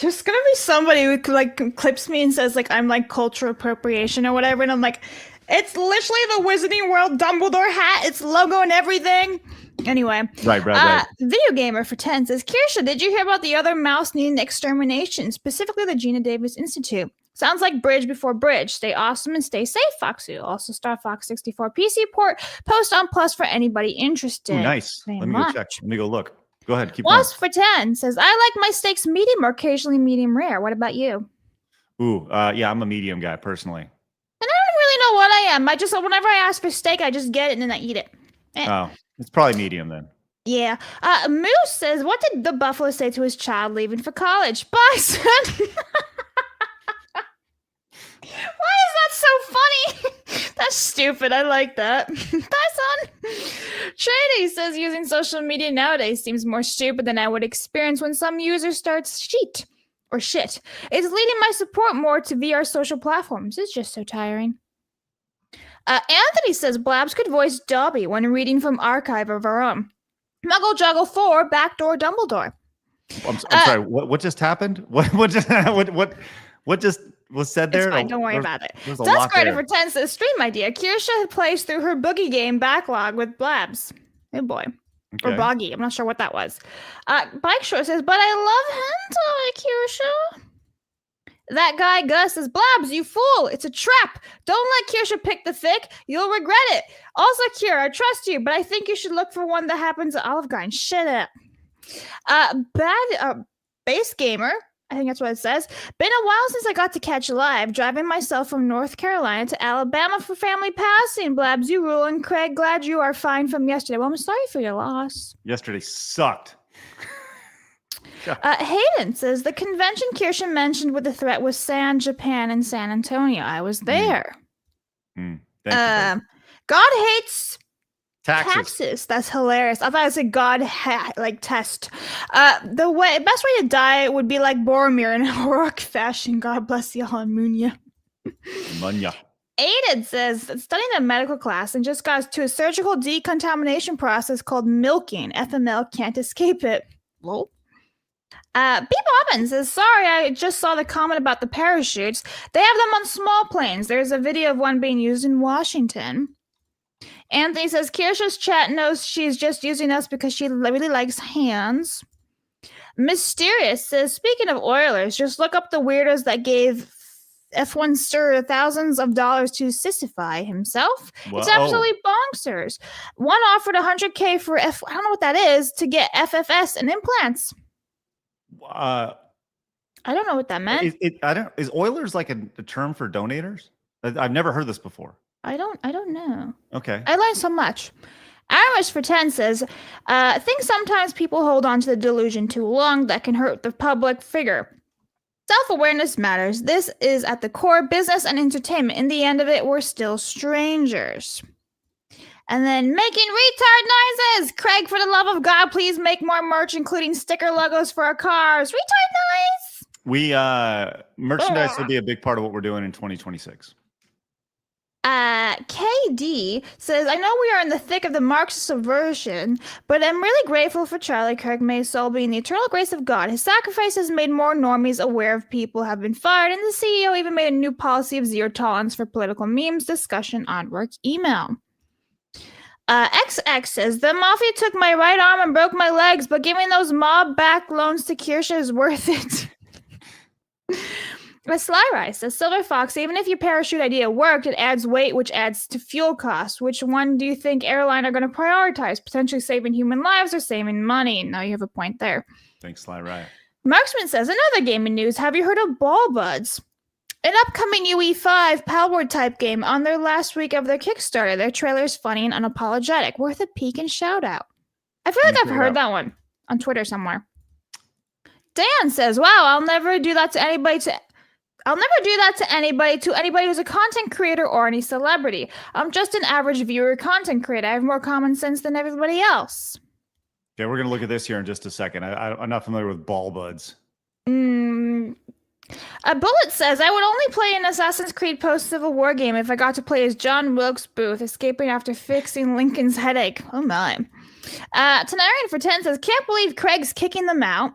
There's gonna be somebody who like clips me and says like I'm like cultural appropriation or whatever, and I'm like, it's literally the Wizarding World Dumbledore hat, its logo and everything. Anyway, right. Video Gamer for 10 says, Kirsha, did you hear about the other mouse needing extermination, specifically the Gina Davis Institute? Sounds like bridge before bridge. Stay awesome and stay safe, Foxu. Also, Star Fox 64 PC port. Post on Plus for anybody interested. Ooh, nice. Let me go check. Let me go look. Go ahead. Keep Wasp for 10 says, I like my steaks medium or occasionally medium rare. What about you? Ooh, yeah, I'm a medium guy personally. And I don't really know what I am. Whenever I ask for steak, I just get it and then I eat it. Oh, it's probably medium then. Yeah. Moose says, what did the buffalo say to his child leaving for college? Bye, son. Why is that so funny? That's stupid. I like that. Bye, son. Trady says using social media nowadays seems more stupid than I would experience when some user starts shit. It's leading my support more to VR social platforms. It's just so tiring. Anthony says Blabs could voice Dobby when reading from archive of our own. Muggle Juggle 4, Backdoor Dumbledore. I'm sorry. What just happened? What just was said there? It's fine, don't worry about it. Dusk Rider for 10 says stream idea. Kirsha plays through her boogie game backlog with Blabs. Oh boy. Okay. Or Boggy. I'm not sure what that was. Bike Shore says, but I love hentai, Kirsha. That guy Gus says, Blabs, you fool. It's a trap. Don't let Kirsha pick the fic. You'll regret it. Also, Kira, I trust you, but I think you should look for one that happens at Olive Garden. Shut up. Base Gamer. I think that's what it says. Been a while since I got to catch live, driving myself from North Carolina to Alabama for family passing. Blabs, you rule, and Craig, glad you are fine from yesterday. Well, I'm sorry for your loss. Yesterday sucked. Hayden says, the convention Kirsha mentioned with the threat was SAN Japan and San Antonio. I was there. Thank you. God hates taxes. That's hilarious. I thought it said God test. The best way to die would be like Boromir in heroic fashion. God bless y'all and Munya. Munya. Aiden says studying a medical class and just got to a surgical decontamination process called milking. FML can't escape it. Lol. B. Bobbins says, sorry, I just saw the comment about the parachutes. They have them on small planes. There's a video of one being used in Washington. Anthony says, Kirsha's chat knows she's just using us because she really likes hands. Mysterious says, speaking of Oilers, just look up the weirdos that gave F1 Stir thousands of dollars to Sissify himself. Whoa. It's absolutely bonkers. One offered $100K for I don't know what that is, to get FFS and implants. I don't know what that meant. Is Oilers like a term for donators? I've never heard this before. I don't know. Okay. I learned so much. Aramis for 10 says, I think sometimes people hold on to the delusion too long. That can hurt the public figure. Self-awareness matters. This is at the core business and entertainment. In the end of it, we're still strangers. And then making retard noises. Craig, for the love of God, please make more merch, including sticker logos for our cars. Retard noise. Merchandise will be a big part of what we're doing in 2026. KD says, I know we are in the thick of the Marxist subversion, but I'm really grateful for Charlie Craig. May his soul be in the eternal grace of God. His sacrifice has made more normies aware of people have been fired, and the CEO even made a new policy of zero tolerance for political memes, discussion on work email. XX says, the mafia took my right arm and broke my legs, but giving those mob-backed loans to Kirsha is worth it. But Sly Rice says, Silver Fox, even if your parachute idea worked, it adds weight, which adds to fuel costs. Which one do you think airline are going to prioritize? Potentially saving human lives or saving money? Now you have a point there. Thanks, Sly Riot. Marksman says, another gaming news. Have you heard of Ball Buds? An upcoming UE5 Palworld type game on their last week of their Kickstarter. Their trailer is funny and unapologetic. Worth a peek and shout out. I feel like I've heard that one on Twitter somewhere. Dan says, wow, I'll never do that to anybody who's a content creator or any celebrity. I'm just an average viewer content creator. I have more common sense than everybody else. Okay, we're going to look at this here in just a second. I'm not familiar with Ball Buds. A Bullet says, I would only play an Assassin's Creed post-Civil War game if I got to play as John Wilkes Booth, escaping after fixing Lincoln's headache. Oh my. Tenarian for 10 says, can't believe Craig's kicking them out.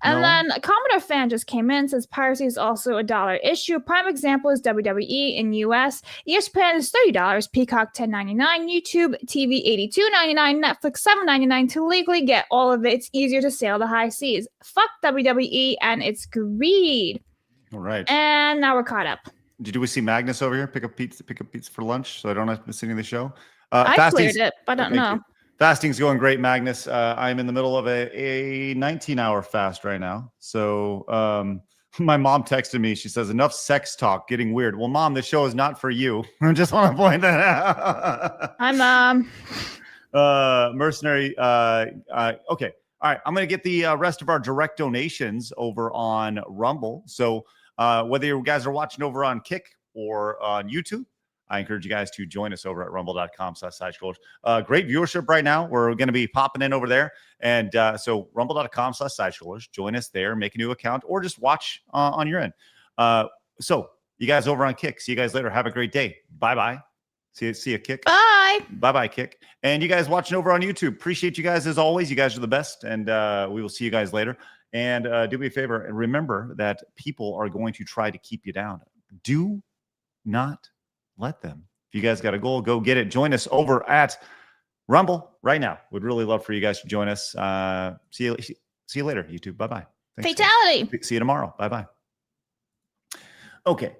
And then a Commodore fan just came in, says piracy is also a $1 issue. A prime example is WWE in US. ESPN is $30, Peacock $10.99, YouTube TV $82.99, Netflix $7.99 to legally get all of it. It's easier to sail the high seas. Fuck WWE and its greed. All right. And now we're caught up. Did we see Magnus over here pick up pizza for lunch so I don't have to miss any of the show? I cleared it. I don't know. Fasting's going great, Magnus. I'm in the middle of a 19-hour fast right now. So my mom texted me. She says, enough sex talk, getting weird. Well, Mom, this show is not for you. I just want to point that out. Hi, Mom. Mercenary. Okay. All right. I'm going to get the rest of our direct donations over on Rumble. So whether you guys are watching over on Kick or on YouTube, I encourage you guys to join us over at rumble.com/sidescrollers. Great viewership right now. We're going to be popping in over there. And so rumble.com/sidescrollers. Join us there, make a new account, or just watch on your end. So you guys over on Kick. See you guys later. Have a great day. Bye-bye. See you, Kick. Bye. Bye-bye, Kick. And you guys watching over on YouTube. Appreciate you guys as always. You guys are the best. And we will see you guys later. And do me a favor and remember that people are going to try to keep you down. Do not let them. If you guys got a goal, go get it. Join us over at Rumble right now. Would really love for you guys to join us. See you later, YouTube. Bye-bye. Thanks, Fatality. guys. See you tomorrow. Bye-bye. Okay.